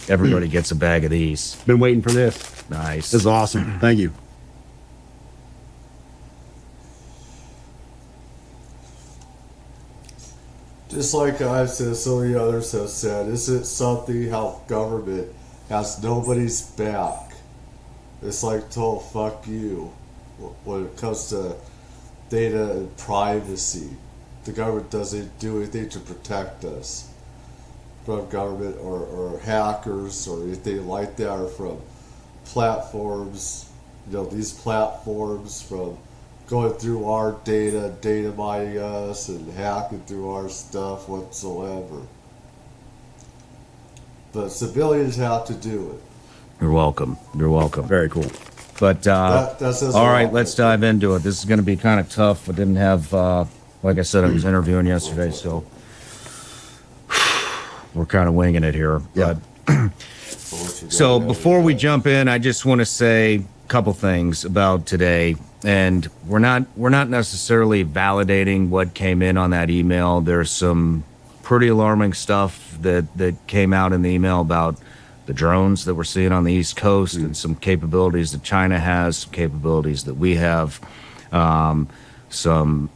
everybody gets a bag of these.
Been waiting for this.
Nice.
This is awesome. Thank you.
just like I've said, so many others have said, isn't something how government has nobody's back? It's like told fuck you when it comes to data and privacy. The government doesn't do anything to protect us from government or hackers or anything like that, or from platforms, these platforms from going through our data mining us and hacking through our stuff whatsoever. But civilians have to do it.
You're welcome. You're welcome.
Very cool.
But
that says
all
a
right,
lot.
let's dive into it. This is going to be kind of tough. I didn't have, like I said, I was interviewing yesterday, so we're kind of winging it here.
Yeah.
So before we jump in, I just want to say a couple things about today. And we're not necessarily validating what came in on that email. There's some pretty alarming stuff that came out in the email about the drones that we're seeing on the East Coast, and some capabilities that China has, some capabilities that we have, some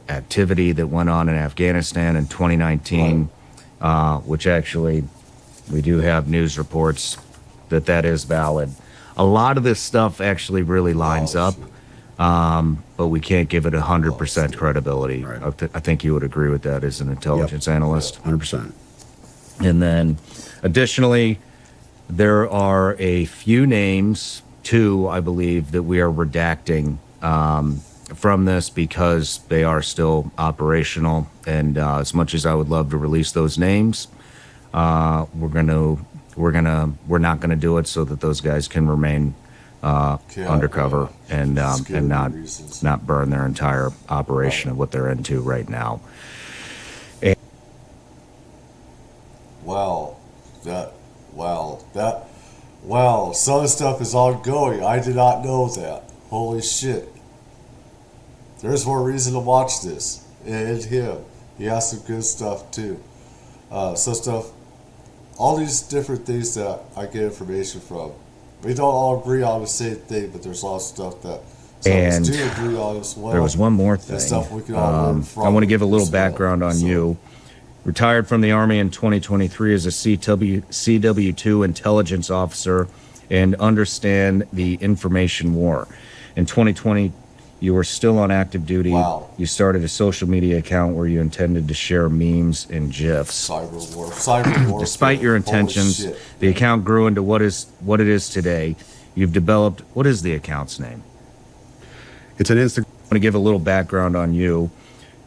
activity that went on in Afghanistan in 2019, which actually we do have news reports that is valid. A lot of this stuff actually really lines up, but we can't give it 100% credibility.
Right.
I think you would agree with that as an intelligence analyst.
100%.
And then additionally, there are a few names, two, I believe, that we are redacting from this because they are still operational. And as much as I would love to release those names, we're not gonna do it so that those guys can remain undercover and not burn their entire operation of what they're into right now.
Wow, some of the stuff is ongoing. I did not know that. Holy shit. There's more reason to watch this. And him. He has some good stuff too. Some stuff all these different things that I get information from. We don't all agree on the same thing, but there's a lot of stuff that some of us do agree on as well.
There was one more thing.
Stuff we can all learn from
I want to give a little
as well.
background on you. Retired from the Army in 2023 as a CW2 intelligence officer and understand the information war. In 2020, you were still on active duty.
Wow.
You started a social media account where you intended to share memes and GIFs.
Cyber war.
Despite your intentions, the account grew into what it is today. You've developed, what is the account's name?
It's an Instagram.
I want to give a little background on you.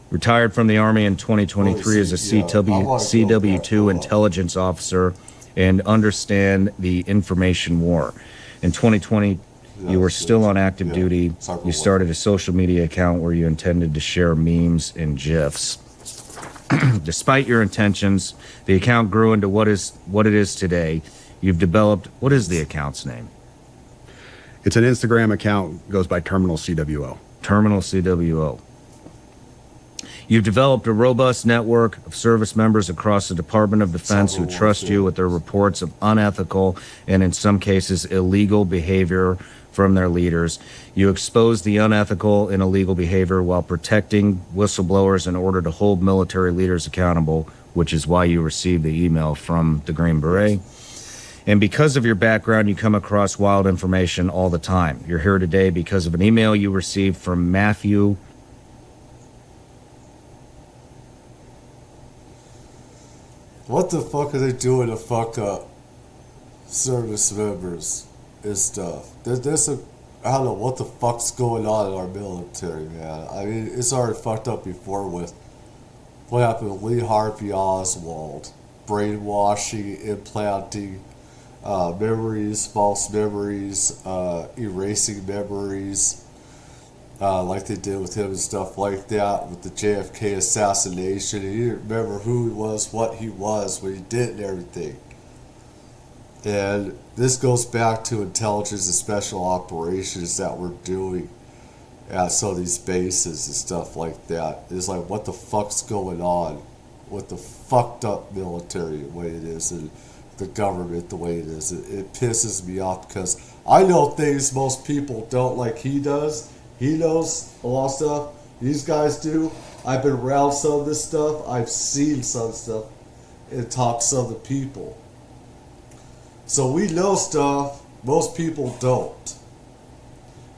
Retired from the Army in 2023 as a CW2 intelligence officer and understand the information war. In 2020, you were still on active duty. You started a social media account where you intended to share memes and GIFs. Despite your intentions, the account grew into what it is today. You've developed, what is the account's name?
It's an Instagram account, goes by Terminal CWO.
Terminal CWO. You've developed a robust network of service members across the Department of Defense who trust you with their reports of unethical and, in some cases, illegal behavior from their leaders. You expose the unethical and illegal behavior while protecting whistleblowers in order to hold military leaders accountable, which is why you received the email from the Green Beret. And because of your background, you come across wild information all the time. You're here today because of an email you received from Matthew.
What the fuck are they doing to fuck up service members and stuff? There's a, I don't know what the fuck's going on in our military, man. I mean, it's already fucked up before with what happened with Lee Harvey Oswald, brainwashing, implanting memories, false memories, erasing memories, like they did with him and stuff like that, with the JFK assassination. He didn't remember who he was, what he was, what he did and everything. And this goes back to intelligence and special operations that we're doing at some of these bases and stuff like that. It's like, what the fuck's going on with the fucked up military the way it is and the government the way it is. It pisses me off because I know things most people don't, like he does. He knows a lot of stuff. These guys do. I've been around some of this stuff. I've seen some stuff and talked to some of the people. So we know stuff most people don't.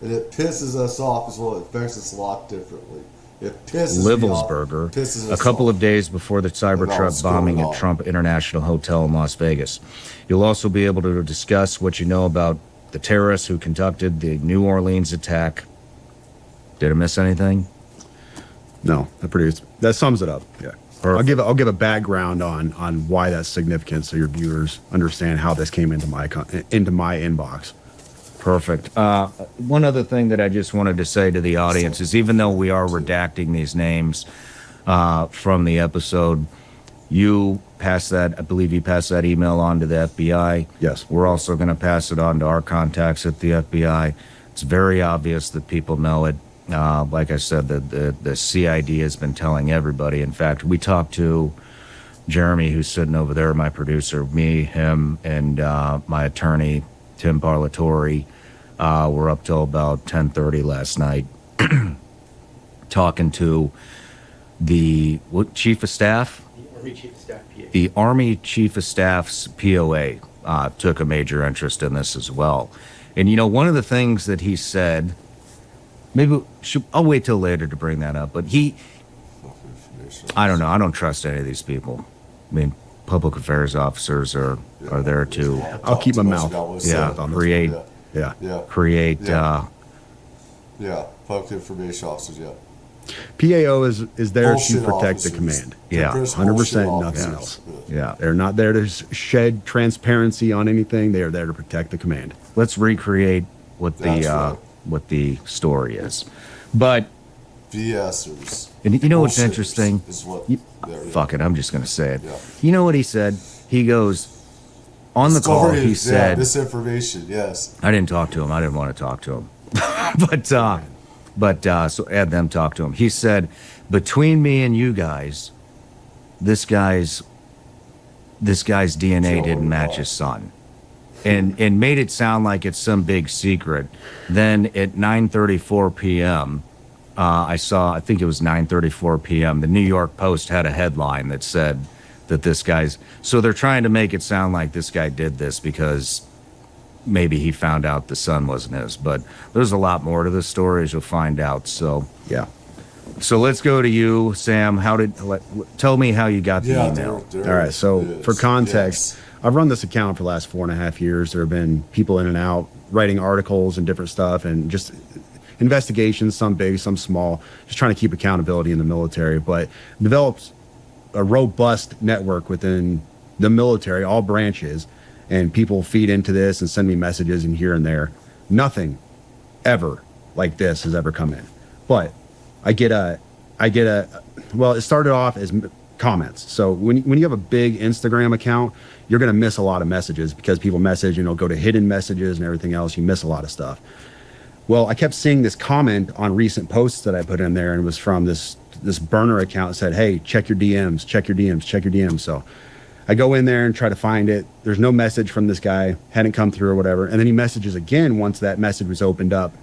And it pisses us off as well. It affects us a lot differently. It pisses me off.
Livelsberger, a couple of days before the Cybertruck bombing at Trump International Hotel in Las Vegas. You'll also be able to discuss what you know about the terrorists who conducted the New Orleans attack. Did I miss anything?
No, that sums it up. Yeah. I'll give a background on why that's significant so your viewers understand how this came into my inbox.
Perfect. One other thing that I just wanted to say to the audience is, even though we are redacting these names from the episode, you passed that, I believe you passed that email on to the FBI.
Yes.
We're also going to pass it on to our contacts at the FBI. It's very obvious that people know it. Like I said, the CID has been telling everybody. In fact, we talked to Jeremy, who's sitting over there, my producer, me, him, and my attorney, Tim Parlatore. We're up till about 10:30 last night talking to the Chief of Staff?
Army Chief of Staff, PA.
The Army Chief of Staff's POA took a major interest in this as well. And, you know, one of the things that he said, I'll wait till later to bring that up, but I don't know, I don't trust any of these people. I mean, public affairs officers are there to...
I'll keep my mouth.
Create...
Public information officers, yeah.
PAO is there
Bullshit
to protect
officers.
the command.
Yeah.
100%, nothing else.
Yeah.
They're not there to shed transparency on anything. They are there to protect the command.
Let's recreate what the story is. But
BSers.
And you know what's interesting?
Fuck
it, I'm just going to say it.
Yeah.
You know what he said? He goes, on the call, he said...
misinformation, yes.
I didn't talk to him. I didn't want to talk to him. But so add them talk to him. He said, between me and you guys, this guy's this guy's DNA didn't match his son. And made it sound like it's some big secret. Then at 9:34 p.m., I think it was 9:34 p.m., the New York Post had a headline that said that this guy's... So they're trying to make it sound like this guy did this because maybe he found out the son wasn't his. But there's a lot more to this story, as you'll find out. So, yeah. So let's go to you, Sam. Tell me how you got the email.
All right, so for context... I've run this account for the last 4.5 years. There have been people in and out writing articles and different stuff and just investigations, some big, some small, just trying to keep accountability in the military, but developed a robust network within the military, all branches, and people feed into this and send me messages and here and there. Nothing ever like this has ever come in. But well, it started off as comments. So when you have a big Instagram account, you're going to miss a lot of messages because people message, go to hidden messages and everything else. You miss a lot of stuff. Well, I kept seeing this comment on recent posts that I put in there, and it was from this burner account that said, hey, check your DMs, check your DMs, check your DMs. So I go in there and try to find it. There's no message from this guy, hadn't come through or whatever. And then he messages again once that message was opened up.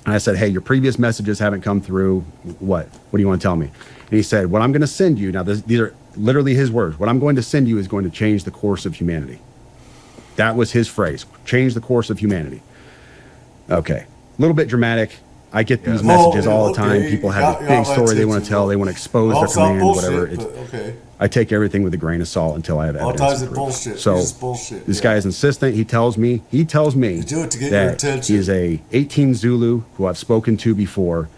And I said, hey, your previous messages haven't come through. What do you want to tell me? And he said, what I'm going to send you, now these are literally his words, what I'm going to send you is going to change the course of humanity. That was his phrase, change the course of humanity. Okay, a little bit dramatic. I get these messages all the time. People have a big story they want to tell, they want to expose their command, whatever. I take everything with a grain of salt until I have evidence. So this guy is insistent. He tells me that he is a 18 Zulu who I've spoken to before,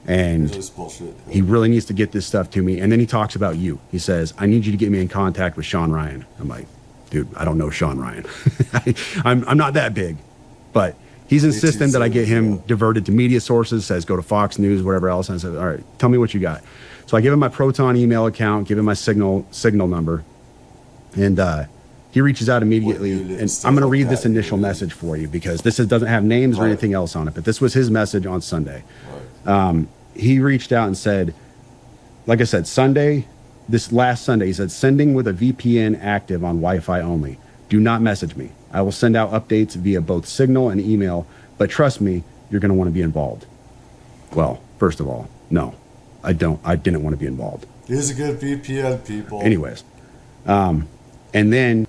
and he really needs to get this stuff to me. And then he talks about you. He says, I need you to get me in contact with Sean Ryan. I'm like, dude, I don't know Sean Ryan. I'm not that big. But he's insistent that I get him diverted to media sources, says go to Fox News, whatever else. And I said, all right, tell me what you got. So I give him my Proton email account, give him my signal number. And he reaches out immediately. And I'm going to read this initial message for you because this doesn't have names or anything else on it. But this was his message on Sunday. He reached out and said, like I said, this last Sunday, he said, sending with a VPN active on Wi-Fi only. Do not message me. I will send out updates via both signal and email, but trust me, you're going to want to be involved. Well, first of all, no, I didn't want to be involved.
He's a good VPN, people.
Anyways, and then,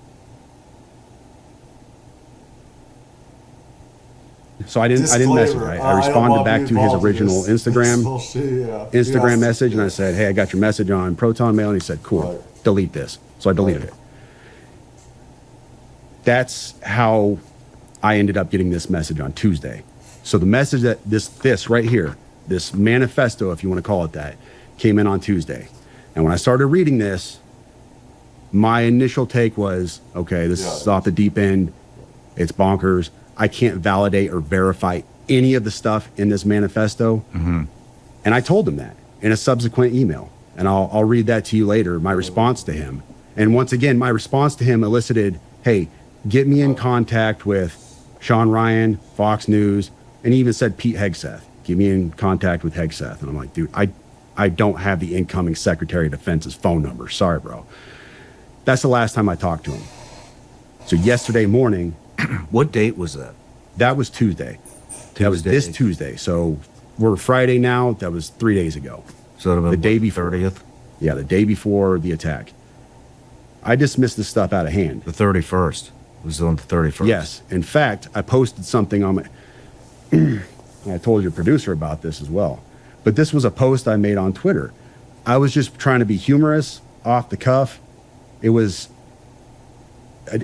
so I didn't message. I responded back to his original Instagram message, and I said, hey, I got your message on Proton Mail, and he said, cool, delete this. So I deleted it. That's how I ended up getting this message on Tuesday. So the message that this right here, this manifesto, if you want to call it that, came in on Tuesday. And when I started reading this, my initial take was, okay, this is off the deep end. It's bonkers. I can't validate or verify any of the stuff in this manifesto. Mm-hmm. And I told him that in a subsequent email. And I'll read that to you later, my response to him. And once again, my response to him elicited, hey, get me in contact with Sean Ryan, Fox News, and he even said Pete Hegseth. Get me in contact with Hegseth. And I'm like, dude, I don't have the incoming Secretary of Defense's phone number. Sorry, bro. That's the last time I talked to him. So yesterday morning.
What date was that?
That was Tuesday. That was this Tuesday. So we're Friday now. That was 3 days ago.
So
the day before.
30th?
Yeah, the day before the attack. I dismissed this stuff out of hand.
The 31st. It was on the 31st.
Yes. In fact, I posted something on my... I told your producer about this as well. But this was a post I made on Twitter. I was just trying to be humorous, off the cuff. It was... I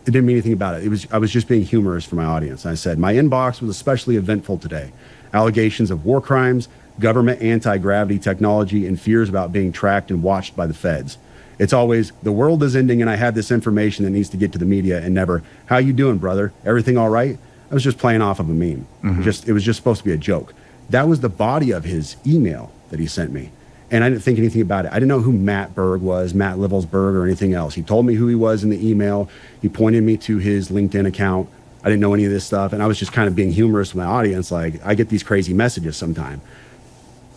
didn't mean anything about it. I was just being humorous for my audience. I said, my inbox was especially eventful today. Allegations of war crimes, government anti-gravity technology, and fears about being tracked and watched by the feds. It's always, the world is ending and I have this information that needs to get to the media, and never, how you doing, brother? Everything all right? I was just playing off of a meme. Mm-hmm. It was just supposed to be a joke. That was the body of his email that he sent me. And I didn't think anything about it. I didn't know who Matt Berg was, Matt Livelsberg, or anything else. He told me who he was in the email. He pointed me to his LinkedIn account. I didn't know any of this stuff. And I was just kind of being humorous with my audience. Like, I get these crazy messages sometime.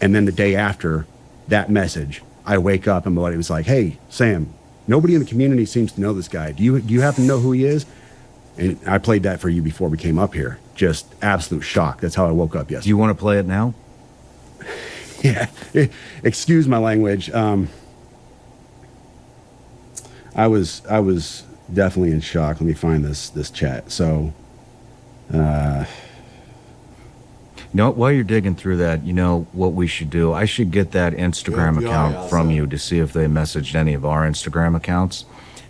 And then the day after that message, I wake up and my buddy was like, hey, Sam, Nobody in the community seems to know this guy. Do you happen to know who he is? And I played that for you before we came up here. Just absolute shock. That's how I woke up yesterday.
Do you want to play it now?
Yeah. Excuse my language. I was definitely in shock. Let me find this chat. So,
You know, while you're digging through that, you know what we should do? I should get that Instagram account from you to see if they messaged any of our Instagram accounts.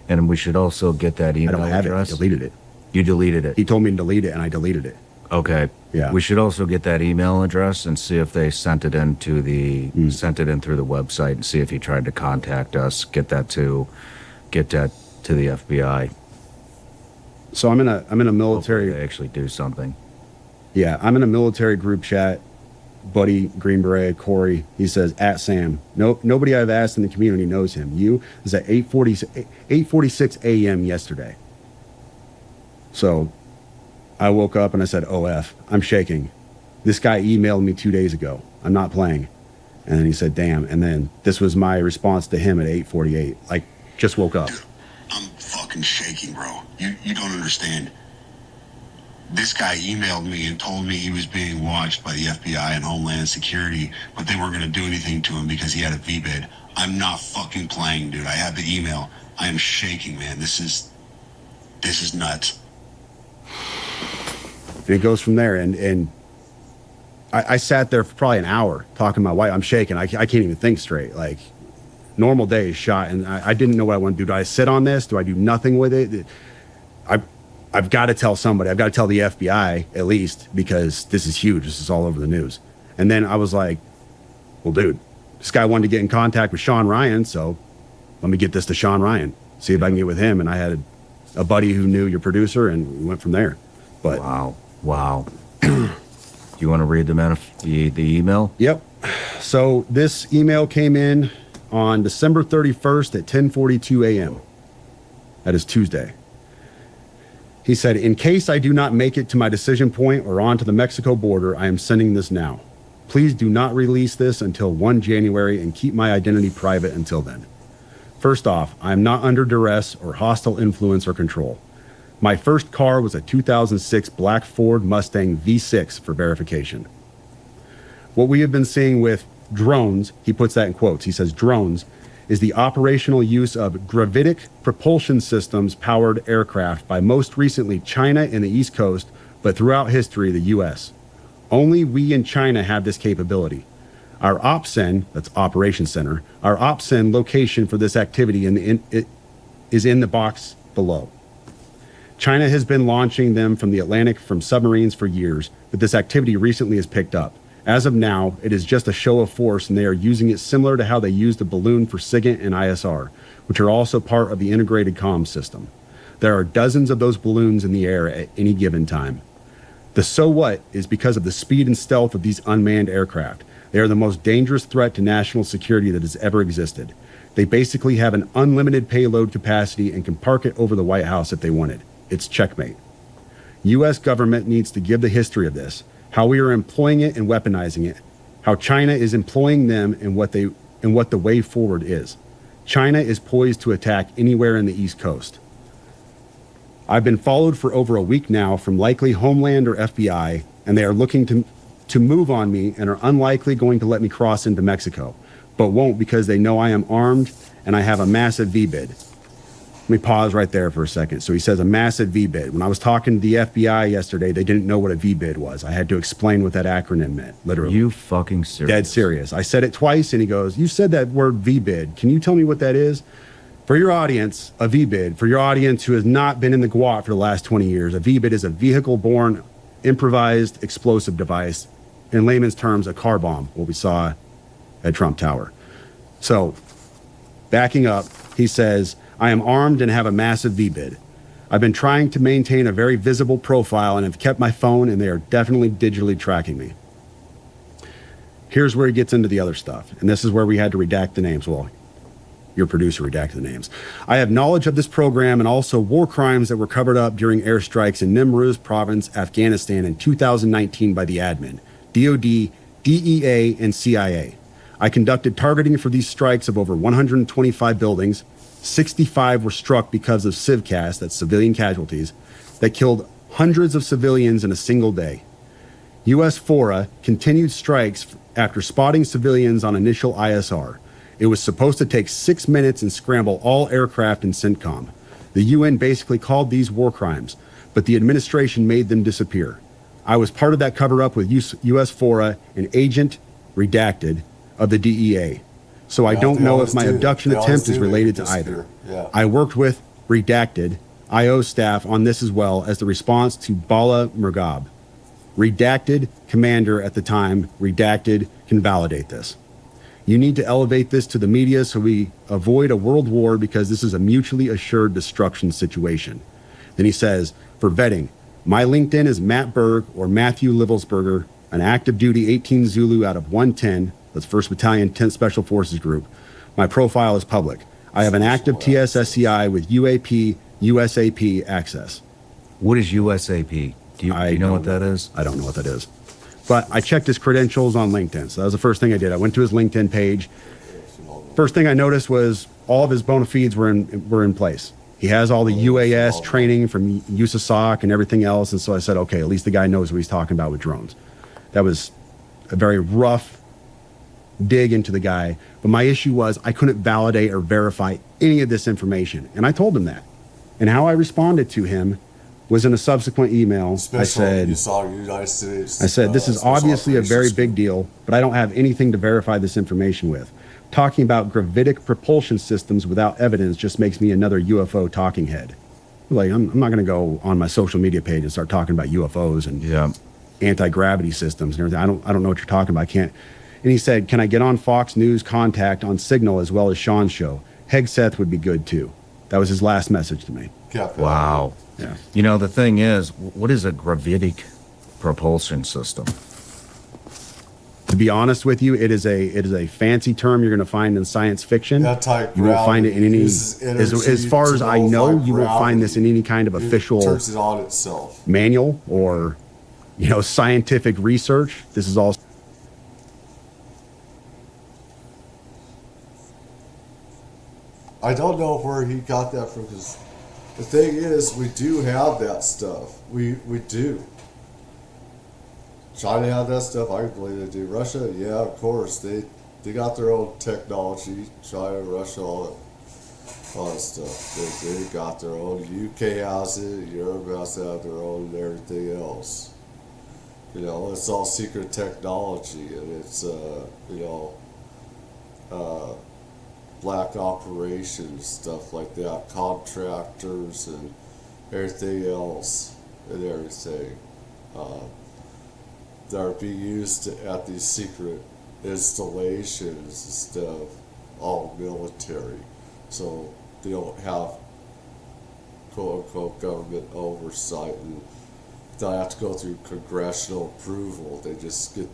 And we should also get that email
I don't have
address.
it. I deleted it.
You deleted it?
He told me to delete it, and I deleted it.
Okay.
Yeah.
We should also get that email address and see if they sent it in through the website and see if he tried to contact us. Get that to the FBI.
So I'm in a military.
Hopefully they actually do something.
Yeah, I'm in a military group chat. Buddy, Green Beret, Corey, he says, @Sam. No, nobody I've asked in the community knows him. You is at 8:46 a.m. yesterday. So I woke up and I said, OF, I'm shaking. This guy emailed me 2 days ago. I'm not playing. And then he said, damn. And then this was my response to him at 8:48. Like, just woke up.
Dude, I'm fucking shaking, bro. You don't understand. This guy emailed me and told me he was being watched by the FBI and Homeland Security, but they weren't going to do anything to him because he had a VBID. I'm not fucking playing, dude. I have the email. I am shaking, man. This is nuts.
And it goes from there. And I sat there for probably an hour talking to my wife. I'm shaking. I can't even think straight. Like, normal day is shot, and I didn't know what I want to do. Do I sit on this? Do I do nothing with it? I've got to tell somebody. I've got to tell the FBI at least, because this is huge. This is all over the news. And then I was like, well, dude, this guy wanted to get in contact with Sean Ryan, so let me get this to Sean Ryan, see if I can get with him. And I had a buddy who knew your producer, and we went from there. But
wow. Do you want to read the email?
Yep. So this email came in on December 31st at 10:42 a.m. That is Tuesday. He said, in case I do not make it to my decision point or onto the Mexico border, I am sending this now. Please do not release this until 1 January and keep my identity private until then. First off, I am not under duress or hostile influence or control. My first car was a 2006 black Ford Mustang V6 for verification. What we have been seeing with drones, he puts that in quotes, he says drones, is the operational use of gravitic propulsion systems powered aircraft by most recently China and the East Coast, but throughout history, the U.S. Only we in China have this capability. Our OPSEN, that's Operations Center, our OPSEN location for this activity is in the box below. China has been launching them from the Atlantic from submarines for years, but this activity recently has picked up. As of now, it is just a show of force, and they are using it similar to how they used the balloon for SIGINT and ISR, which are also part of the integrated comm system. There are dozens of those balloons in the air at any given time. The so what is because of the speed and stealth of these unmanned aircraft. They are the most dangerous threat to national security that has ever existed. They basically have an unlimited payload capacity and can park it over the White House if they wanted. It's checkmate. U.S. government needs to give the history of this, how we are employing it and weaponizing it, how China is employing them and what the way forward is. China is poised to attack anywhere in the East Coast. I've been followed for over a week now from likely Homeland or FBI, and they are looking to move on me and are unlikely going to let me cross into Mexico, but won't because they know I am armed and I have a massive VBID. Let me pause right there for a second. So he says a massive VBID. When I was talking to the FBI yesterday, they didn't know what a VBID was. I had to explain what that acronym meant, literally.
You fucking serious?
Dead serious. I said it twice, and he goes, you said that word VBID. Can you tell me what that is? For your audience, a VBID, for your audience who has not been in the GWAT for the last 20 years, a VBID is a vehicle-borne improvised explosive device. In layman's terms, a car bomb, what we saw at Trump Tower. So, backing up, he says, I am armed and have a massive VBID. I've been trying to maintain a very visible profile and have kept my phone, and they are definitely digitally tracking me. Here's where he gets into the other stuff, and this is where we had to redact the names. Well, your producer redacted the names. I have knowledge of this program and also war crimes that were covered up during airstrikes in Nimruz province, Afghanistan in 2019 by the admin, DOD, DEA, and CIA. I conducted targeting for these strikes of over 125 buildings, 65 were struck because of civcas, that's civilian casualties, that killed hundreds of civilians in a single day. U.S. FORA continued strikes after spotting civilians on initial ISR. It was supposed to take 6 minutes and scramble all aircraft in CENTCOM. The UN basically called these war crimes, but the administration made them disappear. I was part of that cover-up with U.S. FORA, an agent, redacted, of the DEA. So I don't know if my abduction attempt is related to either.
Yeah.
I worked with redacted IO staff on this as well as the response to Bala Murghab. Redacted commander at the time, redacted can validate this. You need to elevate this to the media so we avoid a world war because this is a mutually assured destruction situation. Then he says, for vetting, my LinkedIn is Matt Berg or Matthew Livelsberger, an active duty 18 Zulu out of 110, that's 1st Battalion 10th Special Forces Group. My profile is public. I have an active TSSCI with UAP, USAP access.
What is USAP? Do you know what that is?
I don't know what that is. But I checked his credentials on LinkedIn. So that was the first thing I did. I went to his LinkedIn page. First thing I noticed was all of his bona fides were in place. He has all the UAS training from USASOC and everything else. And so I said, okay, at least the guy knows what he's talking about with drones. That was a very rough dig into the guy. But my issue was I couldn't validate or verify any of this information. And I told him that. And how I responded to him was in a subsequent email. I said, this is obviously a very big deal, but I don't have anything to verify this information with. Talking about gravitic propulsion systems without evidence just makes me another UFO talking head. Like, I'm not going to go on my social media page and start talking about UFOs and anti-gravity systems and everything. I don't know what you're talking about. I can't. And he said, can I get on Fox News Contact on Signal as well as Sean's show? Hegseth would be good too. That was his last message to me.
Wow.
Yeah.
You know, the thing is, what is a gravitic propulsion system?
To be honest with you, it is a fancy term you're going to find in science fiction. You won't find it in any, as far as I know, you won't find this in any kind of official
turns it on itself.
Manual or, scientific research. This is all.
I don't know where he got that from, because the thing is, we do have that stuff. We do. China have that stuff. I believe they do. Russia, yeah, of course. They got their own technology. China, Russia, all that stuff. They got their own. UK has it. Europe has to have their own and everything else. It's all secret technology, and it's black operations, stuff like that, contractors and everything else and everything that are being used at these secret installations and stuff, all military. So they don't have quote unquote government oversight and they have to go through congressional approval. They just get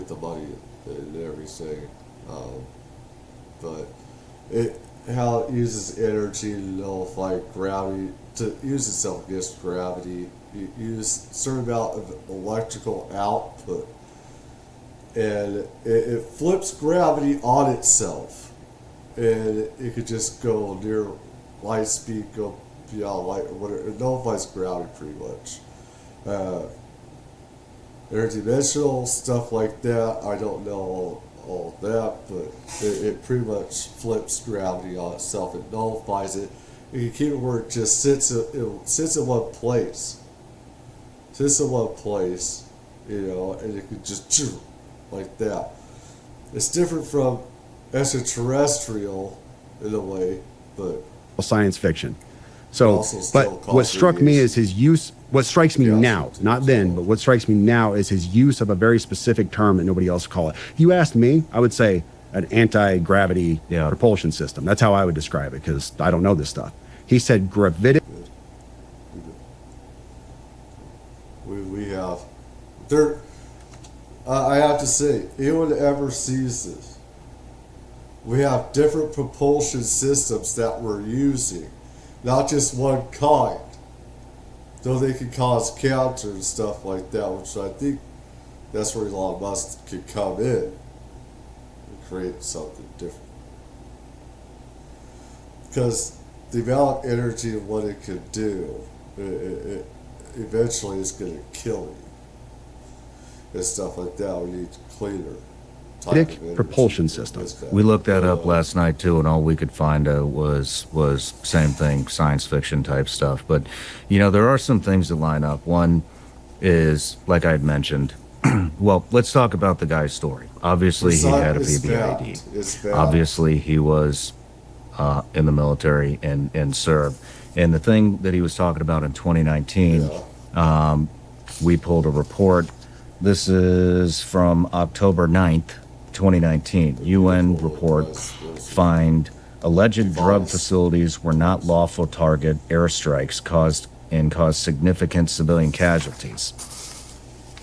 the money and everything. But how it uses energy to nullify gravity, to use itself against gravity, you use a certain amount of electrical output, and it flips gravity on itself, and it could just go near light speed, go beyond light, or whatever. It nullifies gravity pretty much. Interdimensional stuff like that, I don't know all that, but it pretty much flips gravity on itself. It nullifies it. You can keep it where it just sits in one place. Sits in one place, and it could just like that. It's different from extraterrestrial in a way, but
science fiction. So, but what struck me is his use. What strikes me now, not then, but what strikes me now is his use of a very specific term that nobody else call it. If you asked me, I would say an anti-gravity propulsion system. That's how I would describe it, because I don't know this stuff. He said gravitic.
We have there. I have to say, anyone that ever sees this, we have different propulsion systems that we're using, not just one kind. Though they can cause cancer and stuff like that, which I think that's where Elon Musk could come in and create something different. because the amount of energy and what it could do, it eventually is going to kill you and stuff like that. We need cleaner type of energy.
Propulsion system.
We looked that up last night too, and all we could find was same thing, science fiction type stuff. But you know, there are some things that line up. One is, like I had mentioned, well, let's talk about the guy's story. Obviously, he had a PBID. Obviously, he was in the military and served. And the thing that he was talking about in 2019, we pulled a report. This is from October 9th, 2019. UN report find alleged drug facilities were not lawful target airstrikes caused significant civilian casualties.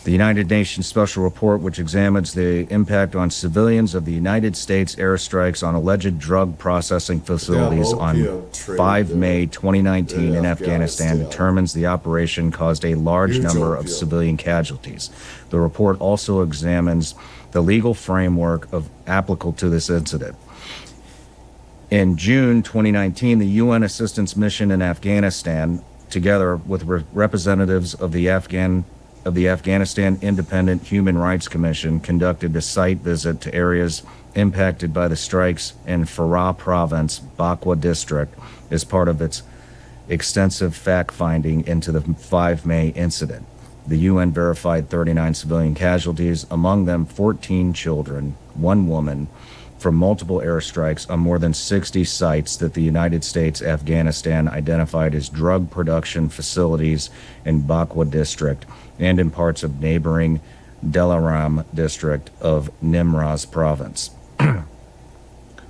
The United Nations Special Report, which examines the impact on civilians of the United States airstrikes on alleged drug processing facilities on 5 May 2019 in Afghanistan, determines the operation caused a large number of civilian casualties. The report also examines the legal framework applicable to this incident. In June 2019, the UN Assistance Mission in Afghanistan, together with representatives of the Afghanistan Independent Human Rights Commission, conducted a site visit to areas impacted by the strikes in Farah Province, Bakwa District, as part of its extensive fact-finding into the 5 May incident. The UN verified 39 civilian casualties, among them 14 children, 1 woman, from multiple airstrikes on more than 60 sites that the United States Afghanistan identified as drug production facilities in Bakwa District and in parts of neighboring Delaram District of Nimraz Province.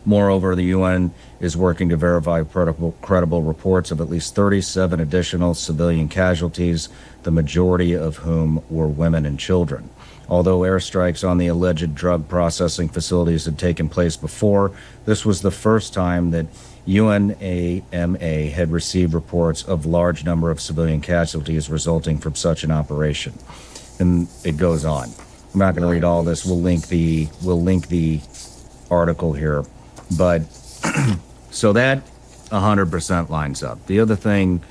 Moreover, the UN is working to verify credible reports of at least 37 additional civilian casualties, the majority of whom were women and children. Although airstrikes on the alleged drug processing facilities had taken place before, this was the first time that UNAMA had received reports of large number of civilian casualties resulting from such an operation. And it goes on. I'm not going to read all this. We'll link the article here. But so that 100% lines up. The other thing,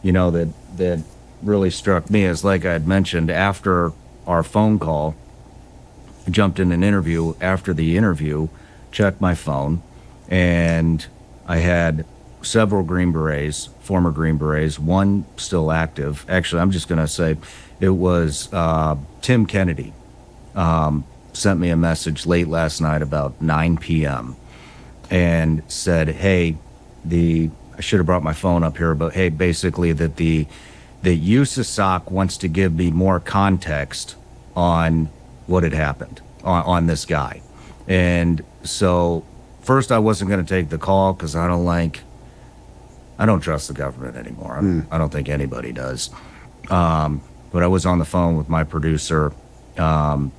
you know, that really struck me is, like I had mentioned, after our phone call, I jumped in an interview. After the interview, checked my phone, and I had several Green Berets, former Green Berets, one still active. Actually, I'm just going to say it was Tim Kennedy. Sent me a message late last night about 9 p.m. and said, hey, I should have brought my phone up here, but hey, basically that the USASOC wants to give me more context on what had happened on this guy. And so first I wasn't going to take the call because I don't trust the government anymore. I don't think anybody does. But I was on the phone with my producer, who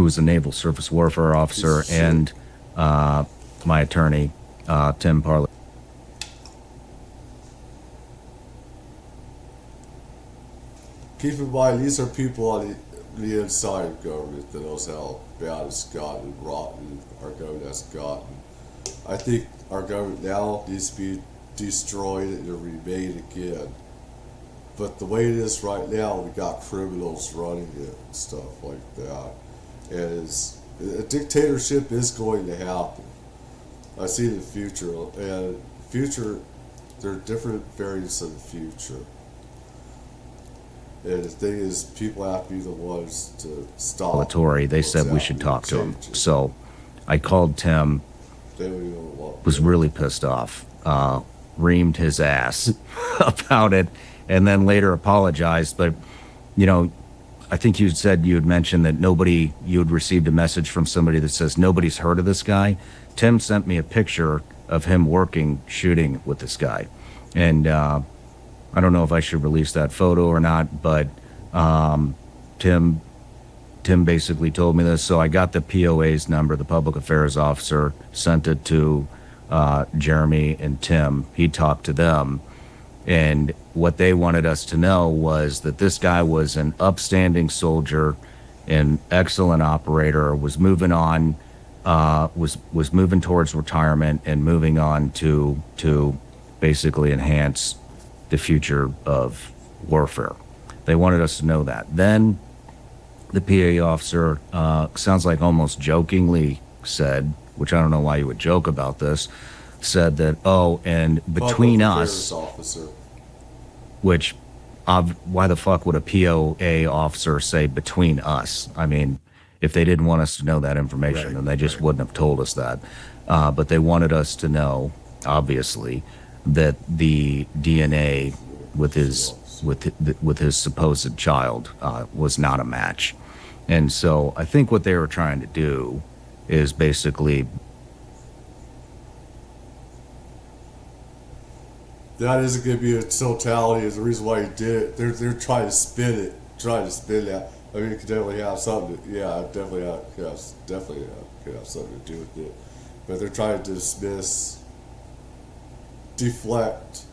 was a naval surface warfare officer, and my attorney, Tim Parley.
Keep in mind, these are people on the inside of government that knows how bad it's gotten and rotten our government has gotten. I think our government now needs to be destroyed and remade again. But the way it is right now, we got criminals running it and stuff like that. And a dictatorship is going to happen. I see the future, and there are different variants of the future. And the thing is, people have to be the ones to stop.
They said we should talk to him. So I called Tim, was really pissed off, reamed his ass about it, and then later apologized. But, you know, I think you said you had mentioned that you had received a message from somebody that says nobody's heard of this guy. Tim sent me a picture of him shooting with this guy. And I don't know if I should release that photo or not, but Tim basically told me this. So I got the POA's number, the public affairs officer, sent it to Jeremy and Tim. He talked to them. And what they wanted us to know was that this guy was an upstanding soldier, an excellent operator, was moving on was moving towards retirement and moving on to basically enhance the future of warfare. They wanted us to know that. Then the PA officer, sounds like almost jokingly said, which I don't know why you would joke about this, said that, oh, and between us,
officer.
which, why the fuck would a POA officer say between us? I mean, if they didn't want us to know that information, then they just wouldn't have told us that. But they wanted us to know, obviously, that the DNA with his supposed child was not a match. And so I think what they were trying to do is basically...
That isn't going to be a totality is the reason why he did it. They're trying to spin it, that. I mean, it could definitely have something. Definitely could have something to do with it. But they're trying to dismiss, deflect,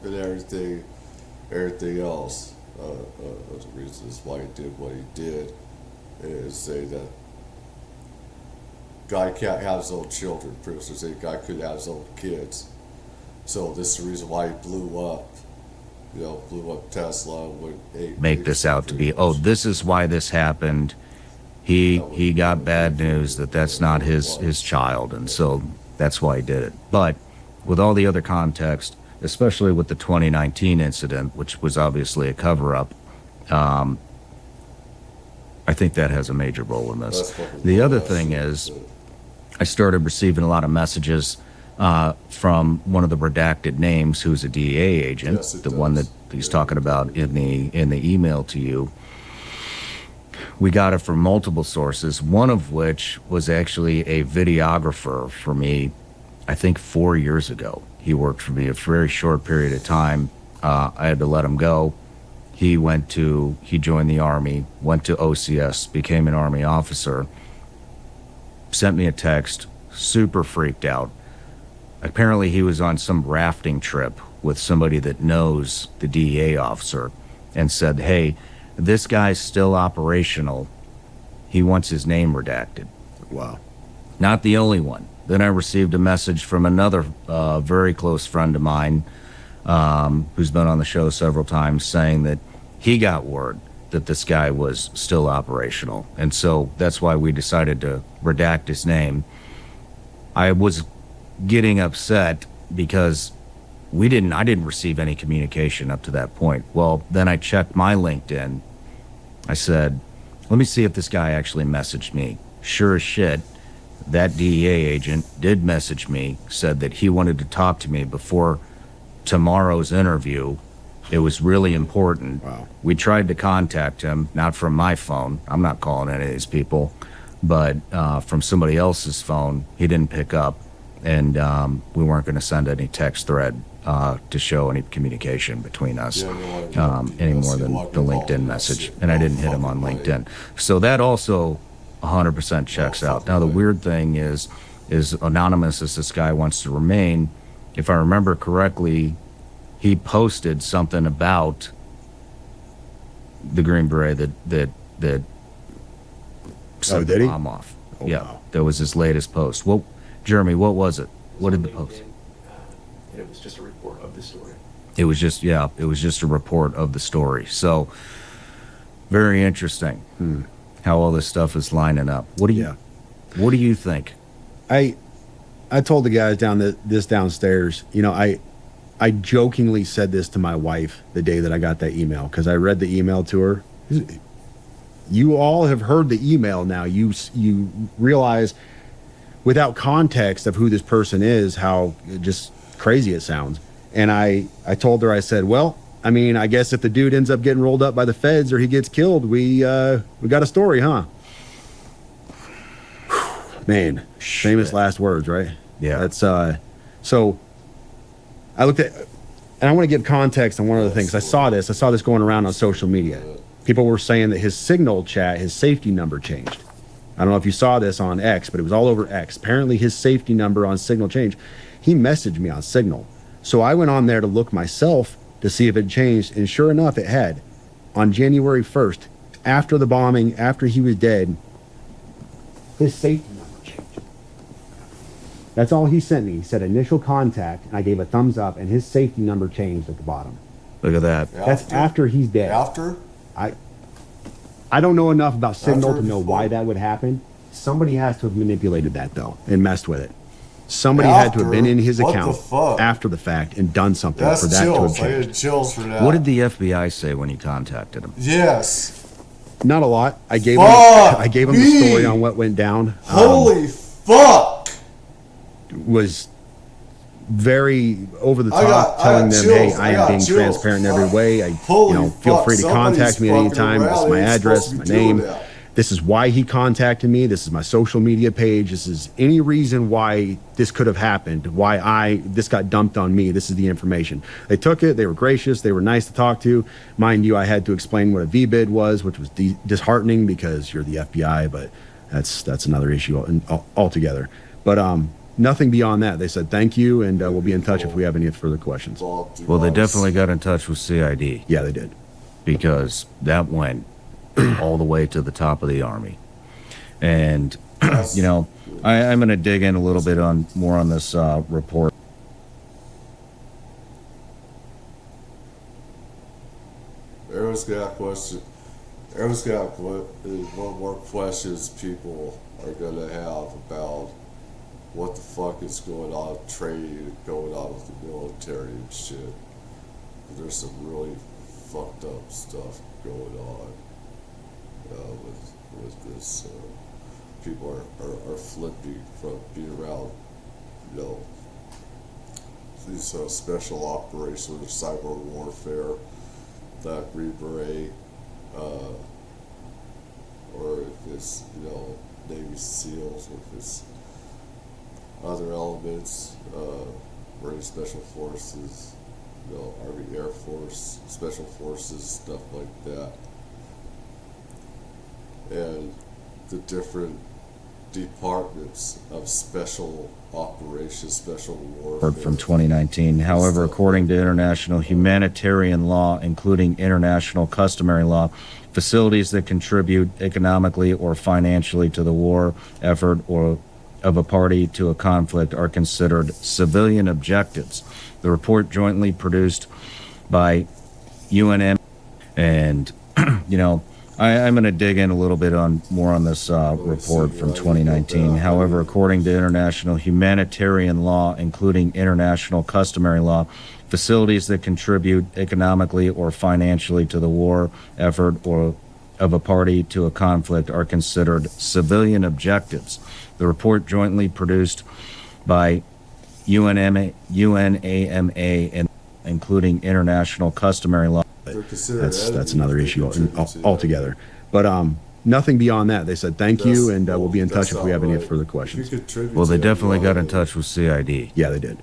and everything else. The reasons why he did what he did is say that guy can't have his own children. Pretty much say guy couldn't have his own kids. So this is the reason why he blew up Tesla.
Make this out to be, oh, this is why this happened. He got bad news that's not his child, and so that's why he did it. But with all the other context, especially with the 2019 incident, which was obviously a cover-up, I think that has a major role in this. The other thing is, I started receiving a lot of messages from one of the redacted names who's a DEA agent, the one that he's talking about in the email to you. We got it from multiple sources, one of which was actually a videographer for me, I think 4 years ago. He worked for me a very short period of time. I had to let him go. He joined the Army, went to OCS, became an Army officer, sent me a text, super freaked out. Apparently he was on some rafting trip with somebody that knows the DEA officer and said, hey, this guy's still operational. He wants his name redacted.
Wow.
Not the only one. Then I received a message from another very close friend of mine who's been on the show several times saying that he got word that this guy was still operational. And so that's why we decided to redact his name. I was getting upset because I didn't receive any communication up to that point. Well, then I checked my LinkedIn. I said, let me see if this guy actually messaged me. Sure as shit, that DEA agent did message me, said that he wanted to talk to me before tomorrow's interview. It was really important.
Wow.
We tried to contact him, not from my phone. I'm not calling any of these people, but from somebody else's phone. He didn't pick up, and we weren't going to send any text thread to show any communication between us any more than the LinkedIn message. And I didn't hit him on LinkedIn. So that also 100% checks out. Now, the weird thing is anonymous as this guy wants to remain, if I remember correctly, he posted something about the Green Beret that set the bomb off.
Oh,
yeah,
wow.
that was his latest post. Well, Jeremy, what was it? What did the post?
It was just a report of the story.
It was just a report of the story. So, very interesting how all this stuff is lining up. What do you think?
I told the guys downstairs, I jokingly said this to my wife the day that I got that email, because I read the email to her. You all have heard the email now. You realize without context of who this person is, how just crazy it sounds. And I told her, I said, well, I mean, I guess if the dude ends up getting rolled up by the feds or he gets killed, we got a story, huh? Man, famous last words, right?
Yeah.
That's so I looked at, and I want to give context on one of the things. I saw this going around on social media. People were saying that his Signal chat, his safety number changed. I don't know if you saw this on X, but it was all over X. Apparently his safety number on Signal changed. He messaged me on Signal. So I went on there to look myself to see if it changed, and sure enough, it had. On January 1st, after the bombing, after he was dead, his safety number changed. That's all he sent me. He said initial contact, and I gave a thumbs up, and his safety number changed at the bottom.
Look at that.
That's after he's dead.
After?
I don't know enough about Signal
After
to know why that would happen. Somebody has to have manipulated that, though, and messed with it. Somebody had to have been in his account after the fact and done something
That's
for that
chills.
to have
I
changed.
had chills for that.
What did the FBI say when you contacted him?
Yes.
Not a lot. I gave him the story on what went down.
Holy fuck!
Was very over the top, telling them, "Hey, I am being transparent in every way. Feel free to contact me at any time. This is my address, my name. This is why he contacted me. This is my social media page. This is any reason why this could have happened. Why this got dumped on me. This is the information." They took it. They were gracious. They were nice to talk to. Mind you, I had to explain what a VBID was, which was disheartening because you're the FBI. But that's another issue altogether. But nothing beyond that. They said thank you, and we'll be in touch if we have any further questions.
Well, they definitely got in touch with CID.
Yeah, they did.
Because that went all the way to the top of the Army. And, I'm going to dig in a little bit more on this report.
Everyone's got a question. Everyone's got one more questions people are going to have about what the fuck is going on, trade going on with the military and shit. There's some really fucked up stuff going on with this. People are flipping from being around, these special operations, cyber warfare, that Green Beret, or if it's, Navy SEALs, or if it's other elements, Marine Special Forces, Army Air Force, Special Forces, stuff like that. And the different departments of special operations, special warfare.
From 2019. However, according to international humanitarian law, including international customary law, facilities that contribute economically or financially to the war effort or of a party to a conflict are considered civilian objectives. The report jointly produced by UNM and, I'm going to dig in a little bit more on this report from 2019. However, according to international humanitarian law, including international customary law, facilities that contribute economically or financially to the war effort or of a party to a conflict are considered civilian objectives. The report jointly produced by UNAMA and including international customary law. That's another issue altogether. But nothing beyond that. They said thank you, and we'll be in touch if we have any further questions. Well, they definitely got in touch with CID.
Yeah, they did.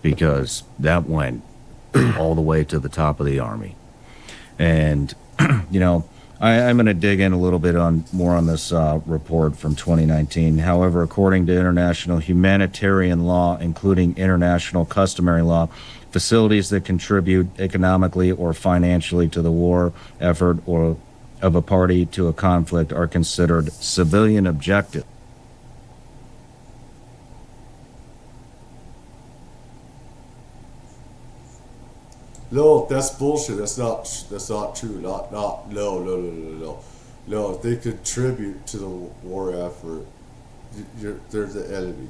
Because that went all the way to the top of the Army. And, I'm going to dig in a little bit more on this report from 2019. However, according to international humanitarian law, including international customary law, facilities that contribute economically or financially to the war effort or of a party to a conflict are considered civilian objectives.
No, that's bullshit. That's not true. No. If they contribute to the war effort, they're the enemy.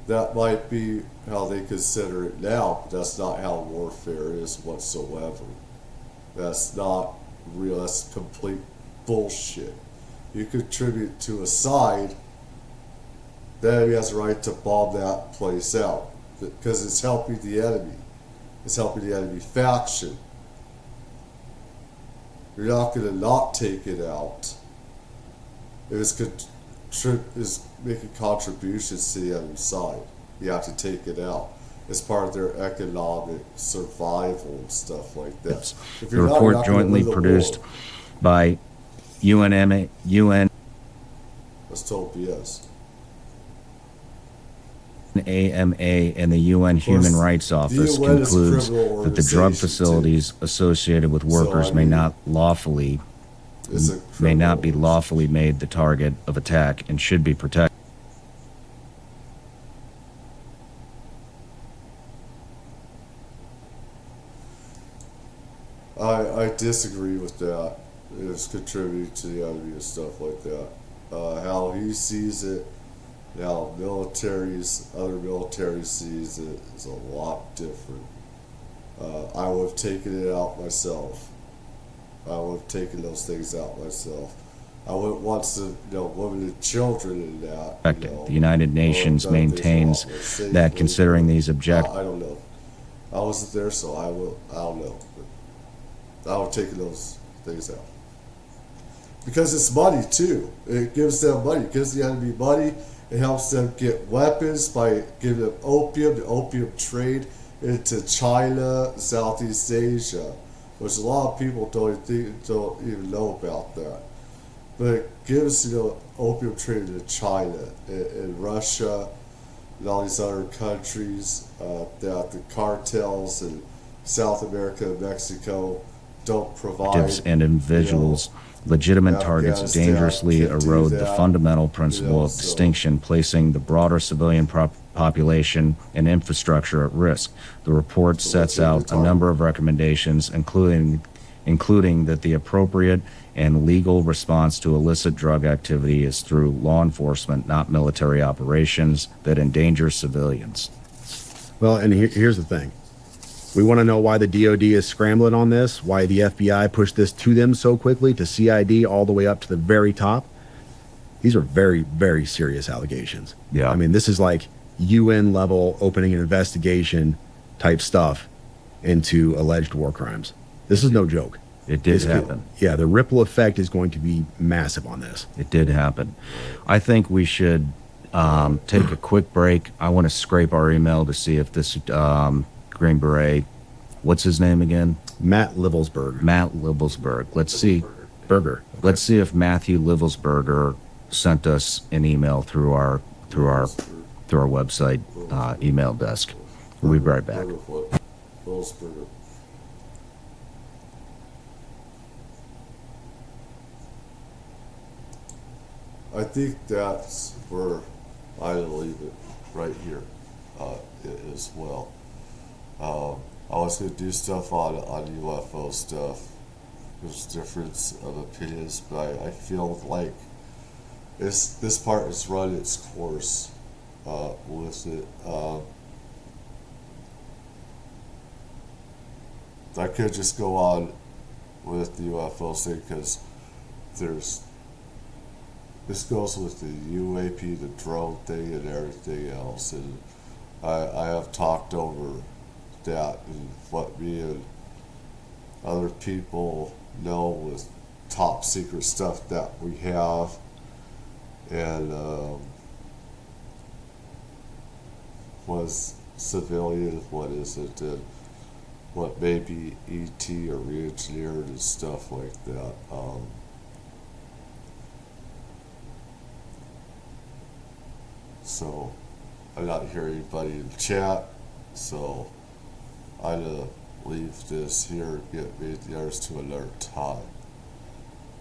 That might be how they consider it now, but that's not how warfare is whatsoever. That's not real. That's complete bullshit. You contribute to a side, the enemy has the right to bomb that place out because it's helping the enemy. It's helping the enemy faction. You're not going to not take it out. If it's making contributions to the enemy side, you have to take it out. It's part of their economic survival and stuff like that.
The report jointly produced by UN.
That's total BS.
AMA and the UN Human Rights Office concludes that the drug facilities associated with workers may not be lawfully made the target of attack and should be protected.
I disagree with that. It's contributing to the enemy and stuff like that. How he sees it, how other militaries sees it is a lot different. I would have taken it out myself. I would have taken those things out myself. I wouldn't want women and children in that.
The United Nations maintains that considering these objectives.
I don't know. I wasn't there, so I don't know. But I would have taken those things out. Because it's money too. It gives them money. It gives the enemy money. It helps them get weapons by giving them opium, the opium trade into China, Southeast Asia, which a lot of people don't even know about that. But it gives opium trade into China and Russia and all these other countries that the cartels in South America and Mexico don't provide.
And individuals, legitimate targets dangerously erode the fundamental principle of distinction, placing the broader civilian population and infrastructure at risk. The report sets out a number of recommendations, including that the appropriate and legal response to illicit drug activity is through law enforcement, not military operations that endanger civilians.
Well, and here's the thing. We want to know why the DOD is scrambling on this, why the FBI pushed this to them so quickly, to CID all the way up to the very top. These are very, very serious allegations.
Yeah.
I mean, this is like UN level opening an investigation type stuff into alleged war crimes. This is no joke.
It did happen.
Yeah, the ripple effect is going to be massive on this.
It did happen. I think we should take a quick break. I want to scrape our email to see if this Green Beret, what's his name again?
Matt Livelsberg.
Matt Livelsberg. Let's see.
Burger.
Let's see if Matthew Livelsberger sent us an email through our website email desk. We'll be right back.
I think that's where I leave it right here as well. I was going to do stuff on UFO stuff. There's difference of opinions, but I feel like this part has run its course with it. I could just go on with the UFO thing because this goes with the UAP, the drone thing, and everything else. And I have talked over that and what me and other people know with top secret stuff that we have. And was civilian, what is it, and what may be ET or re-engineered and stuff like that. So I'm not hearing anybody in the chat, so I'm gonna leave this here and get me the others to another time.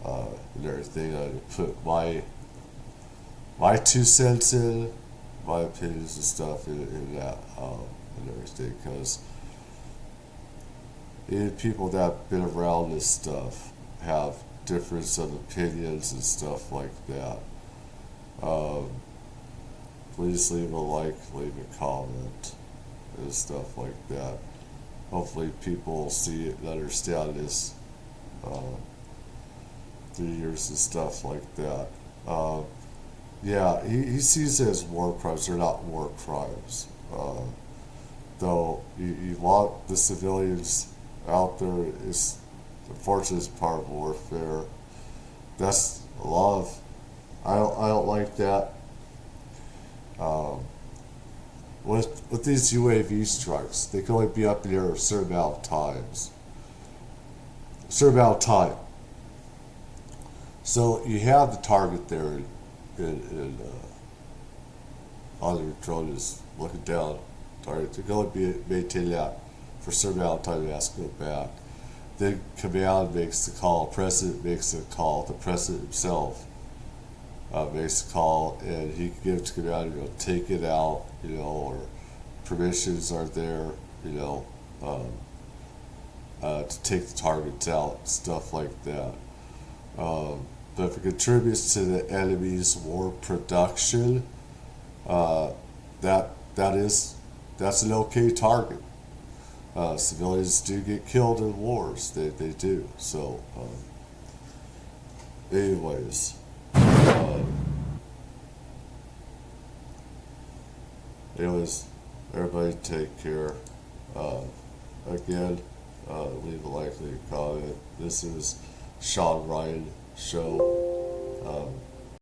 And everything, I put my 2 cents in, my opinions and stuff in that, and everything, because even people that have been around this stuff have difference of opinions and stuff like that. Please leave a like, leave a comment, and stuff like that. Hopefully people will see it and understand this through years and stuff like that. Yeah, he sees it as war crimes. They're not war crimes. Though you want the civilians out there, is unfortunately it's part of warfare. That's a lot of, I don't like that. With these UAV strikes, they can only be up in the air a certain amount of times. A certain amount of time. So you have the target there on your drone is looking down. Target, they can only maintain that for a certain amount of time, and has to go back. Then command makes the call, president makes the call, the president himself makes a call, and he can give it to command, take it out, or permissions are there, to take the targets out, stuff like that. But if it contributes to the enemy's war production, that's an okay target. Civilians do get killed in wars, they do. So, anyways, everybody take care. Again, leave a like, leave a comment. This is Sean Ryan Show.